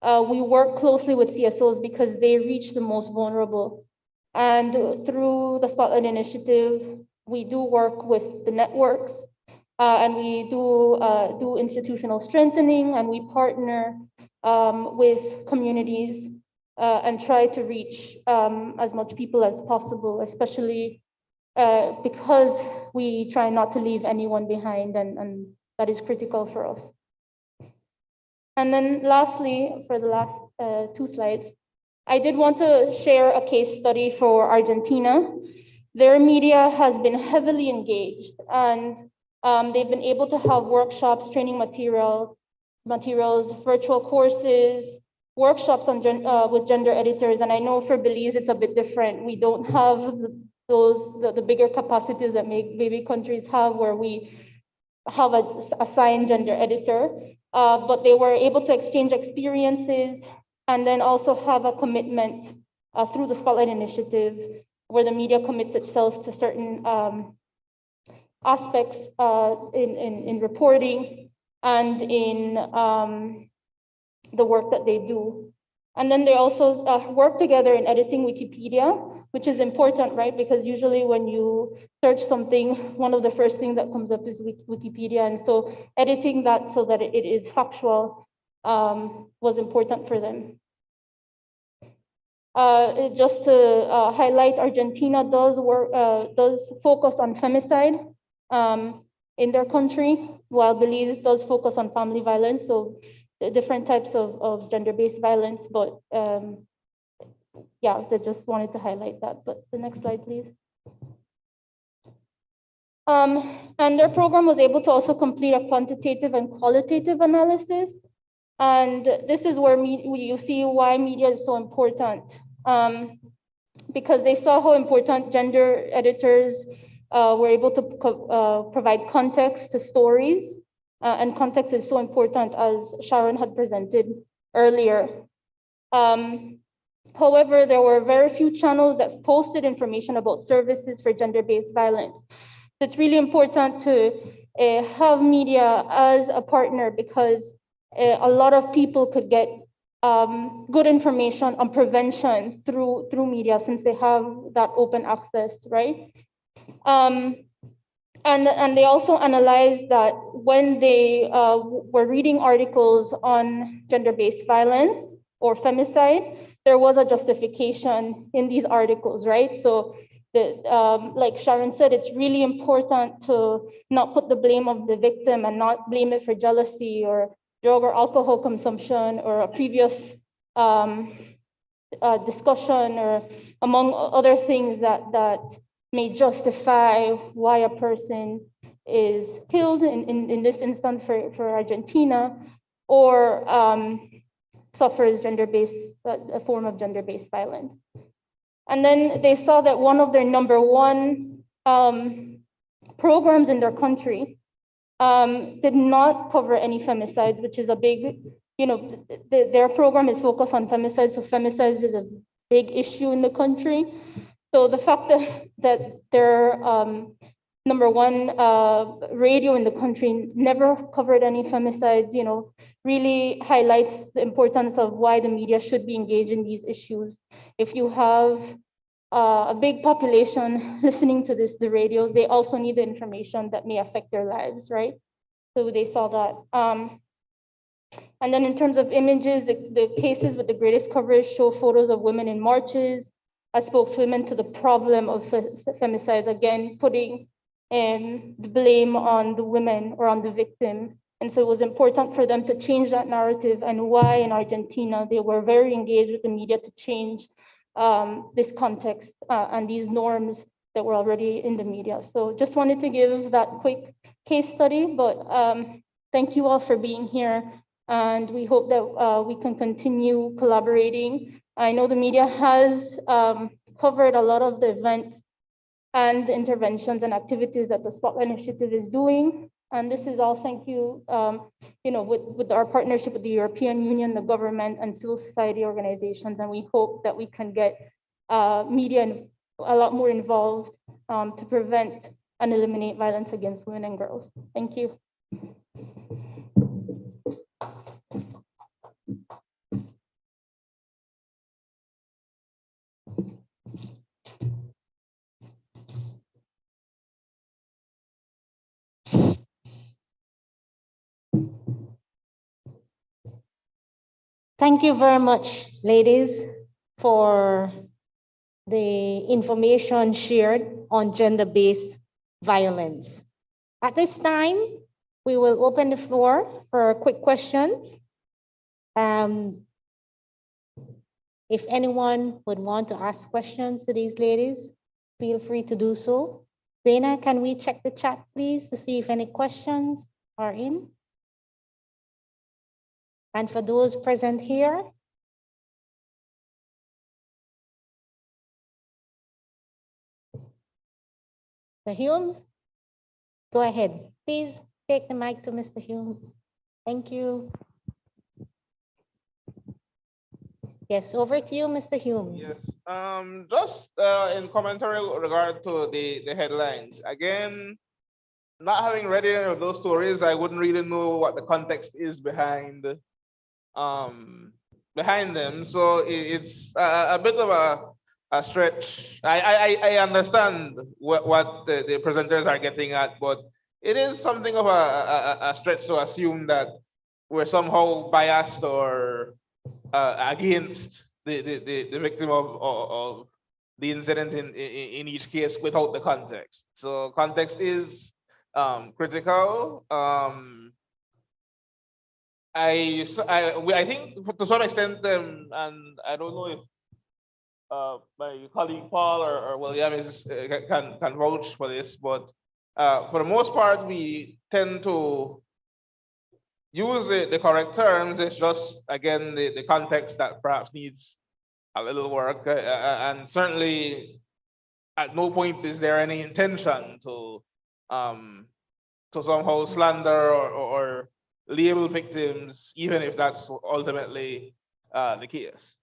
We work closely with CSOs because they reach the most vulnerable. And through the Spotlight Initiative, we do work with the networks, and we do institutional strengthening, and we partner with communities and try to reach as much people as possible, especially because we try not to leave anyone behind, and that is critical for us. And then lastly, for the last 2 slides, I did want to share a case study for Argentina. Their media has been heavily engaged, and they've been able to have workshops, training materials, virtual courses, workshops on with gender editors. And I know for Belize, it's a bit different. We don't have the bigger capacities that maybe countries have, where we have a assigned gender editor, but they were able to exchange experiences and then also have a commitment through the Spotlight Initiative, where the media commits itself to certain aspects in reporting and in the work that they do. And then they also work together in editing Wikipedia, which is important, right? Because usually when you search something, one of the first things that comes up is Wikipedia. And so editing that so that it is factual was important for them. Just to highlight, Argentina does focus on femicide in their country, while Belize does focus on family violence. So different types of gender-based violence, but yeah, they just wanted to highlight that. But the next slide, please. And their program was able to also complete a quantitative and qualitative analysis. And this is where you see why media is so important, because they saw how important gender editors were able to provide context to stories. And context is so important, as Sharon had presented earlier. However, there were very few channels that posted information about services for gender-based violence. So it's really important to have media as a partner, because a lot of people could get good information on prevention through media, since they have that open access, right? And they also analyzed that when they were reading articles on gender-based violence or femicide, there was a justification in these articles, right? So like Sharon said, it's really important to not put the blame of the victim and not blame it for jealousy or drug or alcohol consumption or a previous discussion, or among other things that may justify why a person is killed, in this instance for Argentina, or suffers a form of gender-based violence. And then they saw that one of their #1 programs in their country did not cover any femicides, which is a big, their program is focused on femicides, so femicides is a big issue in the country. So the fact that their #1 radio in the country never covered any femicides, really highlights the importance of why the media should be engaged in these issues. If you have a big population listening to the radio, they also need the information that may affect their lives, right? So they saw that. And then in terms of images, the cases with the greatest coverage show photos of women in marches as spokeswomen to the problem of femicide, again, putting the blame on the women or on the victim. And so it was important for them to change that narrative, and why in Argentina they were very engaged with the media to change this context and these norms that were already in the media. So just wanted to give that quick case study, but thank you all for being here. And we hope that we can continue collaborating. I know the media has covered a lot of the events and the interventions and activities that the Spotlight Initiative is doing. And this is all thank you, with our partnership with the European Union, the government, and civil society organizations. And we hope that we can get media a lot more involved to prevent and eliminate violence against women and girls. Thank you. Thank you very much, ladies, for the information shared on gender-based violence. At this time, we will open the floor for quick questions. If anyone would want to ask questions to these ladies, feel free to do so. Dana, can we check the chat, please, to see if any questions are in? And for those present here, Mr. Humes, go ahead. Please take the mic to Mr. Humes. Thank you. Yes, over to you, Mr. Humes. Yes, just in commentary with regard to the headlines. Again, not having read any of those stories, I wouldn't really know what the context is behind them. So it's a bit of a stretch. I understand what the presenters are getting at, but it is something of a stretch to assume that we're somehow biased or against the victim of the incident in each case without the context. So context is critical. I think to some extent, and I don't know if my colleague Paul or William can vouch for this, but for the most part, we tend to use the correct terms. It's just, again, the context that perhaps needs a little work. And certainly at no point is there any intention to somehow slander or label victims, even if that's ultimately the case.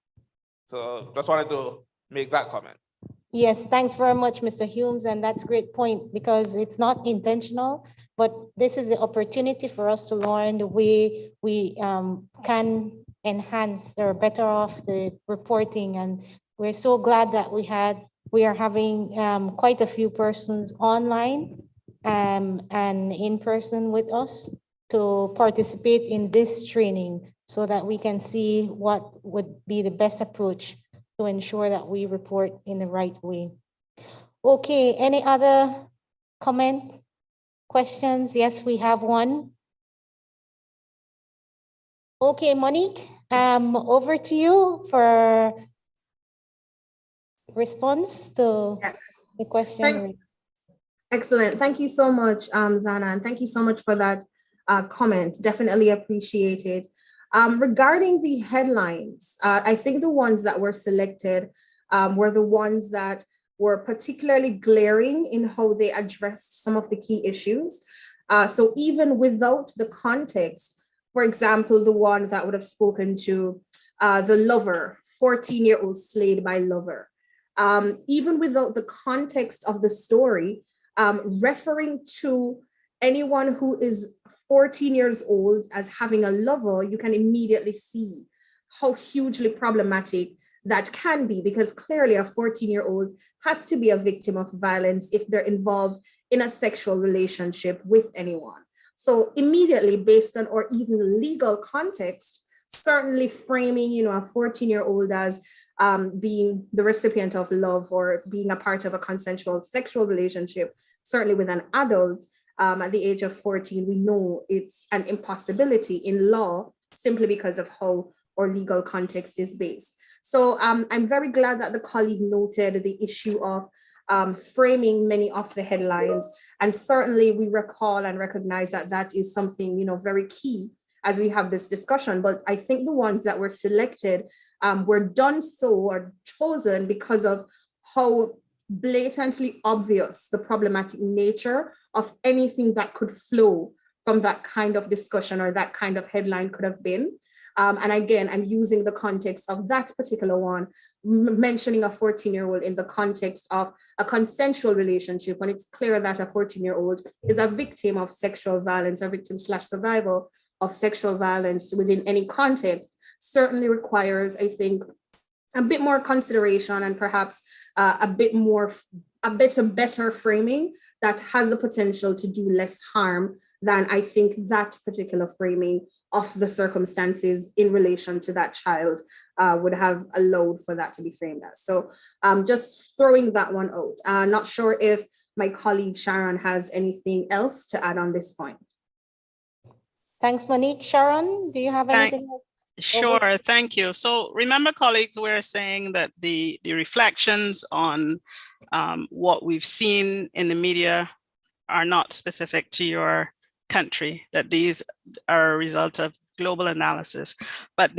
So just wanted to make that comment. Yes, thanks very much, Mr. Humes, and that's a great point because it's not intentional, but this is the opportunity for us to learn the way we can enhance or better off the reporting. And we're so glad that we are having quite a few persons online and in person with us to participate in this training so that we can see what would be the best approach to ensure that we report in the right way. Okay, any other comment, questions? Yes, we have one. Okay, Monique, over to you for response to the question. Excellent. Thank you so much, Zana, and thank you so much for that comment. Definitely appreciated. Regarding the headlines, I think the ones that were selected were the ones that were particularly glaring in how they addressed some of the key issues. So even without the context, for example, the one that would have spoken to the lover, 14-year-old slayed by lover. Even without the context of the story, referring to anyone who is 14 years old as having a lover, you can immediately see how hugely problematic that can be, because clearly a 14-year-old has to be a victim of violence if they're involved in a sexual relationship with anyone. So immediately, based on or even legal context, certainly framing, a 14-year-old as being the recipient of love or being a part of a consensual sexual relationship, certainly with an adult at the age of 14, we know it's an impossibility in law simply because of how our legal context is based. So I'm very glad that the colleague noted the issue of framing many of the headlines. And certainly we recall and recognize that that is something, very key as we have this discussion. But I think the ones that were selected were done so or chosen because of how blatantly obvious the problematic nature of anything that could flow from that kind of discussion or that kind of headline could have been. And again, I'm using the context of that particular one, mentioning a 14-year-old in the context of a consensual relationship, when it's clear that a 14-year-old is a victim of sexual violence, or victim/survivor of sexual violence within any context, certainly requires, I think, a bit more consideration and perhaps a better framing that has the potential to do less harm than I think that particular framing of the circumstances in relation to that child would have allowed for that to be framed as. So just throwing that one out. Not sure if my colleague Sharon has anything else to add on this point. Thanks, Monique. Sharon, do you have anything else? Sure, thank you. So remember, colleagues, we're saying that the reflections on what we've seen in the media are not specific to your country, that these are a result of global analysis. But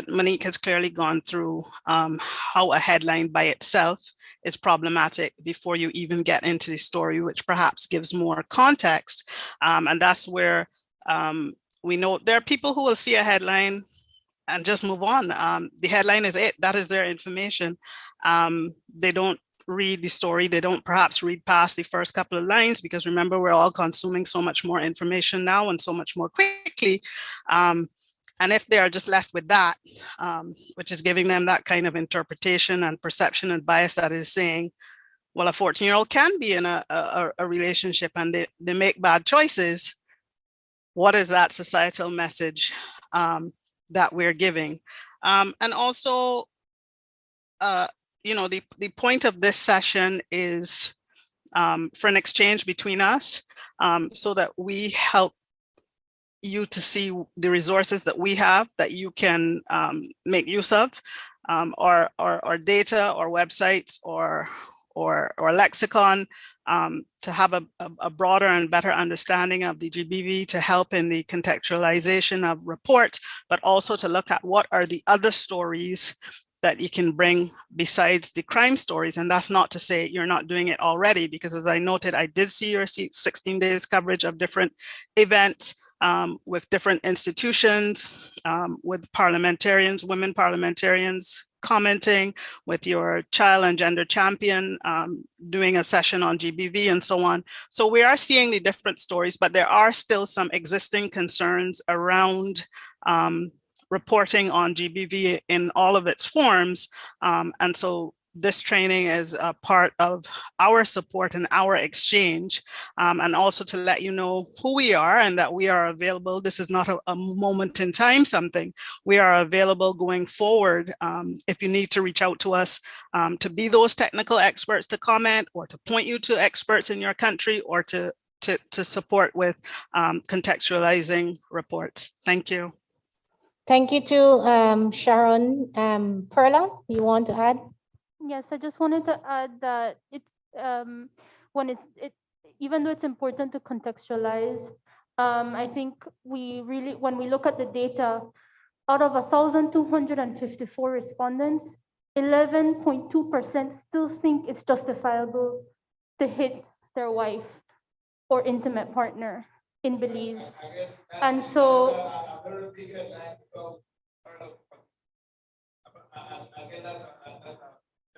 Monique has clearly gone through how a headline by itself is problematic before you even get into the story, which perhaps gives more context. And that's where we know there are people who will see a headline and just move on. The headline is it, that is their information. They don't read the story. They don't perhaps read past the first couple of lines, because remember, we're all consuming so much more information now and so much more quickly. And if they are just left with that, which is giving them that kind of interpretation and perception and bias that is saying, well, a 14-year-old can be in a relationship and they make bad choices. What is that societal message that we're giving? And also, the point of this session is for an exchange between us, so that we help you to see the resources that we have that you can make use of, or data or websites or lexicon, to have a broader and better understanding of the GBV, to help in the contextualization of report, but also to look at what are the other stories that you can bring besides the crime stories. And that's not to say you're not doing it already, because as I noted, I did see your 16 days coverage of different events with different institutions, with parliamentarians, women parliamentarians commenting, with your child and gender champion doing a session on GBV and so on. So we are seeing the different stories, but there are still some existing concerns around reporting on GBV in all of its forms. And so this training is a part of our support and our exchange, and also to let you know who we are and that we are available. This is not a moment in time something. We are available going forward if you need to reach out to us to be those technical experts to comment, or to point you to experts in your country, or to support with contextualizing reports. Thank you. Thank you to Sharon. Perla, you want to add? Yes, I just wanted to add that it's even though it's important to contextualize, I think when we look at the data, out of 1,254 respondents, 11.2% still think it's justifiable to hit their wife or intimate partner in Belize. And so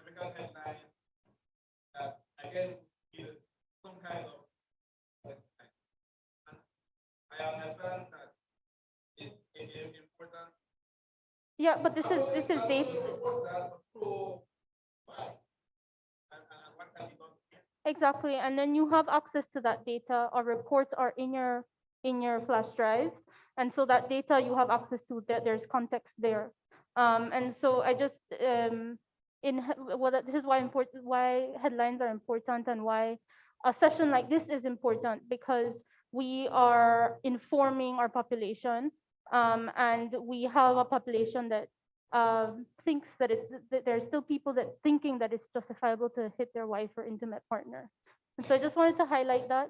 headline that again is some kind of I understand that it's important. Yeah, but this is data. Exactly, and then you have access to that data, or reports are in your flash drives, and so that data you have access to, that there's context there. And so I just this is why headlines are important, and why a session like this is important, because we are informing our population, and we have a population that thinks that there's still people that thinking that it's justifiable to hit their wife or intimate partner. And so I just wanted to highlight that,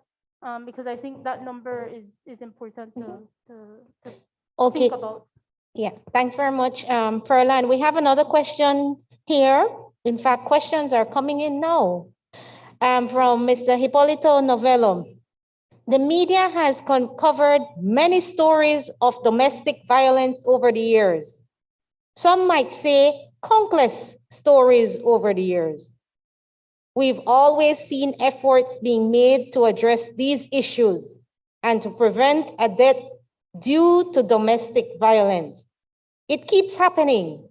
because I think that number is important to think about. Yeah, thanks very much, Perla. And we have another question here In fact, questions are coming in now from Mr. Hipólito Novello. The media has covered many stories of domestic violence over the years. Some might say countless stories over the years. We've always seen efforts being made to address these issues and to prevent a death due to domestic violence. It keeps happening.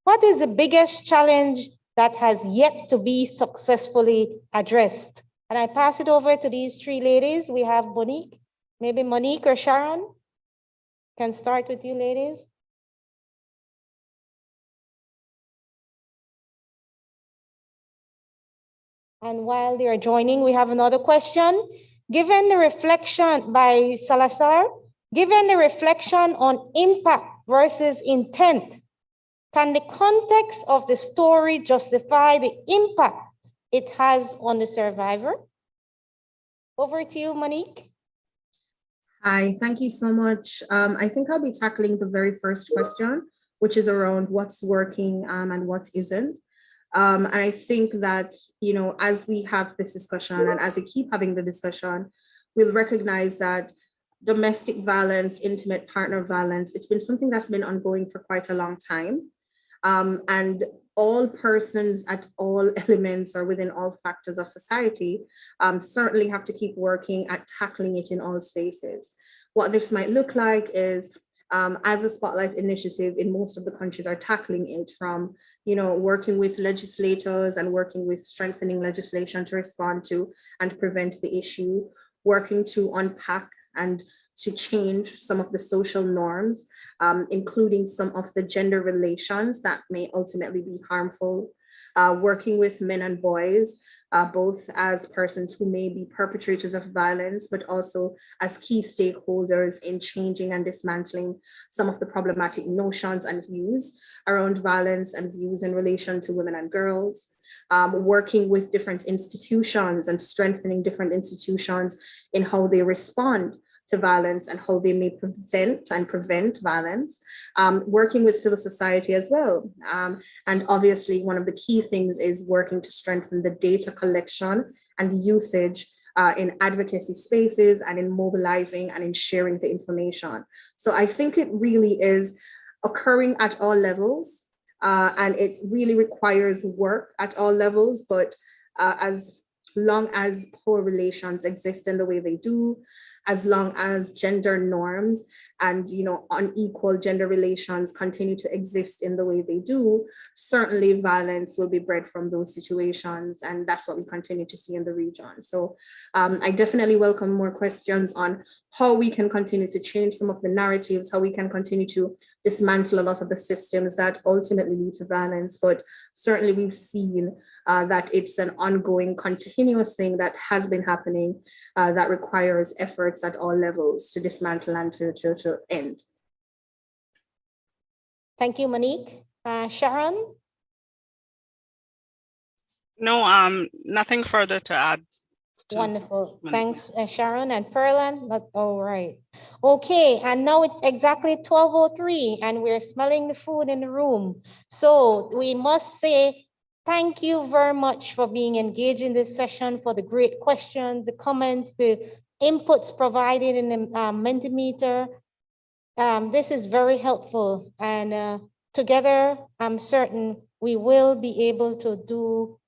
What is the biggest challenge that has yet to be successfully addressed? And I pass it over to these three ladies. We have Monique, maybe Monique or Sharon. Can start with you ladies. And while they are joining, we have another question. Given the reflection by Salazar, given the reflection on impact versus intent, can the context of the story justify the impact it has on the survivor? Over to you, Monique. Hi, thank you so much. I think I'll be tackling the very first question, which is around what's working and what isn't. And I think that, you know, as we have this discussion and as we keep having the discussion, we'll recognize that domestic violence, intimate partner violence, it's been something that's been ongoing for quite a long time. And all persons at all elements or within all factors of society certainly have to keep working at tackling it in all spaces. What this might look like is, as a Spotlight initiative in most of the countries are tackling it from, you know, working with legislators and working with strengthening legislation to respond to and prevent the issue, working to unpack and to change some of the social norms, including some of the gender relations that may ultimately be harmful, working with men and boys, both as persons who may be perpetrators of violence, but also as key stakeholders in changing and dismantling some of the problematic notions and views around violence and views in relation to women and girls, working with different institutions and strengthening different institutions in how they respond to violence and how they may prevent violence, working with civil society as well. And obviously, one of the key things is working to strengthen the data collection and usage in advocacy spaces and in mobilizing and in sharing the information. So I think it really is occurring at all levels, and it really requires work at all levels, but as long as poor relations exist in the way they do, as long as gender norms and, you know, unequal gender relations continue to exist in the way they do, certainly violence will be bred from those situations. And that's what we continue to see in the region. So I definitely welcome more questions on how we can continue to change some of the narratives, how we can continue to dismantle a lot of the systems that ultimately lead to violence. But certainly we've seen that it's an ongoing, continuous thing that has been happening that requires efforts at all levels to dismantle and to end. Thank you, Monique. Sharon? No, nothing further to add. Wonderful. Monique. Thanks, Sharon and Perlan. All right. Okay, and now it's exactly 12:03 and we're smelling the food in the room. So we must say thank you very much for being engaged in this session, for the great questions, the comments, the inputs provided in the Mentimeter. This is very helpful, and together, I'm certain we will be able to do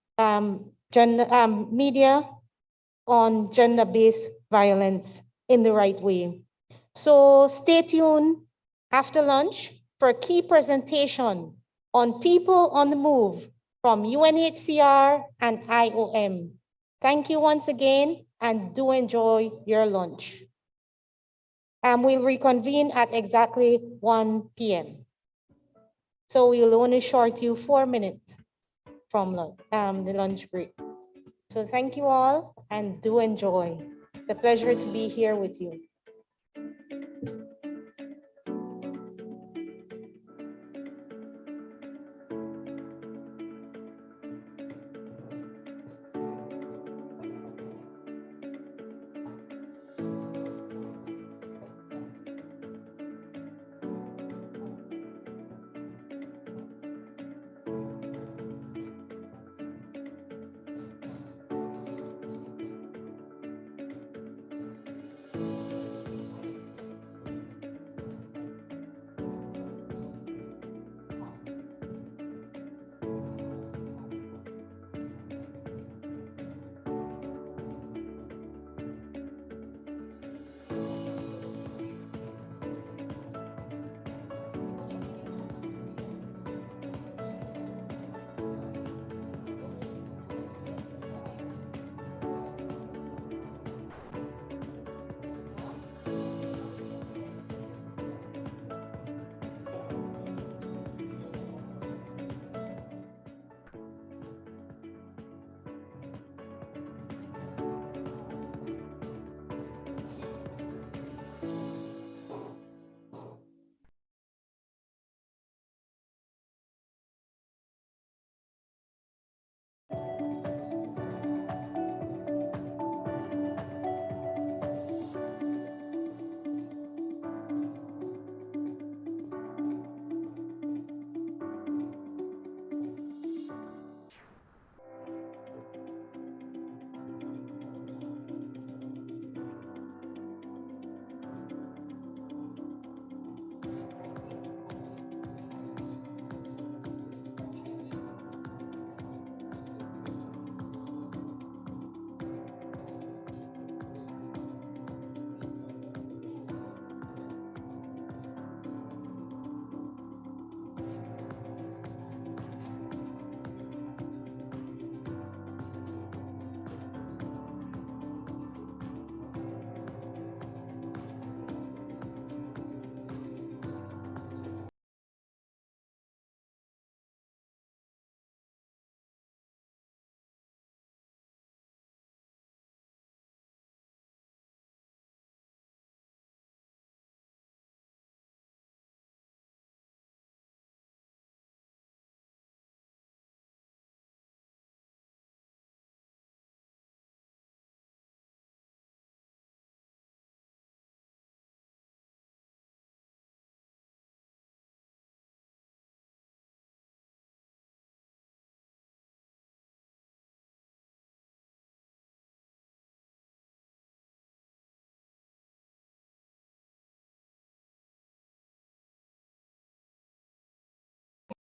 media on gender-based violence in the right way. So stay tuned after lunch for a key presentation on people on the move from UNHCR and IOM. Thank you once again, and do enjoy your lunch. We'll reconvene at exactly 1 p.m. So we'll only short you 4 minutes from the lunch break. So thank you all, and do enjoy. It's a pleasure to be here with you.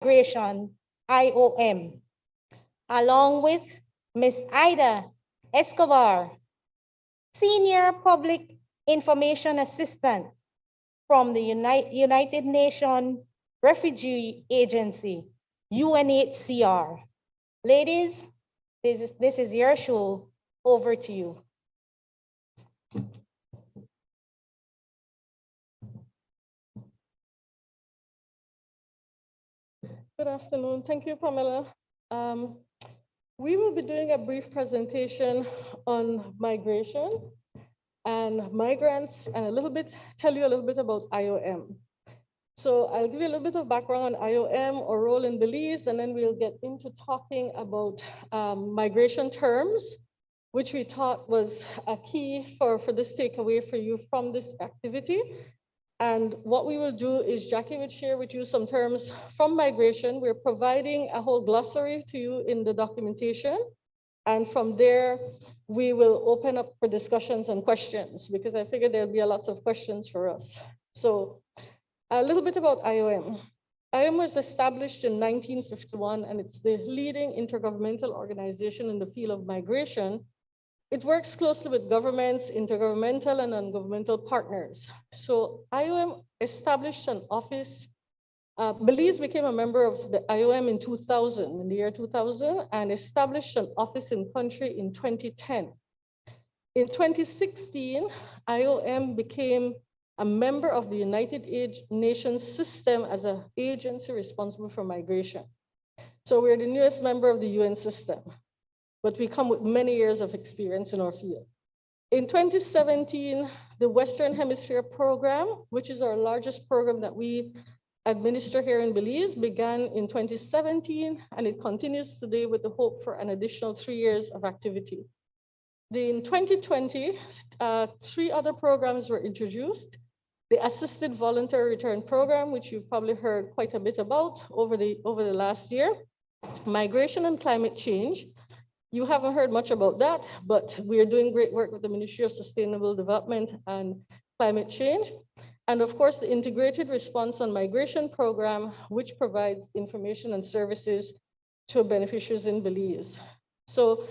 Migration, IOM, along with Ms. Ida Escobar, Senior Public Information Assistant from the United Nations Refugee Agency, UNHCR. Ladies, this is your show. Over to you. Good afternoon. Thank you, Pamela. We will be doing a brief presentation on migration and migrants and tell you a little bit about IOM. So I'll give you a little bit of background on IOM or role in Belize, and then we'll get into talking about migration terms, which we thought was a key for this takeaway for you from this activity. And what we will do is Jackie will share with you some terms from migration. We're providing a whole glossary to you in the documentation. And from there, we will open up for discussions and questions because I figured there'll be lots of questions for us. So a little bit about IOM. IOM was established in 1951, and it's the leading intergovernmental organization in the field of migration. It works closely with governments, intergovernmental and non-governmental partners. So IOM established an office. Belize became a member of the IOM in 2000, in the year 2000, and established an office in country in 2010. In 2016, IOM became a member of the United Nations system as an agency responsible for migration. So we're the newest member of the UN system, but we come with many years of experience in our field. In 2017, the Western Hemisphere program, which is our largest program that we administer here in Belize, began in 2017, and it continues today with the hope for an additional 3 years of activity. In 2020, 3 other programs were introduced. The Assisted Voluntary Return Program, which you've probably heard quite a bit about over the last year. Migration and Climate Change. You haven't heard much about that, but we are doing great work with the Ministry of Sustainable Development and Climate Change. And of course, the Integrated Response on Migration Program, which provides information and services to beneficiaries in Belize. So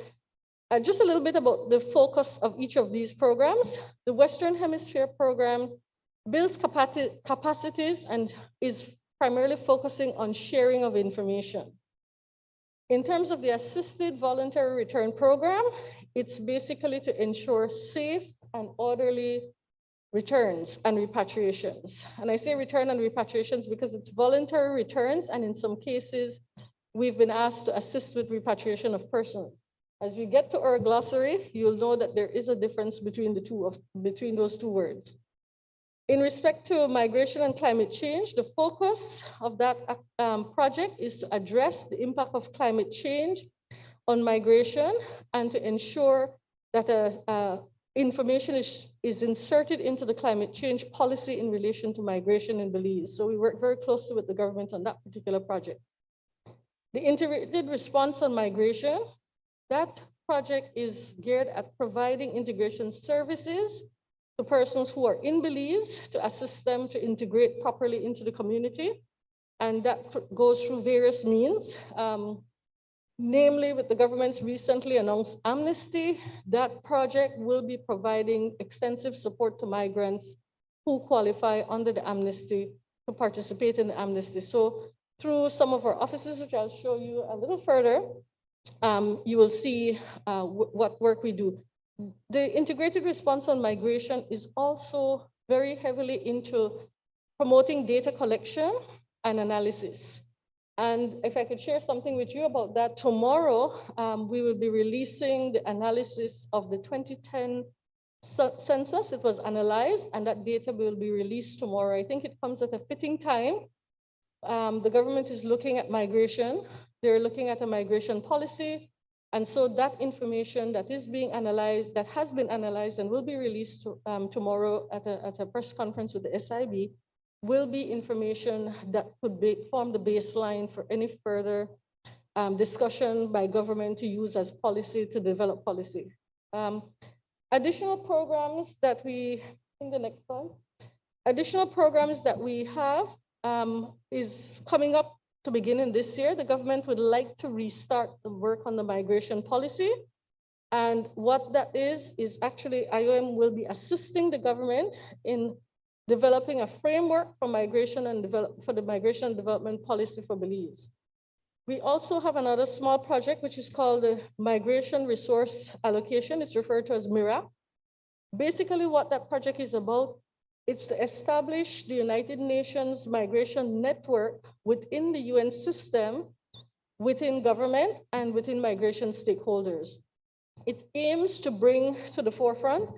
just a little bit about the focus of each of these programs. The Western Hemisphere program builds capacities and is primarily focusing on sharing of information. In terms of the Assisted Voluntary Return Program, it's basically to ensure safe and orderly returns and repatriations. And I say return and repatriations because it's voluntary returns, and in some cases, we've been asked to assist with repatriation of persons. As we get to our glossary, you'll know that there is a difference between those two words. In respect to migration and climate change, the focus of that project is to address the impact of climate change on migration and to ensure that information is inserted into the climate change policy in relation to migration in Belize. So we work very closely with the government on that particular project. The Integrated Response on Migration, that project is geared at providing integration services to persons who are in Belize to assist them to integrate properly into the community. And that goes through various means, namely with the government's recently announced amnesty. That project will be providing extensive support to migrants who qualify under the amnesty to participate in the amnesty. So through some of our offices, which I'll show you a little further, you will see what work we do. The Integrated Response on Migration is also very heavily into promoting data collection and analysis. And if I could share something with you about that, tomorrow we will be releasing the analysis of the 2010 census. It was analyzed, and that data will be released tomorrow. I think it comes at a fitting time. The government is looking at migration. They're looking at a migration policy. And so that information that is being analyzed, that has been analyzed and will be released tomorrow at a press conference with the SIB, will be information that could form the baseline for any further discussion by government to use as policy to develop policy. Additional programs that we, in the next slide, additional programs that we have is coming up to begin in this year, the government would like to restart the work on the migration policy. And what that is actually IOM will be assisting the government in developing a framework for migration and for the migration and development policy for Belize. We also have another small project, which is called the Migration Resource Allocation. It's referred to as MIRA. Basically, what that project is about, it's to establish the United Nations migration network within the UN system, within government, and within migration stakeholders. It aims to bring to the forefront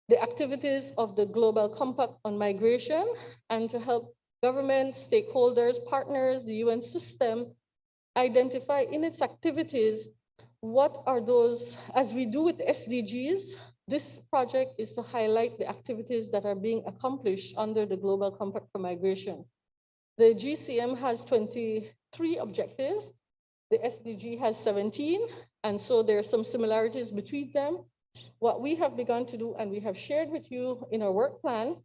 the activities of the Global Compact on Migration and to help government, stakeholders, partners, the UN system identify in its activities what are those, as we do with SDGs, this project is to highlight the activities that are being accomplished under the Global Compact for Migration. The GCM has 23 objectives. The SDG has 17, and so there are some similarities between them. What we have begun to do, and we have shared with you in our work plan,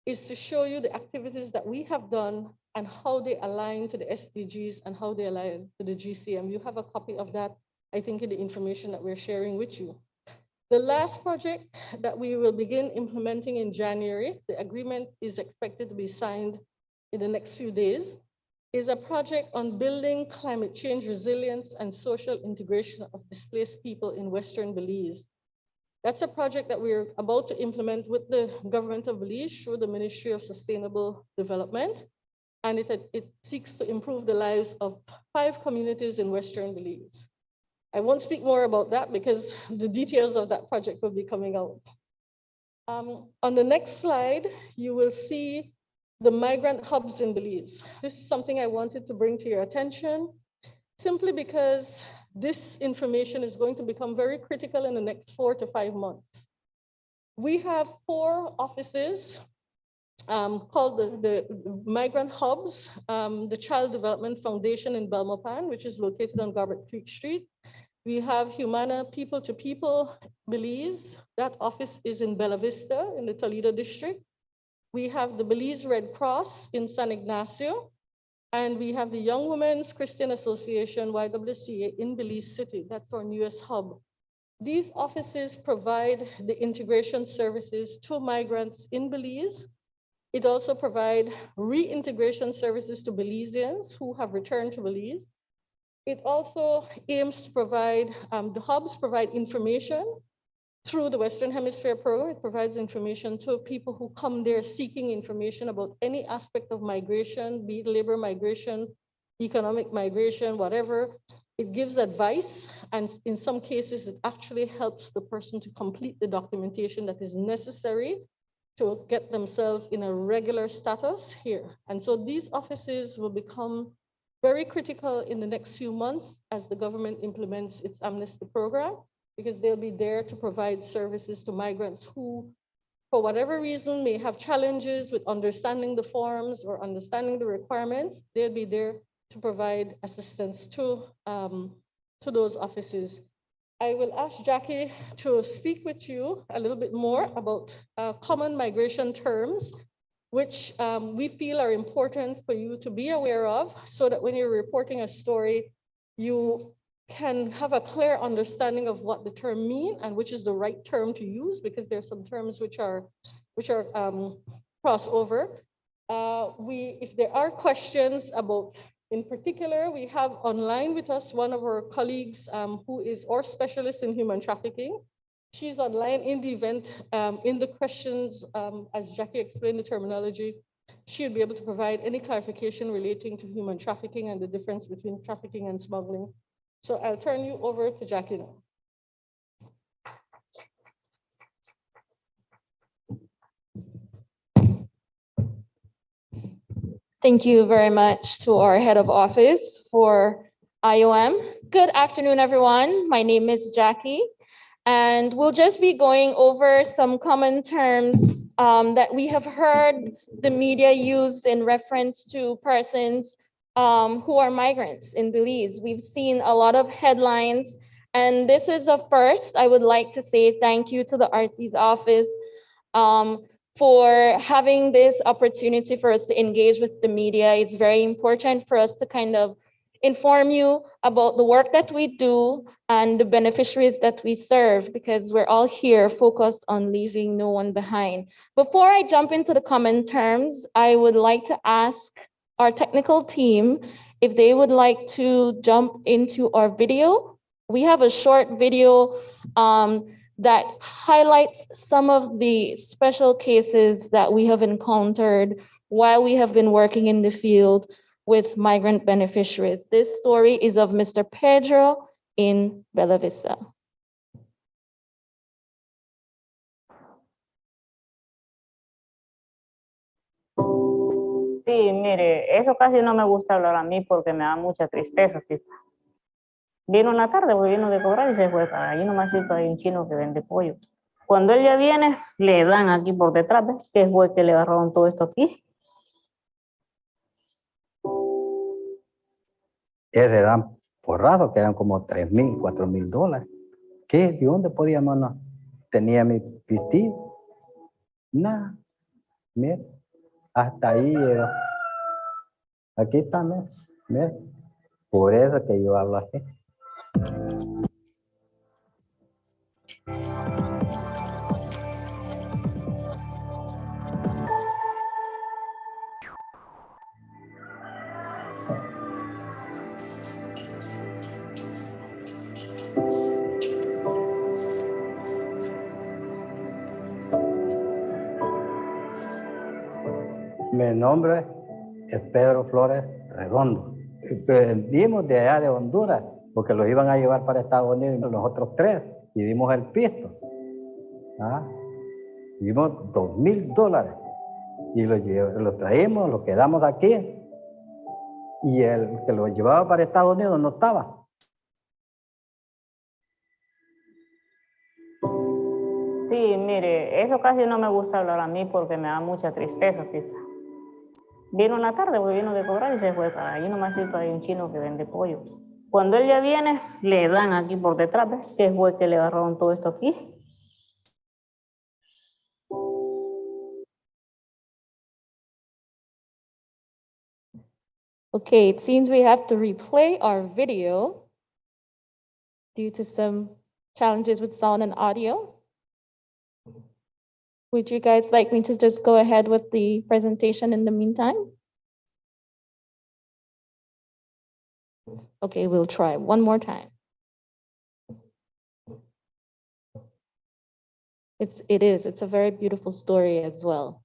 is to show you the activities that we have done and how they align to the SDGs and how they align to the GCM. You have a copy of that, I think, in the information that we're sharing with you. The last project that we will begin implementing in January, the agreement is expected to be signed in the next few days, is a project on building climate change resilience and social integration of displaced people in Western Belize. That's a project that we're about to implement with the government of Belize through the Ministry of Sustainable Development. And it seeks to improve the lives of 5 communities in Western Belize. I won't speak more about that because the details of that project will be coming out. On the next slide, you will see the migrant hubs in Belize. This is something I wanted to bring to your attention, simply because this information is going to become very critical in the next 4 to 5 months. We have 4 offices called the migrant hubs, the Child Development Foundation in Belmopan, which is located on Garbett Creek Street. We have Humana People to People Belize. That office is in Bella Vista in the Toledo district. We have the Belize Red Cross in San Ignacio, and we have the Young Women's Christian Association, YWCA, in Belize City. That's our newest hub. These offices provide the integration services to migrants in Belize. It also provides reintegration services to Belizeans who have returned to Belize. It also aims to provide, the hubs provide information through the Western Hemisphere program. It provides information to people who come there seeking information about any aspect of migration, be it labor migration, economic migration, whatever. It gives advice, and in some cases, it actually helps the person to complete the documentation that is necessary to get themselves in a regular status here. And so these offices will become very critical in the next few months as the government implements its amnesty program, because they'll be there to provide services to migrants who, for whatever reason, may have challenges with understanding the forms or understanding the requirements. They'll be there to provide assistance to those offices. I will ask Jackie to speak with you a little bit more about common migration terms, which we feel are important for you to be aware of, so that when you're reporting a story, you can have a clear understanding of what the term means and which is the right term to use, because there are some terms which are crossover. If there are questions about, in particular, we have online with us one of our colleagues who is our specialist in human trafficking. She's online in the event, in the questions, as Jackie explained the terminology, she'll be able to provide any clarification relating to human trafficking and the difference between trafficking and smuggling. So I'll turn you over to Jackie now. Thank you very much to our head of office for IOM. Good afternoon, everyone. My name is Jackie, and we'll just be going over some common terms that we have heard the media use in reference to persons who are migrants in Belize. We've seen a lot of headlines, and this is a first. I would like to say thank you to the RC's office for having this opportunity for us to engage with the media. It's very important for us to kind of inform you about the work that we do and the beneficiaries that we serve, because we're all here focused on leaving no one behind. Before I jump into the common terms, I would like to ask our technical team if they would like to jump into our video. We have a short video that highlights some of the special cases that we have encountered while we have been working in the field with migrant beneficiaries. This story is of Mr. Pedro in Bella Vista. Sí, mire, eso casi no me gusta hablar a mí porque me da mucha tristeza, tita. Vino en la tarde, porque vino de cobrar y se fue para allí nomás hay un chino que vende pollo. Cuando él ya viene, le dan aquí por detrás, ¿ves? Que fue que le agarraron todo esto aquí. Ese eran porrazos que eran como $3,000, $4,000. ¿Qué? ¿De dónde podíamos? No? Tenía mi pistí. Nada. Mira, hasta ahí llegó. Aquí está, mira. Por eso que yo hablo así. Mi nombre es Pedro Flores Redondo. Vimos de allá de Honduras, porque los iban a llevar para Estados Unidos los otros 3, y dimos el pisto. Dimos $2,000 y lo traímos, lo quedamos aquí, y el que lo llevaba para Estados Unidos no estaba. Sí, mire, eso casi no me gusta hablar a mí porque me da mucha tristeza, tita. Vino en la tarde, porque vino de cobrar y se fue para allí nomás hay un chino que vende pollo. Cuando él ya viene, le dan aquí por detrás, ¿ves? Que fue que le agarraron todo esto aquí. Okay, it seems we have to replay our video due to some challenges with sound and audio. Would you guys like me to just go ahead with the presentation in the meantime? Okay, we'll try one more time. It's a very beautiful story as well.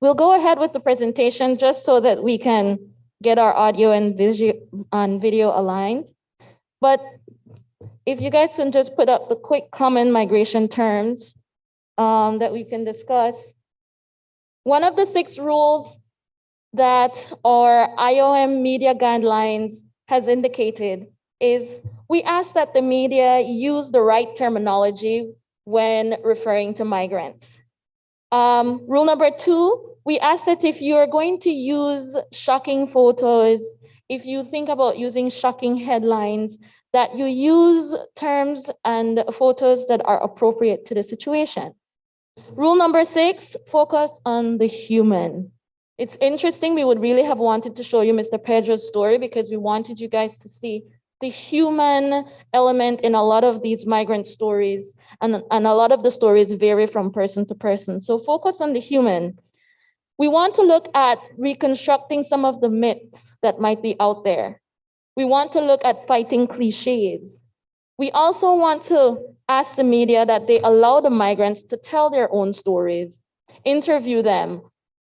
We'll go ahead with the presentation just so that we can get our audio and video aligned. But if you guys can just put up the quick common migration terms that we can discuss. One of the 6 rules that our IOM media guidelines has indicated is we ask that the media use the right terminology when referring to migrants. Rule number 2, we ask that if you're going to use shocking photos, if you think about using shocking headlines, that you use terms and photos that are appropriate to the situation. Rule number 6, focus on the human. It's interesting, we would really have wanted to show you Mr. Pedro's story because we wanted you guys to see the human element in a lot of these migrant stories, and a lot of the stories vary from person to person. So focus on the human. We want to look at reconstructing some of the myths that might be out there. We want to look at fighting cliches. We also want to ask the media that they allow the migrants to tell their own stories, interview them,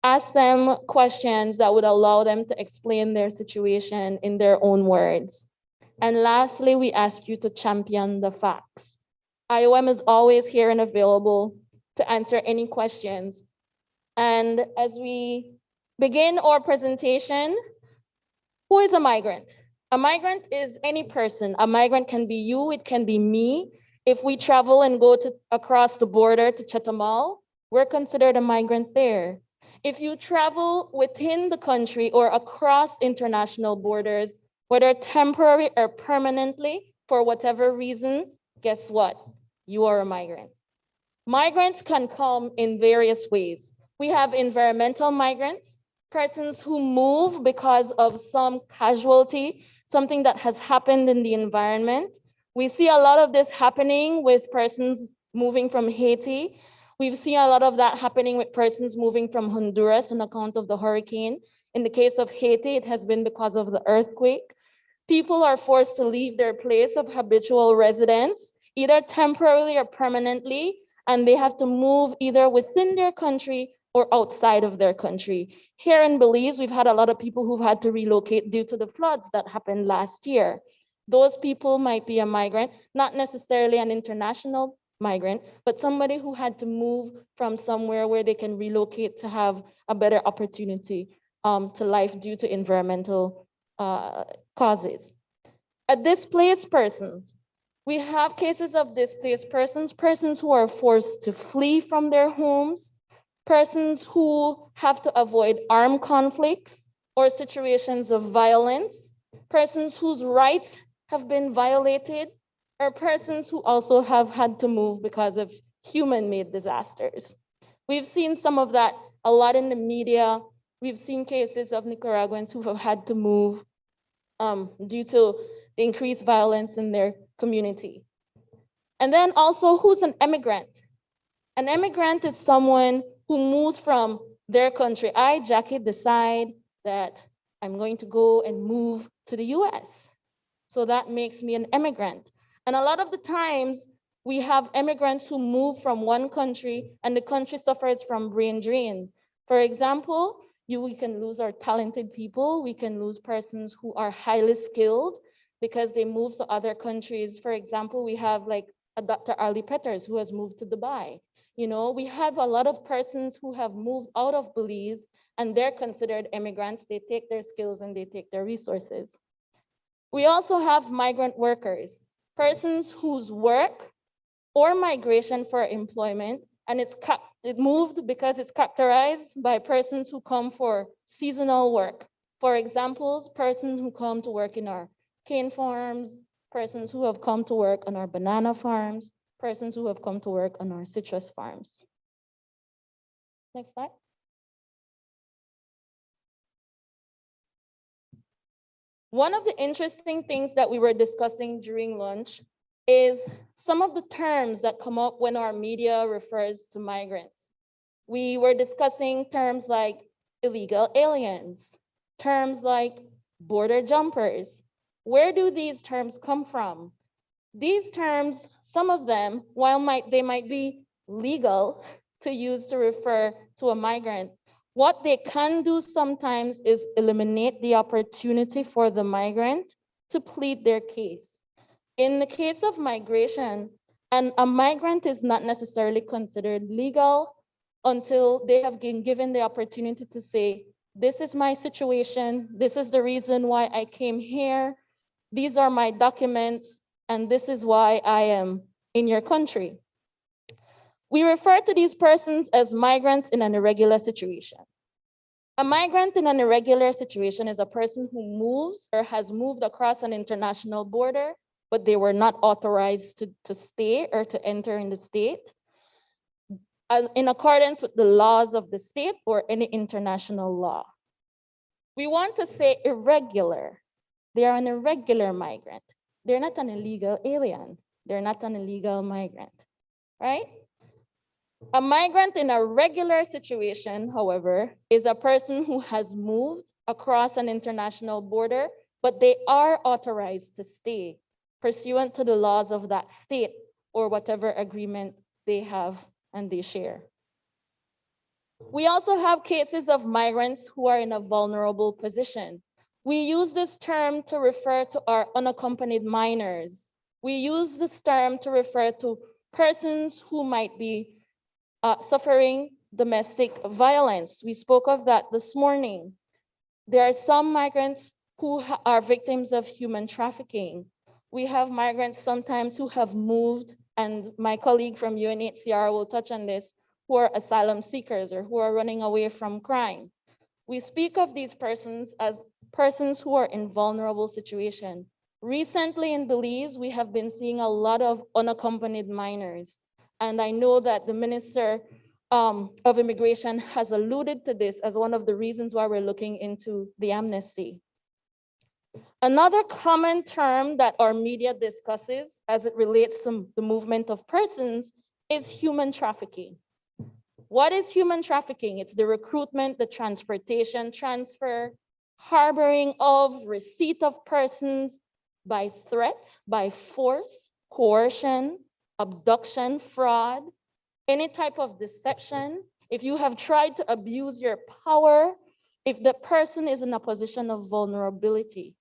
ask them questions that would allow them to explain their situation in their own words. And lastly, we ask you to champion the facts. IOM is always here and available to answer any questions. And as we begin our presentation, who is a migrant? A migrant is any person. A migrant can be you, it can be me. If we travel and go across the border to Chetumal, we're considered a migrant there. If you travel within the country or across international borders, whether temporary or permanently, for whatever reason, guess what? You are a migrant. Migrants can come in various ways. We have environmental migrants, persons who move because of some casualty, something that has happened in the environment. We see a lot of this happening with persons moving from Haiti. We've seen a lot of that happening with persons moving from Honduras on account of the hurricane. In the case of Haiti, it has been because of the earthquake. People are forced to leave their place of habitual residence, either temporarily or permanently, and they have to move either within their country or outside of their country. Here in Belize, we've had a lot of people who've had to relocate due to the floods that happened last year. Those people might be a migrant, not necessarily an international migrant, but somebody who had to move from somewhere where they can relocate to have a better opportunity to life due to environmental causes. Displaced persons. We have cases of displaced persons, persons who are forced to flee from their homes, persons who have to avoid armed conflicts or situations of violence, persons whose rights have been violated, or persons who also have had to move because of human-made disasters. We've seen some of that a lot in the media. We've seen cases of Nicaraguans who have had to move due to the increased violence in their community. And then also, who's an immigrant? An immigrant is someone who moves from their country. I, Jackie, decide that I'm going to go and move to the US. So that makes me an immigrant. And a lot of the times, we have immigrants who move from one country and the country suffers from brain drain. For example, we can lose our talented people. We can lose persons who are highly skilled because they move to other countries. For example, we have like a Dr. Ali Petters who has moved to Dubai. You know, we have a lot of persons who have moved out of Belize and they're considered immigrants. They take their skills and they take their resources. We also have migrant workers, persons whose work or migration for employment, and it moved because it's characterized by persons who come for seasonal work. For example, persons who come to work in our cane farms, persons who have come to work on our banana farms, persons who have come to work on our citrus farms. Next slide. One of the interesting things that we were discussing during lunch is some of the terms that come up when our media refers to migrants. We were discussing terms like illegal aliens, terms like border jumpers. Where do these terms come from? These terms, some of them, while they might be legal to use to refer to a migrant, what they can do sometimes is eliminate the opportunity for the migrant to plead their case. In the case of migration, a migrant is not necessarily considered legal until they have been given the opportunity to say, this is my situation, this is the reason why I came here, these are my documents, and this is why I am in your country. We refer to these persons as migrants in an irregular situation. A migrant in an irregular situation is a person who moves or has moved across an international border, but they were not authorized to stay or to enter in the state in accordance with the laws of the state or any international law. We want to say irregular. They are an irregular migrant. They're not an illegal alien. They're not an illegal migrant, right? A migrant in a regular situation, however, is a person who has moved across an international border, but they are authorized to stay pursuant to the laws of that state or whatever agreement they have and they share. We also have cases of migrants who are in a vulnerable position. We use this term to refer to our unaccompanied minors. We use this term to refer to persons who might be suffering domestic violence. We spoke of that this morning. There are some migrants who are victims of human trafficking. We have migrants sometimes who have moved, and my colleague from UNHCR will touch on this, who are asylum seekers or who are running away from crime. We speak of these persons as persons who are in vulnerable situation. Recently in Belize, we have been seeing a lot of unaccompanied minors. And I know that the Minister of Immigration has alluded to this as one of the reasons why we're looking into the amnesty. Another common term that our media discusses as it relates to the movement of persons is human trafficking. What is human trafficking? It's the recruitment, the transportation, transfer, harboring of, receipt of persons by threat, by force, coercion, abduction, fraud, any type of deception. If you have tried to abuse your power, if the person is in a position of vulnerability,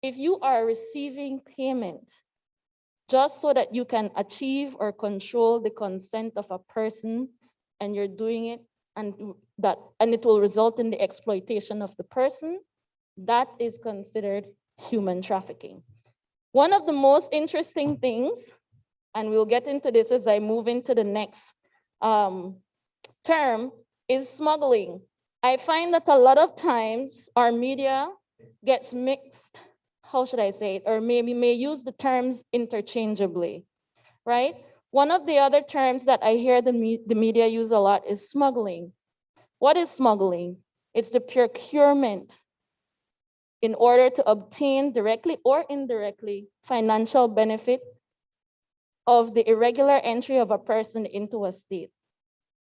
if you are receiving payment just so that you can achieve or control the consent of a person, and you're doing it and it will result in the exploitation of the person, that is considered human trafficking. One of the most interesting things, and we'll get into this as I move into the next term, is smuggling. I find that a lot of times our media gets mixed, how should I say it, or maybe may use the terms interchangeably, right? One of the other terms that I hear the media use a lot is smuggling. What is smuggling? It's the procurement in order to obtain directly or indirectly financial benefit of the irregular entry of a person into a state.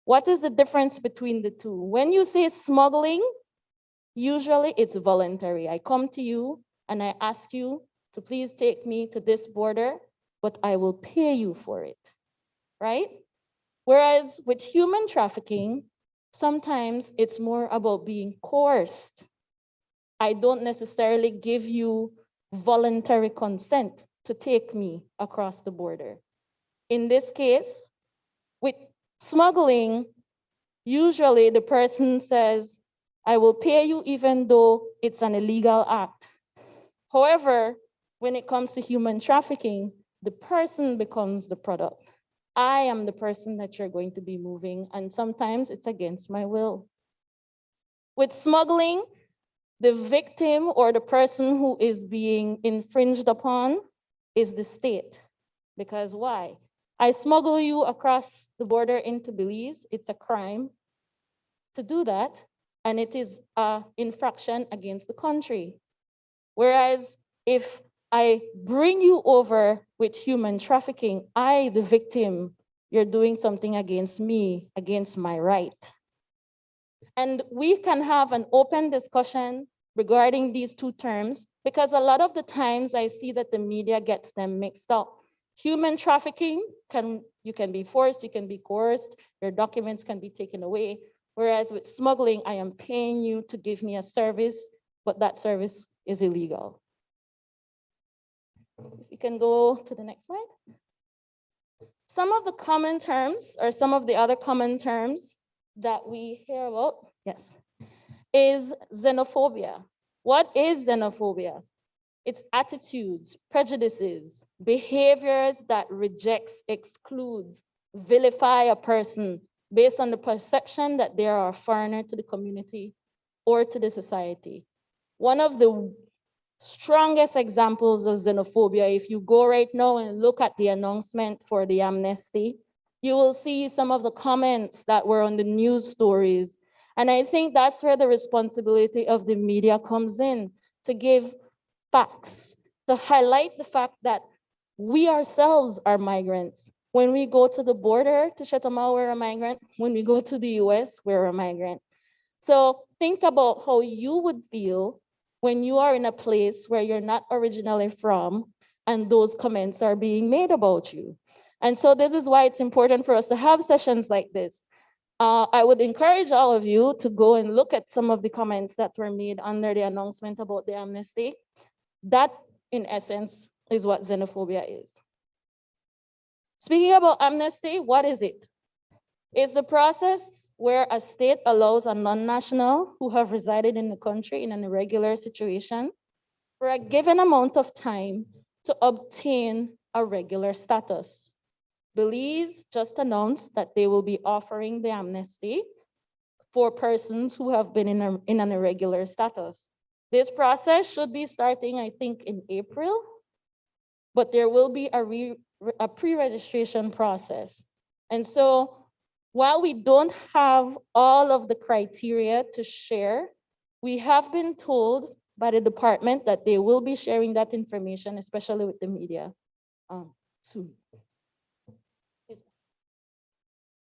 What is the difference between the two? When you say smuggling, usually it's voluntary. I come to you and I ask you to please take me to this border, but I will pay you for it, right? Whereas with human trafficking, sometimes it's more about being coerced. I don't necessarily give you voluntary consent to take me across the border. In this case, with smuggling, usually the person says, I will pay you even though it's an illegal act. However, when it comes to human trafficking, the person becomes the product. I am the person that you're going to be moving, and sometimes it's against my will. With smuggling, the victim or the person who is being infringed upon is the state. Because why? I smuggle you across the border into Belize, it's a crime to do that, and it is an infraction against the country. Whereas if I bring you over with human trafficking, I, the victim, you're doing something against me, against my right. And we can have an open discussion regarding these two terms, because a lot of the times I see that the media gets them mixed up. Human trafficking, you can be forced, you can be coerced, your documents can be taken away. Whereas with smuggling, I am paying you to give me a service, but that service is illegal. If you can go to the next slide. Some of the common terms, or some of the other common terms that we hear about, yes, is xenophobia. What is xenophobia? It's attitudes, prejudices, behaviors that rejects, excludes, vilify a person based on the perception that they are a foreigner to the community or to the society. One of the strongest examples of xenophobia, if you go right now and look at the announcement for the amnesty, you will see some of the comments that were on the news stories. And I think that's where the responsibility of the media comes in, to give facts, to highlight the fact that we ourselves are migrants. When we go to the border to Chetumal, we're a migrant. When we go to the US, we're a migrant. So think about how you would feel when you are in a place where you're not originally from and those comments are being made about you. And so this is why it's important for us to have sessions like this. I would encourage all of you to go and look at some of the comments that were made under the announcement about the amnesty. That, in essence, is what xenophobia is. Speaking about amnesty, what is it? It's the process where a state allows a non-national who have resided in the country in an irregular situation for a given amount of time to obtain a regular status. Belize just announced that they will be offering the amnesty for persons who have been in an irregular status. This process should be starting, I think, in April, but there will be a pre-registration process. And so while we don't have all of the criteria to share, we have been told by the department that they will be sharing that information, especially with the media, soon.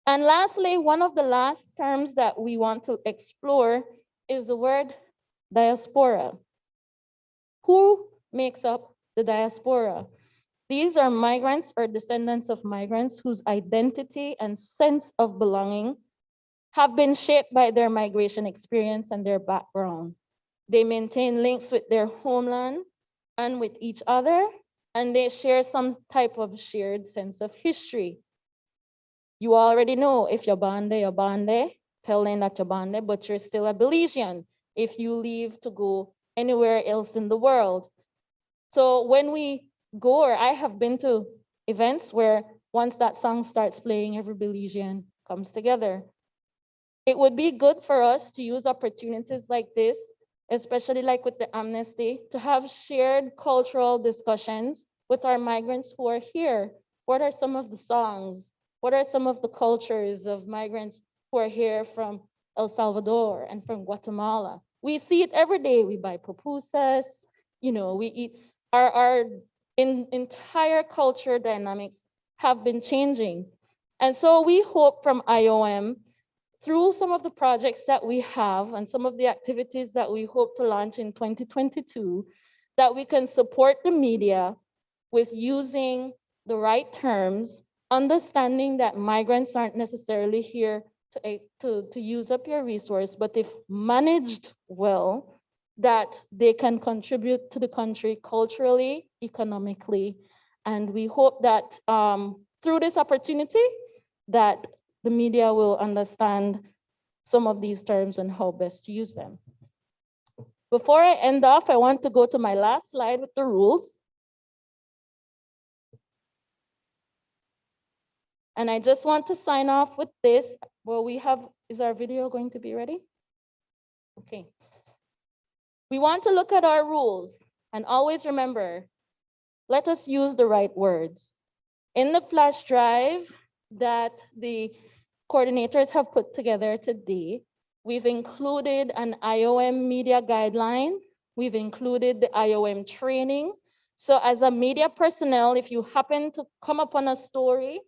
And lastly, one of the last terms that we want to explore is the word diaspora. Who makes up the diaspora? These are migrants or descendants of migrants whose identity and sense of belonging have been shaped by their migration experience and their background. They maintain links with their homeland and with each other, and they share some type of shared sense of history. You already know if you're Bande, telling that you're Bande, but you're still a Belizean if you leave to go anywhere else in the world. So when we go, or I have been to events where once that song starts playing, every Belizean comes together. It would be good for us to use opportunities like this, especially like with the amnesty, to have shared cultural discussions with our migrants who are here. What are some of the songs? What are some of the cultures of migrants who are here from El Salvador and from Guatemala? We see it every day. We buy pupusas, we eat. Our entire culture dynamics have been changing. And so we hope from IOM, through some of the projects that we have and some of the activities that we hope to launch in 2022, that we can support the media with using the right terms, understanding that migrants aren't necessarily here to use up your resource, but if managed well, that they can contribute to the country culturally, economically. And we hope that through this opportunity, that the media will understand some of these terms and how best to use them. Before I end off, I want to go to my last slide with the rules. And I just want to sign off with this. Well, is our video going to be ready? Okay. We want to look at our rules and always remember, let us use the right words. In the flash drive that the coordinators have put together today, we've included an IOM media guideline. We've included the IOM training. So as a media personnel, if you happen to come upon a story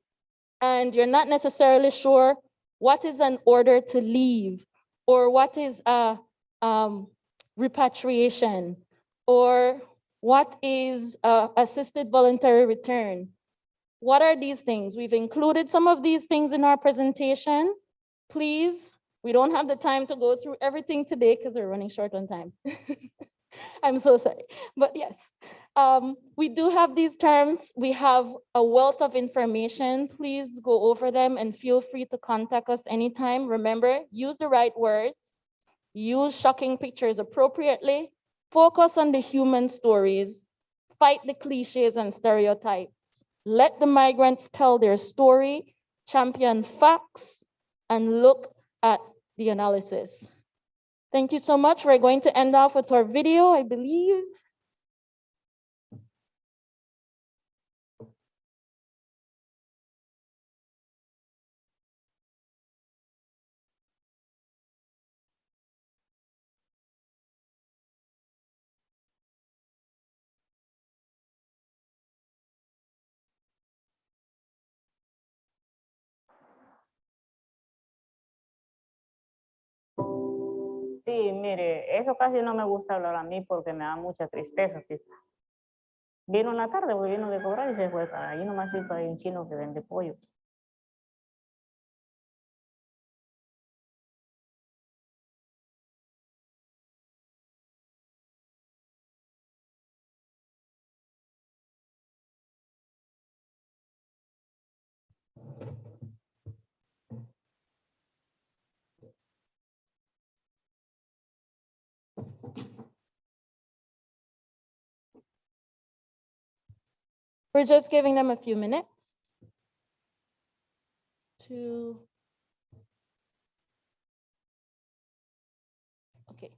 and you're not necessarily sure what is an order to leave, or what is a repatriation, or what is assisted voluntary return, what are these things? We've included some of these things in our presentation. Please, we don't have the time to go through everything today because we're running short on time. I'm so sorry, but yes. We do have these terms. We have a wealth of information. Please go over them and feel free to contact us anytime. Remember, use the right words, use shocking pictures appropriately, focus on the human stories, fight the cliches and stereotypes. Let the migrants tell their story, champion facts, and look at the analysis. Thank you so much. We're going to end off with our video, I believe. Sí, mire, eso casi no me gusta hablar a mí porque me da mucha tristeza, tita. Vino en la tarde, porque vino de cobrar y se fue. Ahí nomás hay un chino que vende pollo. We're just giving them a few minutes. to, okay.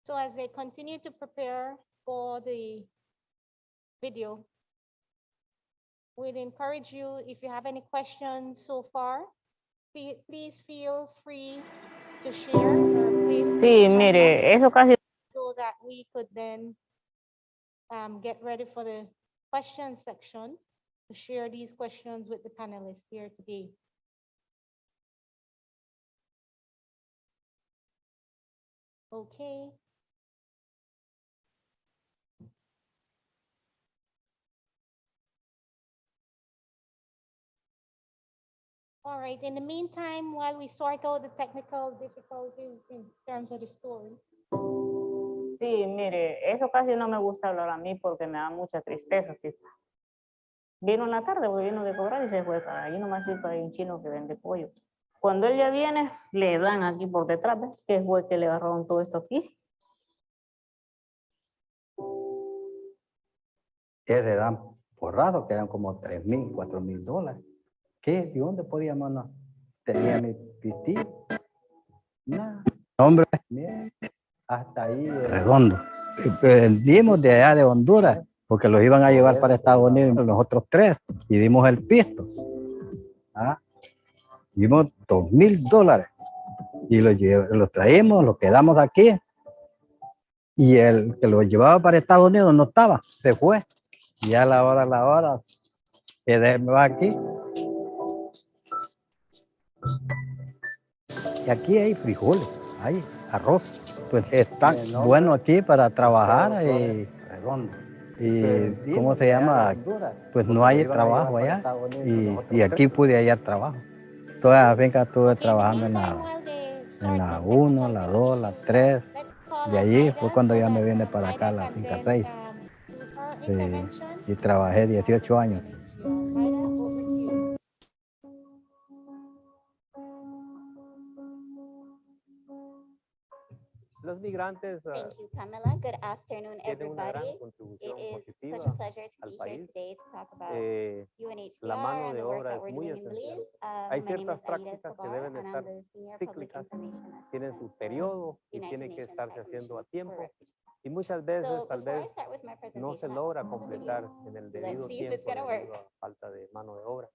So as they continue to prepare for the video, we'd encourage you, if you have any questions so far, please feel free to share or please Sí, mire, eso casi so that we could then get ready for the question section to share these questions with the panelists here today. Okay. All right, in the meantime, while we sort out the technical difficulties in terms of the story. Sí, mire, eso casi no me gusta hablar a mí porque me da mucha tristeza, tita. Vino en la tarde, porque vino de cobrar y se fue para ahí nomás hay un chino que vende pollo. Cuando él ya viene, le dan aquí por detrás, ¿ves? Que fue que le agarraron todo esto aquí. Le dan por raro, que eran como 3,000, 4,000 dólares. ¿Qué? ¿De dónde podíamos? No? Tenía mi pistí. Nada. Hombre, mira, hasta ahí redondo. Vendimos de allá de Honduras, porque los iban a llevar para Estados Unidos los otros 3, y dimos el pisto. ¿Ah? Dimos 2,000 dólares. Y los traímos, los quedamos aquí. Y el que lo llevaba para Estados Unidos no estaba, se fue. Y a la hora, quedé aquí. Y aquí hay frijoles, hay arroz. Pues está bueno aquí para trabajar y ¿cómo se llama? Pues no hay trabajo allá y aquí pude hallar trabajo. Toda la finca estuve trabajando en la 1, la 2, la 3. De allí fue cuando ya me vine para acá a la finca 6. Y trabajé 18 años. Los migrantes Thank you, Pamela. Good afternoon, tienen una gran everybody. It contribución is such positiva a pleasure to al be here país. today to talk about La UNHCR mano and de the work obra that es we're muy doing in esencial. Belize. Hay My name ciertas is Aida prácticas que Escobar, deben and I'm estar the Senior Public cíclicas, Information tienen su Assistant periodo y United tienen que Nations estarse High haciendo a Commission for tiempo. Refugees. Y muchas veces So tal before I vez start with my no se presentation, I logra have a completar video. en el Let's debido see if it's tiempo gonna work. debido a falta de mano de obra.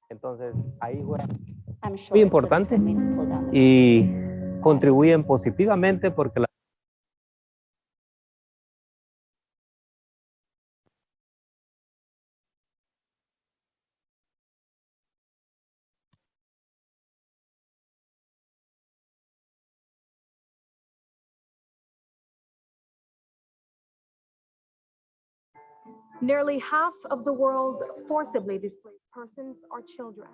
Entonces ahí juega I'm short, muy so they importante told me to pull down the y contribuyen positivamente porque la Nearly half of the world's forcibly displaced persons are children.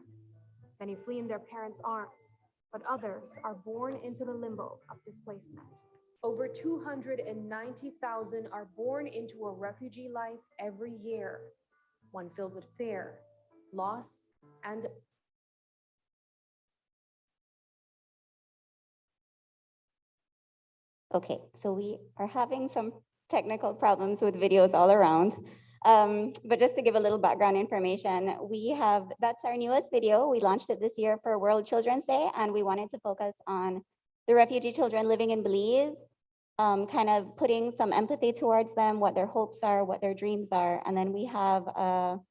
Many flee in their parents' arms, but others are born into the limbo of displacement. Over 290,000 are born into a refugee life every year, one filled with fear, loss, and Okay, so we are having some technical problems with videos all around. But just to give a little background information, that's our newest video. We launched it this year for World Children's Day, and we wanted to focus on the refugee children living in Belize, kind of putting some empathy towards them, what their hopes are, what their dreams are. And then we have a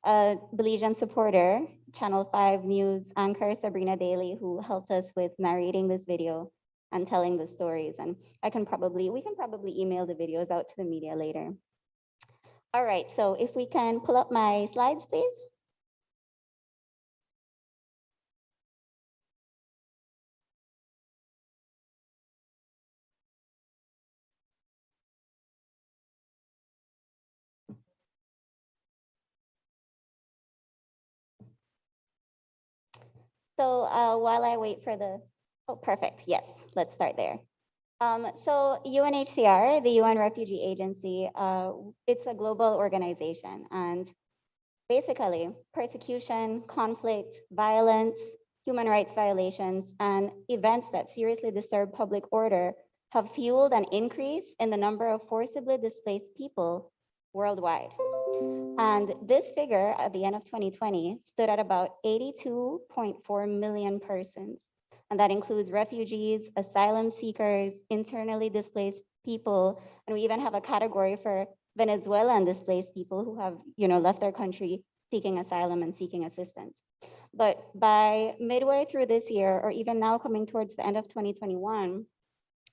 Belizean supporter, Channel 5 News anchor, Sabrina Daly, who helped us with narrating this video and telling the stories. And we can probably email the videos out to the media later. All right, so if we can pull up my slides, please. So while I wait for the, oh, perfect. Yes, let's start there. So UNHCR, the UN Refugee Agency, it's a global organization, and basically persecution, conflict, violence, human rights violations, and events that seriously disturb public order have fueled an increase in the number of forcibly displaced people worldwide. And this figure at the end of 2020 stood at about 82.4 million persons. And that includes refugees, asylum seekers, internally displaced people, and we even have a category for Venezuelan displaced people who have, left their country seeking asylum and seeking assistance. But by midway through this year, or even now coming towards the end of 2021,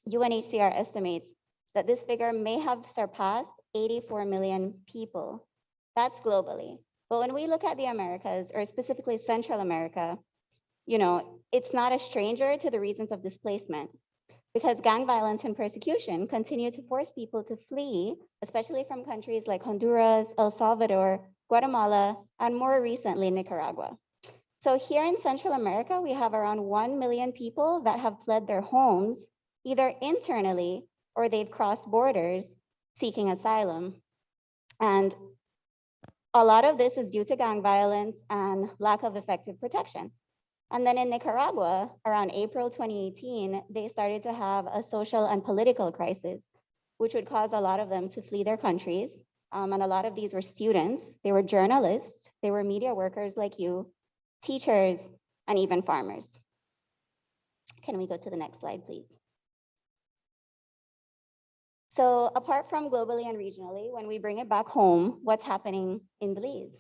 UNHCR estimates that this figure may have surpassed 84 million people. That's globally. But when we look at the Americas, or specifically Central America, it's not a stranger to the reasons of displacement, because gang violence and persecution continue to force people to flee, especially from countries like Honduras, El Salvador, Guatemala, and more recently, Nicaragua. So here in Central America, we have around 1 million people that have fled their homes, either internally or they've crossed borders seeking asylum. And a lot of this is due to gang violence and lack of effective protection. And then in Nicaragua, around April 2018, they started to have a social and political crisis, which would cause a lot of them to flee their countries. And a lot of these were students, they were journalists, they were media workers like you, teachers, and even farmers. Can we go to the next slide, please? So apart from globally and regionally, when we bring it back home, what's happening in Belize?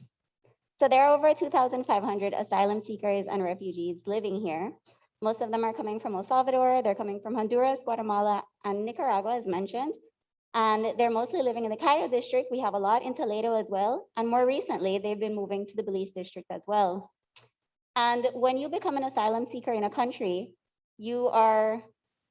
So there are over 2,500 asylum seekers and refugees living here. Most of them are coming from El Salvador, they're coming from Honduras, Guatemala, and Nicaragua, as mentioned. And they're mostly living in the Cayo district. We have a lot in Toledo as well. And more recently, they've been moving to the Belize district as well. And when you become an asylum seeker in a country, you are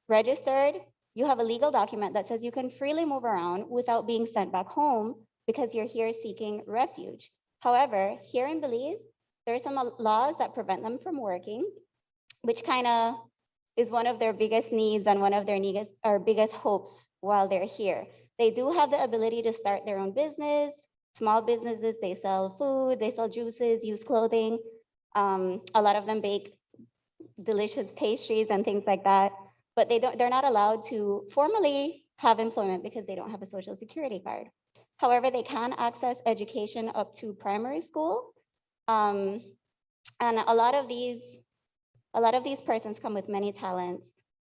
registered, you have a legal document that says you can freely move around without being sent back home because you're here seeking refuge. However, here in Belize, there are some laws that prevent them from working, which kind of is one of their biggest needs and one of their biggest hopes while they're here. They do have the ability to start their own business, small businesses. They sell food, they sell juices, used clothing. A lot of them bake delicious pastries and things like that, but they're not allowed to formally have employment because they don't have a social security card. However, they can access education up to primary school. And a lot of these persons come with many talents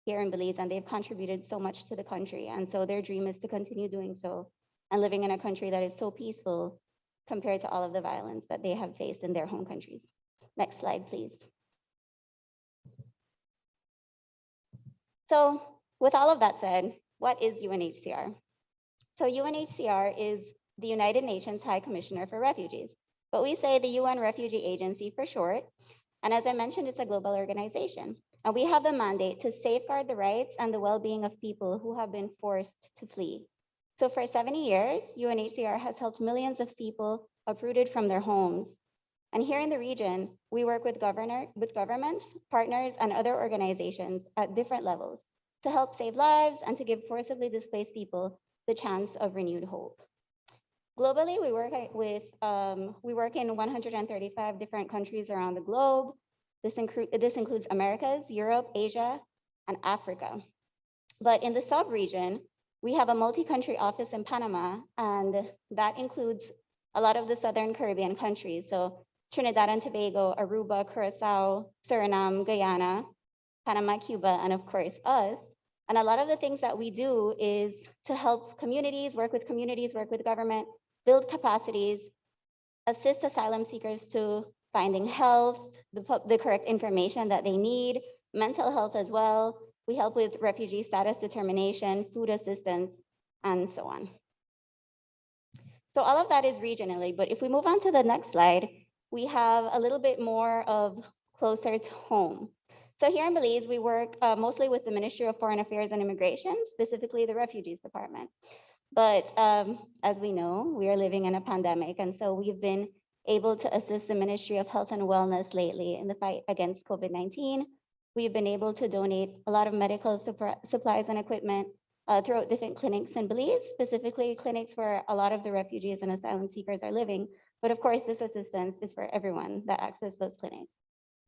here in Belize, and they've contributed so much to the country. And so their dream is to continue doing so and living in a country that is so peaceful compared to all of the violence that they have faced in their home countries. Next slide, please. So with all of that said, what is UNHCR? So UNHCR is the United Nations High Commissioner for Refugees, but we say the UN Refugee Agency for short. And as I mentioned, it's a global organization. And we have the mandate to safeguard the rights and the well-being of people who have been forced to flee. So for 70 years, UNHCR has helped millions of people uprooted from their homes. And here in the region, we work with governments, partners, and other organizations at different levels to help save lives and to give forcibly displaced people the chance of renewed hope. Globally, we work in 135 different countries around the globe. This includes Americas, Europe, Asia, and Africa. But in the sub-region, we have a multi-country office in Panama, and that includes a lot of the Southern Caribbean countries. So Trinidad and Tobago, Aruba, Curacao, Suriname, Guyana, Panama, Cuba, and of course us. And a lot of the things that we do is to help communities, work with government, build capacities, assist asylum seekers to finding health, the correct information that they need, mental health as well. We help with refugee status determination, food assistance, and so on. So all of that is regionally, but if we move on to the next slide, we have a little bit more of closer to home. So here in Belize, we work mostly with the Ministry of Foreign Affairs and Immigration, specifically the Refugees Department. But as we know, we are living in a pandemic, and so we've been able to assist the Ministry of Health and Wellness lately in the fight against COVID-19. We've been able to donate a lot of medical supplies and equipment throughout different clinics in Belize, specifically clinics where a lot of the refugees and asylum seekers are living. But of course, this assistance is for everyone that access those clinics.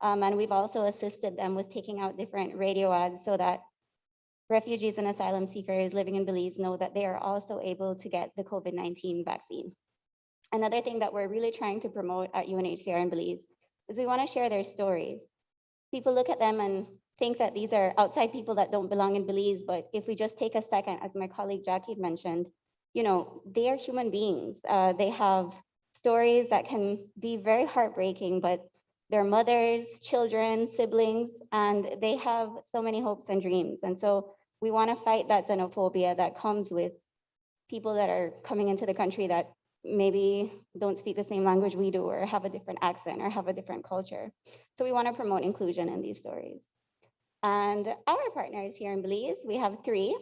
And we've also assisted them with taking out different radio ads so that refugees and asylum seekers living in Belize know that they are also able to get the COVID-19 vaccine. Another thing that we're really trying to promote at UNHCR in Belize is we want to share their stories. People look at them and think that these are outside people that don't belong in Belize, but if we just take a second, as my colleague Jackie mentioned, you know, they are human beings. They have stories that can be very heartbreaking, but they're mothers, children, siblings, and they have so many hopes and dreams. And so we want to fight that xenophobia that comes with people that are coming into the country that maybe don't speak the same language we do, or have a different accent, or have a different culture. So we want to promote inclusion in these stories. And our partners here in Belize, we have 3.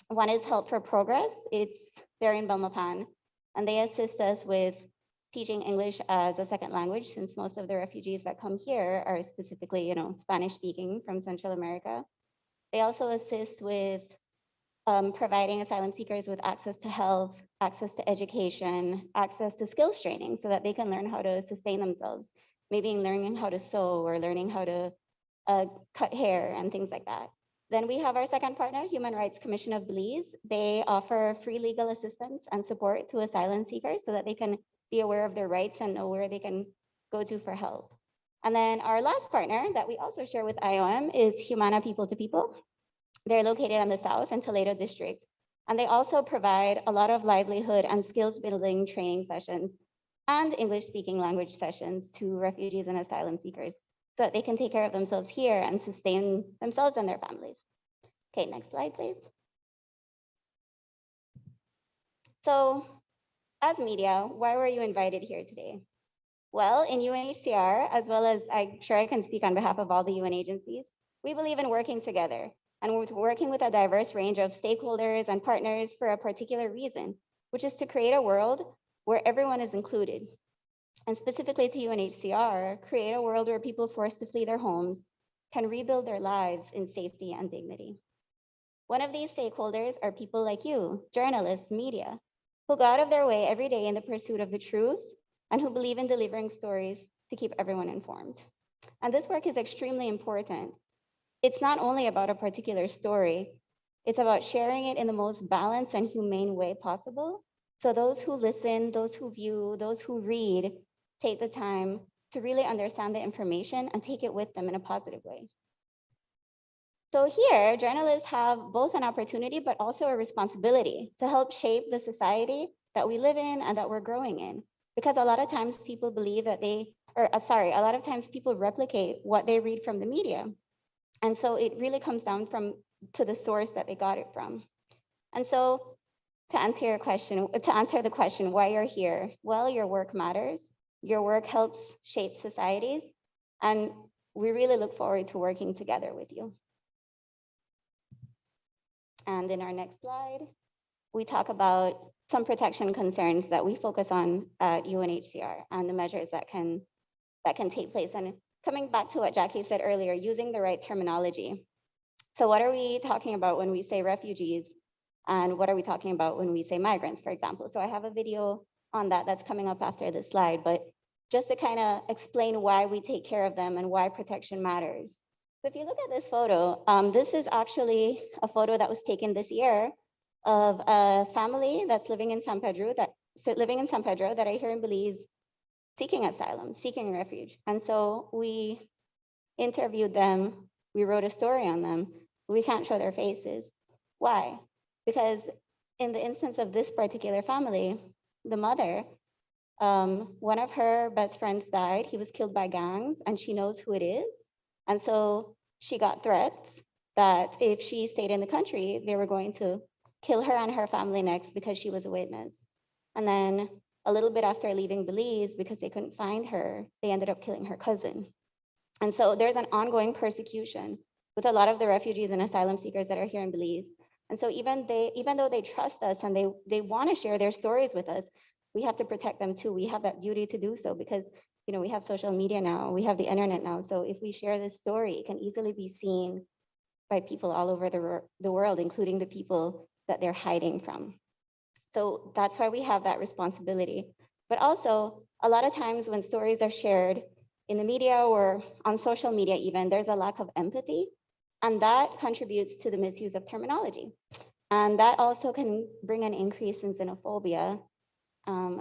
One is Help for Progress. They're in Belmopan, and they assist us with teaching English as a second language, since most of the refugees that come here are specifically, you know, Spanish speaking from Central America. They also assist with providing asylum seekers with access to health, access to education, access to skills training so that they can learn how to sustain themselves, maybe learning how to sew or learning how to cut hair and things like that. Then we have our second partner, Human Rights Commission of Belize. They offer free legal assistance and support to asylum seekers so that they can be aware of their rights and know where they can go to for help. And then our last partner that we also share with IOM is Humana People to People. They're located in the South in Toledo District. And they also provide a lot of livelihood and skills building training sessions and English speaking language sessions to refugees and asylum seekers so that they can take care of themselves here and sustain themselves and their families. Okay, next slide, please. So as media, why were you invited here today? Well, in UNHCR, as well as I'm sure I can speak on behalf of all the UN agencies, we believe in working together and we're working with a diverse range of stakeholders and partners for a particular reason, which is to create a world where everyone is included. And specifically to UNHCR, create a world where people forced to flee their homes can rebuild their lives in safety and dignity. One of these stakeholders are people like you, journalists, media, who go out of their way every day in the pursuit of the truth and who believe in delivering stories to keep everyone informed. And this work is extremely important. It's not only about a particular story, it's about sharing it in the most balanced and humane way possible. So those who listen, those who view, those who read, take the time to really understand the information and take it with them in a positive way. So here, journalists have both an opportunity, but also a responsibility to help shape the society that we live in and that we're growing in. Because a lot of times people believe that a lot of times people replicate what they read from the media. And so it really comes down to the source that they got it from. And so to answer the question why you're here, well, your work matters. Your work helps shape societies. And we really look forward to working together with you. And in our next slide, we talk about some protection concerns that we focus on at UNHCR and the measures that can take place. And coming back to what Jackie said earlier, using the right terminology. So what are we talking about when we say refugees? And what are we talking about when we say migrants, for example? So I have a video on that that's coming up after this slide, but just to kind of explain why we take care of them and why protection matters. So if you look at this photo, this is actually a photo that was taken this year of a family that's living in San Pedro that are here in Belize seeking asylum, seeking refuge. And so we interviewed them, we wrote a story on them. We can't show their faces. Why? Because in the instance of this particular family, the mother, one of her best friends died. He was killed by gangs and she knows who it is. And so she got threats that if she stayed in the country, they were going to kill her and her family next because she was a witness. And then a little bit after leaving Belize, because they couldn't find her, they ended up killing her cousin. And so there's an ongoing persecution with a lot of the refugees and asylum seekers that are here in Belize. And so even though they trust us and they want to share their stories with us, we have to protect them too. We have that duty to do so because, you know, we have social media now, we have the internet now. So if we share this story, it can easily be seen by people all over the world, including the people that they're hiding from. So that's why we have that responsibility. But also, a lot of times when stories are shared in the media or on social media even, there's a lack of empathy, and that contributes to the misuse of terminology. And that also can bring an increase in xenophobia.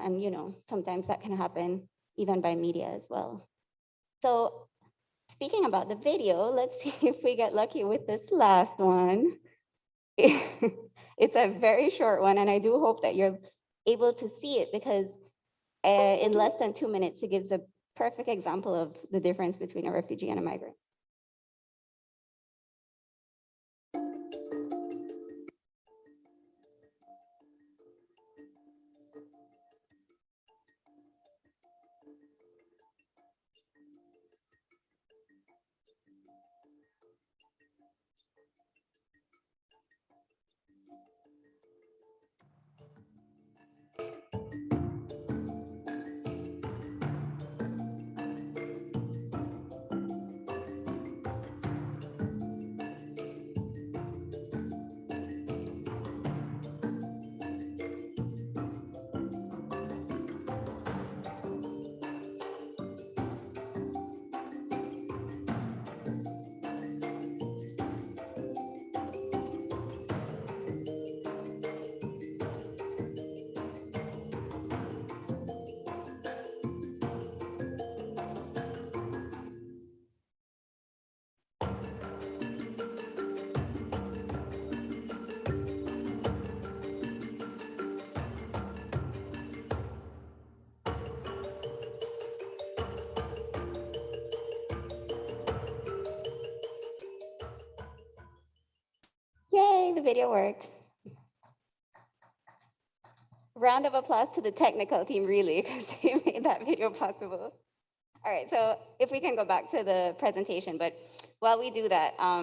And, you know, sometimes that can happen even by media as well. So speaking about the video, let's see if we get lucky with this last one. It's a very short one, and I do hope that you're able to see it because in less than 2 minutes, it gives a perfect example of the difference between a refugee and a migrant. Yay, the video worked. Round of applause to the technical team, really, because they made that video possible. All right, so if we can go back to the presentation, but while we do that, I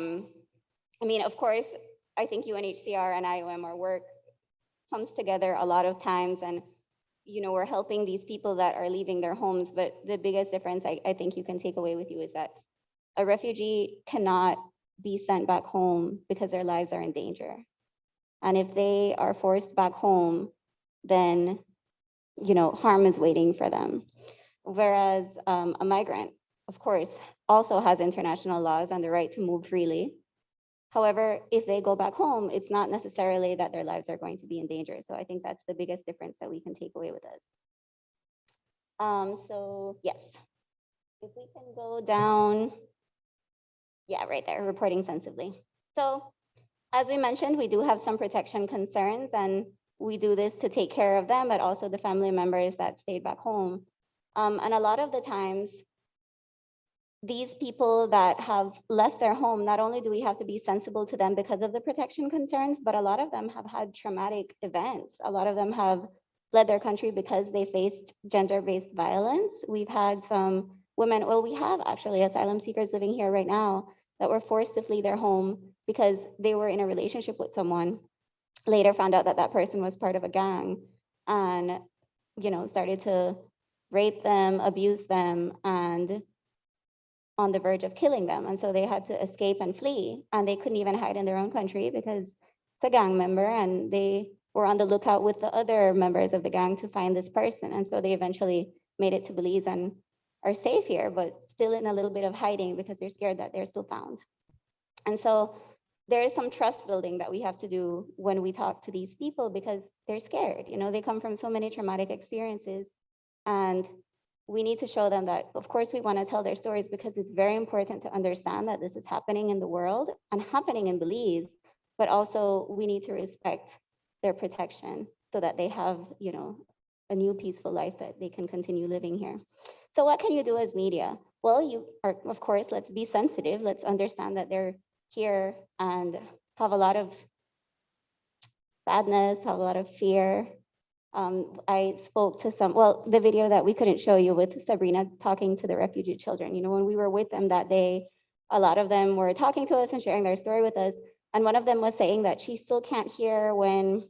mean, of course, I think UNHCR and IOM, our work comes together a lot of times, and you know, we're helping these people that are leaving their homes, but the biggest difference I think you can take away with you is that a refugee cannot be sent back home because their lives are in danger. And if they are forced back home, then, you know, harm is waiting for them. Whereas a migrant, of course, also has international laws and the right to move freely. However, if they go back home, it's not necessarily that their lives are going to be in danger. So I think that's the biggest difference that we can take away with us. So yes, if we can go down, yeah, right there, reporting sensibly. So as we mentioned, we do have some protection concerns, and we do this to take care of them, but also the family members that stayed back home. And a lot of the times, these people that have left their home, not only do we have to be sensible to them because of the protection concerns, but a lot of them have had traumatic events. A lot of them have fled their country because they faced gender-based violence. We've had some women, well, we have actually asylum seekers living here right now that were forced to flee their home because they were in a relationship with someone, later found out that that person was part of a gang, and, you know, started to rape them, abuse them, and on the verge of killing them. And so they had to escape and flee, and they couldn't even hide in their own country because it's a gang member, and they were on the lookout with the other members of the gang to find this person. And so they eventually made it to Belize and are safe here, but still in a little bit of hiding because they're scared that they're still found. And so there is some trust building that we have to do when we talk to these people because they're scared. You know, they come from so many traumatic experiences, and we need to show them that, of course, we want to tell their stories because it's very important to understand that this is happening in the world and happening in Belize, but also we need to respect their protection so that they have, you know, a new peaceful life that they can continue living here. So what can you do as media? Well, you are, of course, let's be sensitive. Let's understand that they're here and have a lot of sadness, have a lot of fear. I spoke to some, well, the video that we couldn't show you with Sabrina talking to the refugee children, you know, when we were with them that day, a lot of them were talking to us and sharing their story with us. And one of them was saying that she still can't hear when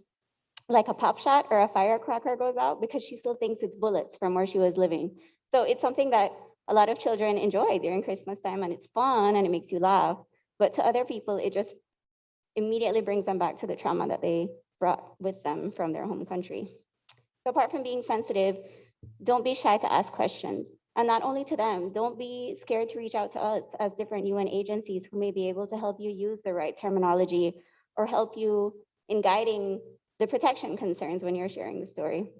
like a pop shot or a firecracker goes out because she still thinks it's bullets from where she was living. So it's something that a lot of children enjoy during Christmas time, and it's fun and it makes you laugh. But to other people, it just immediately brings them back to the trauma that they brought with them from their home country. So apart from being sensitive, don't be shy to ask questions. And not only to them, don't be scared to reach out to us as different UN agencies who may be able to help you use the right terminology or help you in guiding the protection concerns when you're sharing the story.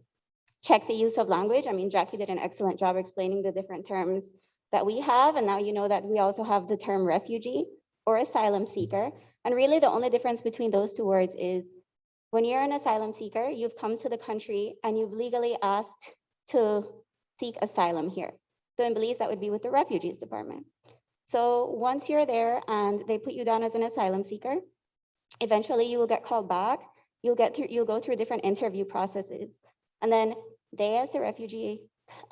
Check the use of language. I mean, Jackie did an excellent job explaining the different terms that we have. And now you know that we also have the term refugee or asylum seeker. And really the only difference between those two words is when you're an asylum seeker, you've come to the country and you've legally asked to seek asylum here. So in Belize, that would be with the Refugees Department. So once you're there and they put you down as an asylum seeker, eventually you will get called back. You'll go through different interview processes. And then they, as the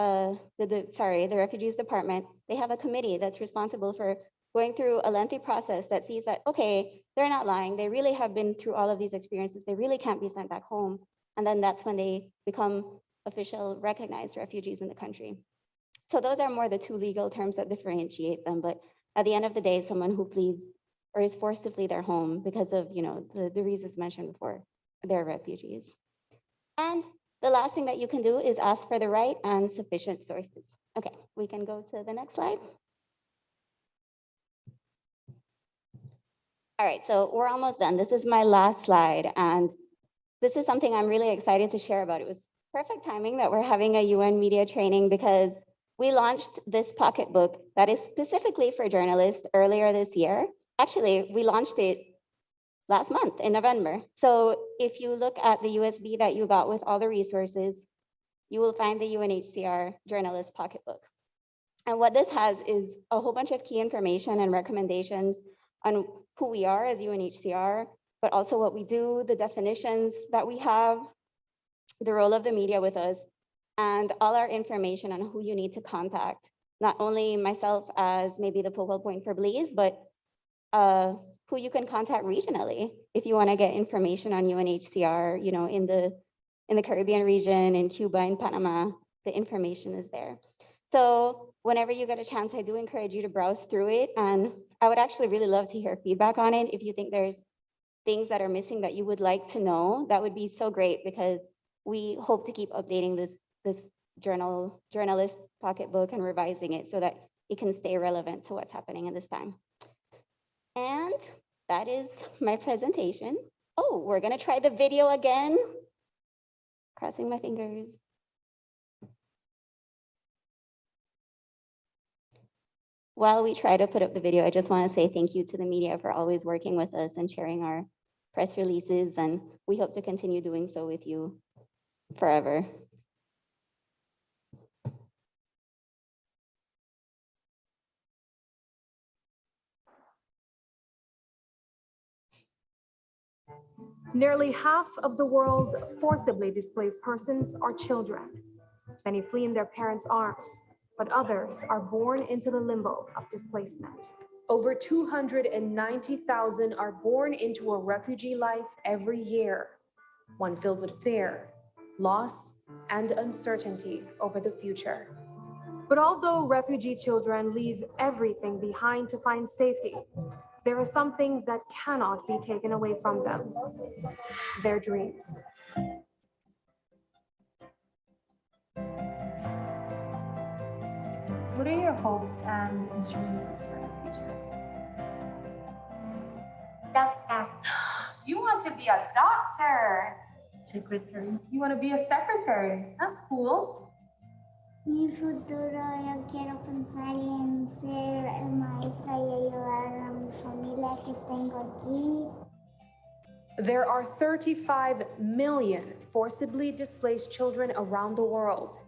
the Refugees Department, they have a committee that's responsible for going through a lengthy process that sees that, okay, they're not lying. They really have been through all of these experiences. They really can't be sent back home. And then that's when they become official recognized refugees in the country. So those are more the two legal terms that differentiate them. But at the end of the day, someone who flees or is forced to flee their home because of, the reasons mentioned before, they're refugees. And the last thing that you can do is ask for the right and sufficient sources. Okay, we can go to the next slide. All right, so we're almost done. This is my last slide, and this is something I'm really excited to share about. It was perfect timing that we're having a UN media training because we launched this pocketbook that is specifically for journalists earlier this year. Actually, we launched it last month in November. So if you look at the USB that you got with all the resources, you will find the UNHCR journalist pocketbook. And what this has is a whole bunch of key information and recommendations on who we are as UNHCR, but also what we do, the definitions that we have, the role of the media with us, and all our information on who you need to contact. Not only myself as maybe the focal point for Belize, but who you can contact regionally if you want to get information on UNHCR, in the Caribbean region, in Cuba, in Panama, the information is there. So whenever you get a chance, I do encourage you to browse through it. And I would actually really love to hear feedback on it. If you think there's things that are missing that you would like to know, that would be so great because we hope to keep updating this journalist pocketbook and revising it so that it can stay relevant to what's happening in this time. And that is my presentation. Oh, we're gonna try the video again. Crossing my fingers. While we try to put up the video, I just want to say thank you to the media for always working with us and sharing our press releases, and we hope to continue doing so with you forever. Nearly half of the world's forcibly displaced persons are children. Many flee in their parents' arms, but others are born into the limbo of displacement. Over 290,000 are born into a refugee life every year, one filled with fear, loss, and uncertainty over the future. But although refugee children leave everything behind to find safety, there are some things that cannot be taken away from them: their dreams. What are your hopes and dreams for the future? Doctor. You want to be a doctor. Secretary. You want to be a secretary. That's cool. Mi futuro, yo quiero pensar en ser maestra y ayudar a mi familia que tengo aquí. There are 35 million forcibly displaced children around the world.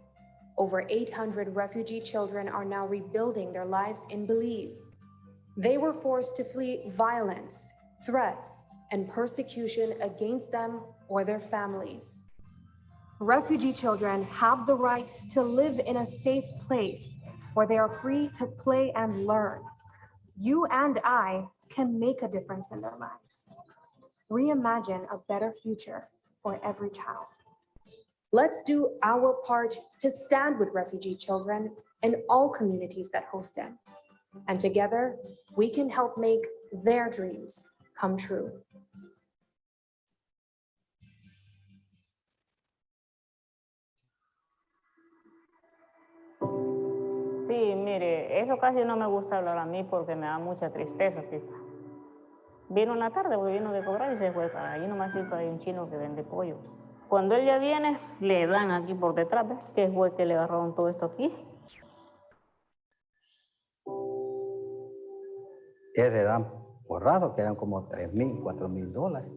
Over 800 refugee children are now rebuilding their lives in Belize. They were forced to flee violence, threats, and persecution against them or their families. Refugee children have the right to live in a safe place where they are free to play and learn. You and I can make a difference in their lives. Reimagine a better future for every child. Let's do our part to stand with refugee children and all communities that host them. And together, we can help make their dreams come true. Sí, mire, eso casi no me gusta hablar a mí porque me da mucha tristeza, tita. Vino en la tarde, porque vino de cobrar y se fue para allí nomásito hay un chino que vende pollo. Cuando él ya viene, le dan aquí por detrás, ¿ves? Que fue que le agarraron todo esto aquí. Que le dan por raro, que eran como 3,000, 4,000 dólares.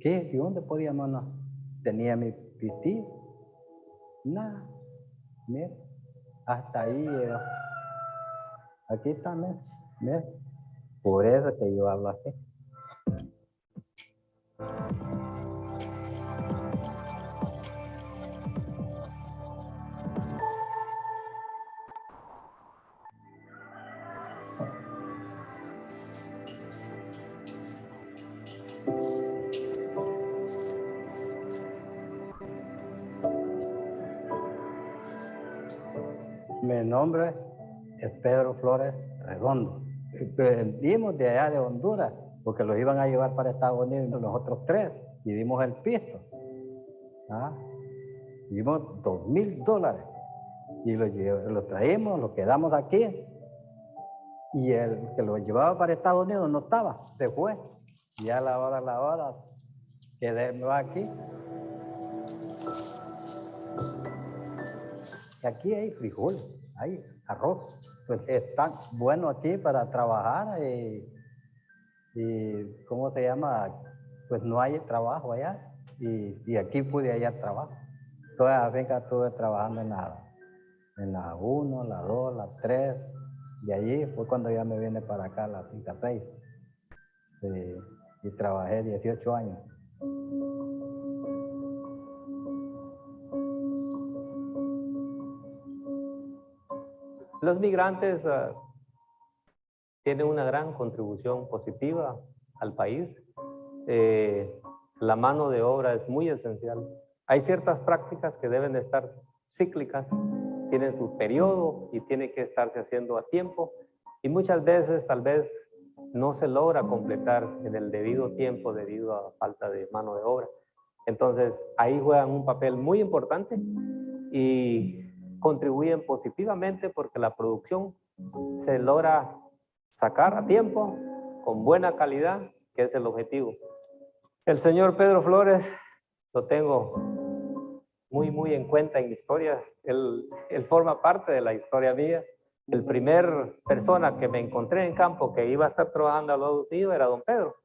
¿Qué? ¿De dónde podíamos? No? Tenía mi pistillo. Nada. Mira, hasta ahí llegó. Aquí está, mira. Por eso que yo hablo así. Mi nombre es Pedro Flores Redondo. Venimos de allá de Honduras, porque los iban a llevar para Estados Unidos los otros 3, y dimos el pisto. Dimos 2,000 dólares. Y lo traímos, lo quedamos aquí. Y el que lo llevaba para Estados Unidos no estaba, se fue. Y a la hora, quedé aquí. Y aquí hay frijol, hay arroz. Pues está bueno aquí para trabajar y ¿cómo se llama? Pues no hay trabajo allá y aquí pude hallar trabajo. Toda la finca estuve trabajando en la 1, la 2, la 3. De allí fue cuando ya me vine para acá, la finca 6. Y trabajé 18 años. Los migrantes tienen una gran contribución positiva al país. La mano de obra es muy esencial. Hay ciertas prácticas que deben estar cíclicas, tienen su periodo y tiene que estarse haciendo a tiempo. Y muchas veces tal vez no se logra completar en el debido tiempo debido a falta de mano de obra. Entonces ahí juegan un papel muy importante y contribuyen positivamente porque la producción se logra sacar a tiempo, con buena calidad, que es el objetivo. El señor Pedro Flores lo tengo muy en cuenta en historias. Él forma parte de la historia mía. El primer persona que me encontré en campo que iba a estar trabajando al lado mío era don Pedro.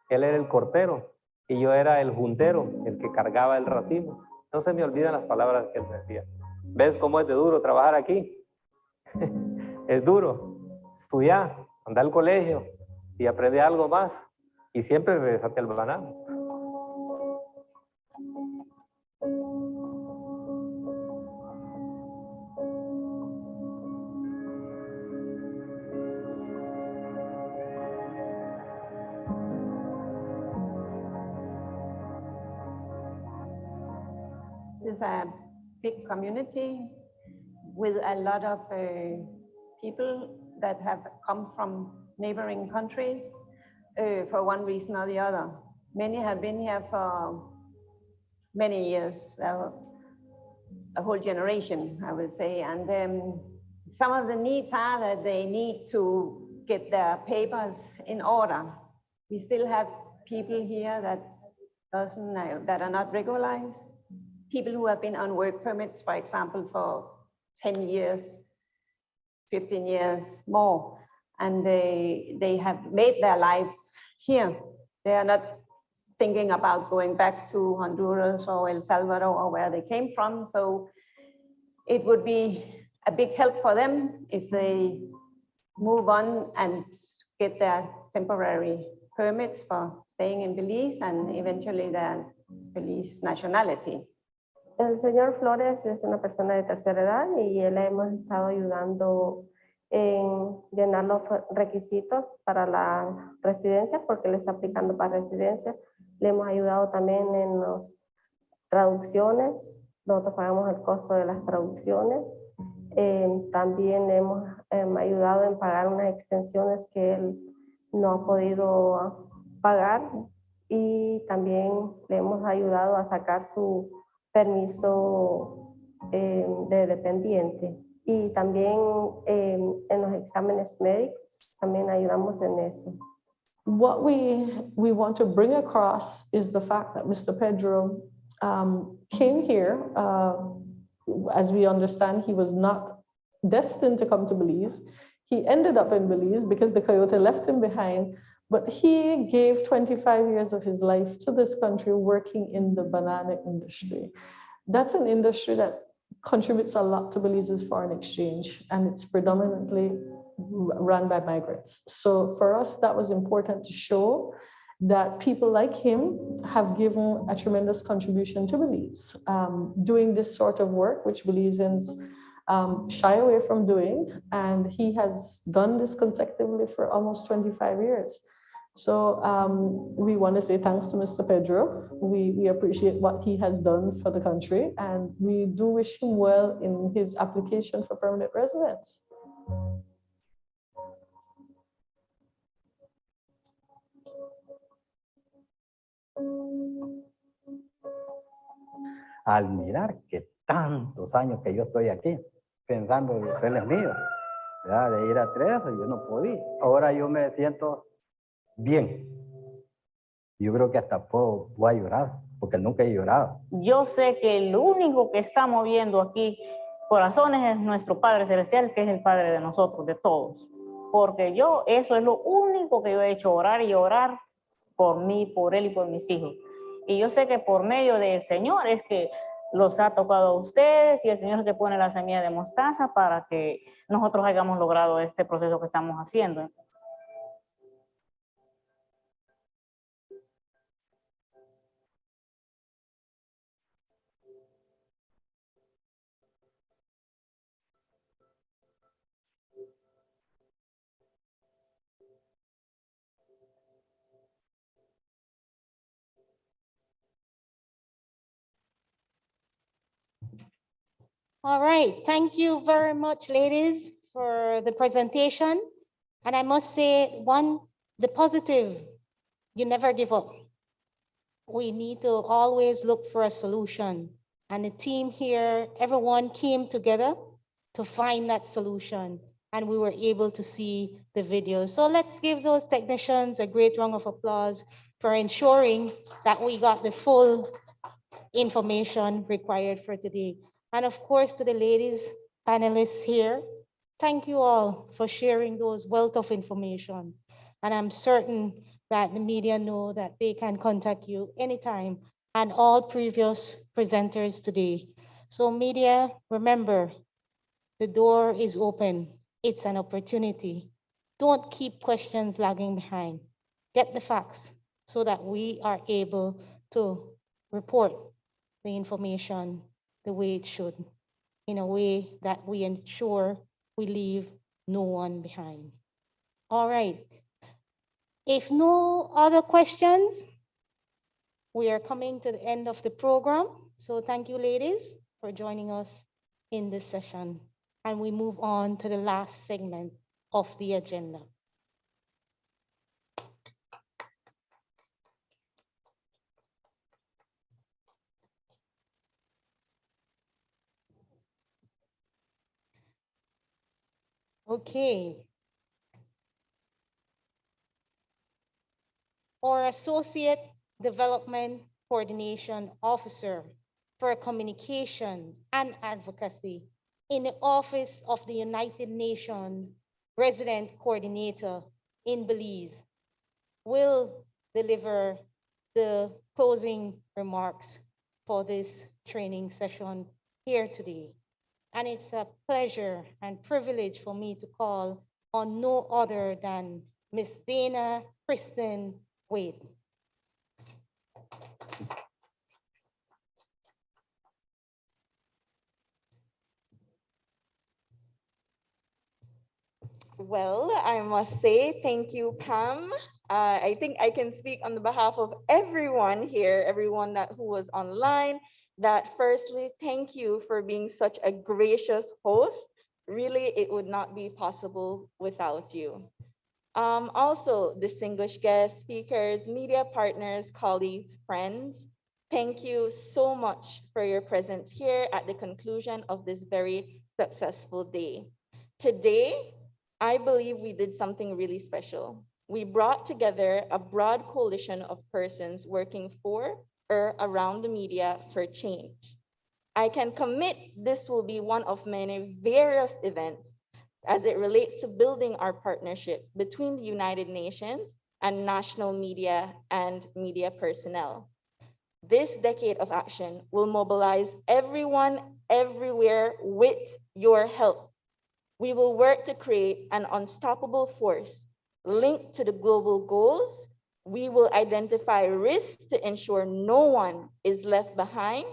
Él era el cortero y yo era el juntero, el que cargaba el racimo. No se me olvidan las palabras que él me decía. ¿Ves cómo es de duro trabajar aquí? Es duro. Estudiar, andar al colegio y aprender algo más. Y siempre regresate al banano. It's a big community with a lot of people that have come from neighboring countries for one reason or the other. Many have been here for many years, a whole generation, I would say. And some of the needs are that they need to get their papers in order. We still have people here that are not regularized. People who have been on work permits, for example, for 10 years, 15 years more, and they have made their life here. They are not thinking about going back to Honduras or El Salvador or where they came from. So it would be a big help for them if they move on and get their temporary permits for staying in Belize and eventually their Belize nationality. El señor Flores es una persona de tercera edad y él hemos estado ayudando en llenar los requisitos para la residencia porque él está aplicando para residencia. Le hemos ayudado también en los traducciones, nosotros pagamos el costo de las traducciones. También hemos ayudado en pagar unas extensiones que él no ha podido pagar y también le hemos ayudado a sacar su permiso de dependiente. Y también en los exámenes médicos también ayudamos en eso. What we want to bring across is the fact that Mr. Pedro came here. As we understand, he was not destined to come to Belize. He ended up in Belize because the coyote left him behind, but he gave 25 years of his life to this country working in the banana industry. That's an industry that contributes a lot to Belize's foreign exchange, and it's predominantly run by migrants. So for us, that was important to show that people like him have given a tremendous contribution to Belize, doing this sort of work, which Belizeans shy away from doing. And he has done this consecutively for almost 25 years. So we want to say thanks to Mr. Pedro. We appreciate what he has done for the country, and we do wish him well in his application for permanent residence. Al mirar que tantos años que yo estoy aquí, pensando en los trenes míos, ¿verdad? De ir a tres, yo no podía. Ahora yo me siento bien. Yo creo que hasta voy a llorar, porque nunca he llorado. Yo sé que el único que está moviendo aquí corazones es nuestro Padre Celestial, que es el Padre de nosotros, de todos. Porque eso es lo único que yo he hecho, orar y orar por mí, por él y por mis hijos. Y yo sé que por medio del Señor es que los ha tocado a ustedes y el Señor es que pone la semilla de mostaza para que nosotros hayamos logrado este proceso que estamos haciendo. All right, thank you very much, ladies, for the presentation. And I must say, the positive, you never give up. We need to always look for a solution. And the team here, everyone came together to find that solution. And we were able to see the videos. So let's give those technicians a great round of applause for ensuring that we got the full information required for today. And of course, to the ladies panelists here, thank you all for sharing those wealth of information. And I'm certain that the media know that they can contact you anytime, and all previous presenters today. So media, remember, the door is open. It's an opportunity. Don't keep questions lagging behind. Get the facts so that we are able to report the information the way it should, in a way that we ensure we leave no one behind. All right. If no other questions, we are coming to the end of the program. So thank you, ladies, for joining us in this session. And we move on to the last segment of the agenda. Okay. Or Associate Development Coordination Officer for Communication and Advocacy in the Office of the United Nations Resident Coordinator in Belize will deliver the closing remarks for this training session here today. And it's a pleasure and privilege for me to call on no other than Ms. Dana Kristen Wade. Well, I must say thank you, Pam. I think I can speak on the behalf of everyone here, everyone who was online, that firstly, thank you for being such a gracious host. Really, it would not be possible without you. Also, distinguished guests, speakers, media partners, colleagues, friends, thank you so much for your presence here at the conclusion of this very successful day. Today, I believe we did something really special. We brought together a broad coalition of persons working for or around the media for change. I can commit this will be one of many various events as it relates to building our partnership between the United Nations and national media and media personnel. This decade of action will mobilize everyone everywhere with your help. We will work to create an unstoppable force linked to the global goals. We will identify risks to ensure no one is left behind.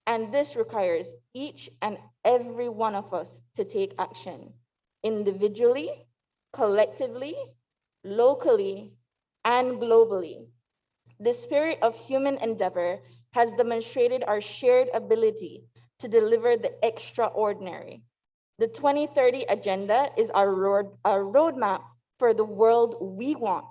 And this requires each and every one of us to take action individually, collectively, locally, and globally. The spirit of human endeavor has demonstrated our shared ability to deliver the extraordinary. The 2030 Agenda is our roadmap for the world we want.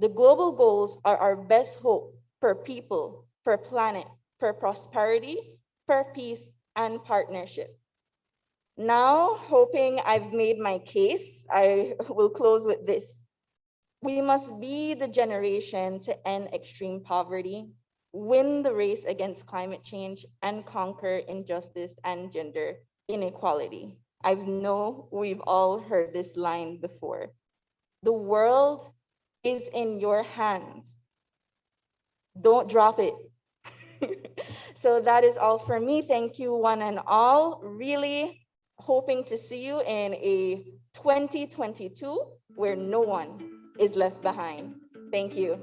The global goals are our best hope for people, for planet, for prosperity, for peace, and partnership. Now, hoping I've made my case, I will close with this. We must be the generation to end extreme poverty, win the race against climate change, and conquer injustice and gender inequality. I know we've all heard this line before. The world is in your hands. Don't drop it. So that is all for me. Thank you, one and all. Really hoping to see you in a 2022 where no one is left behind. Thank you.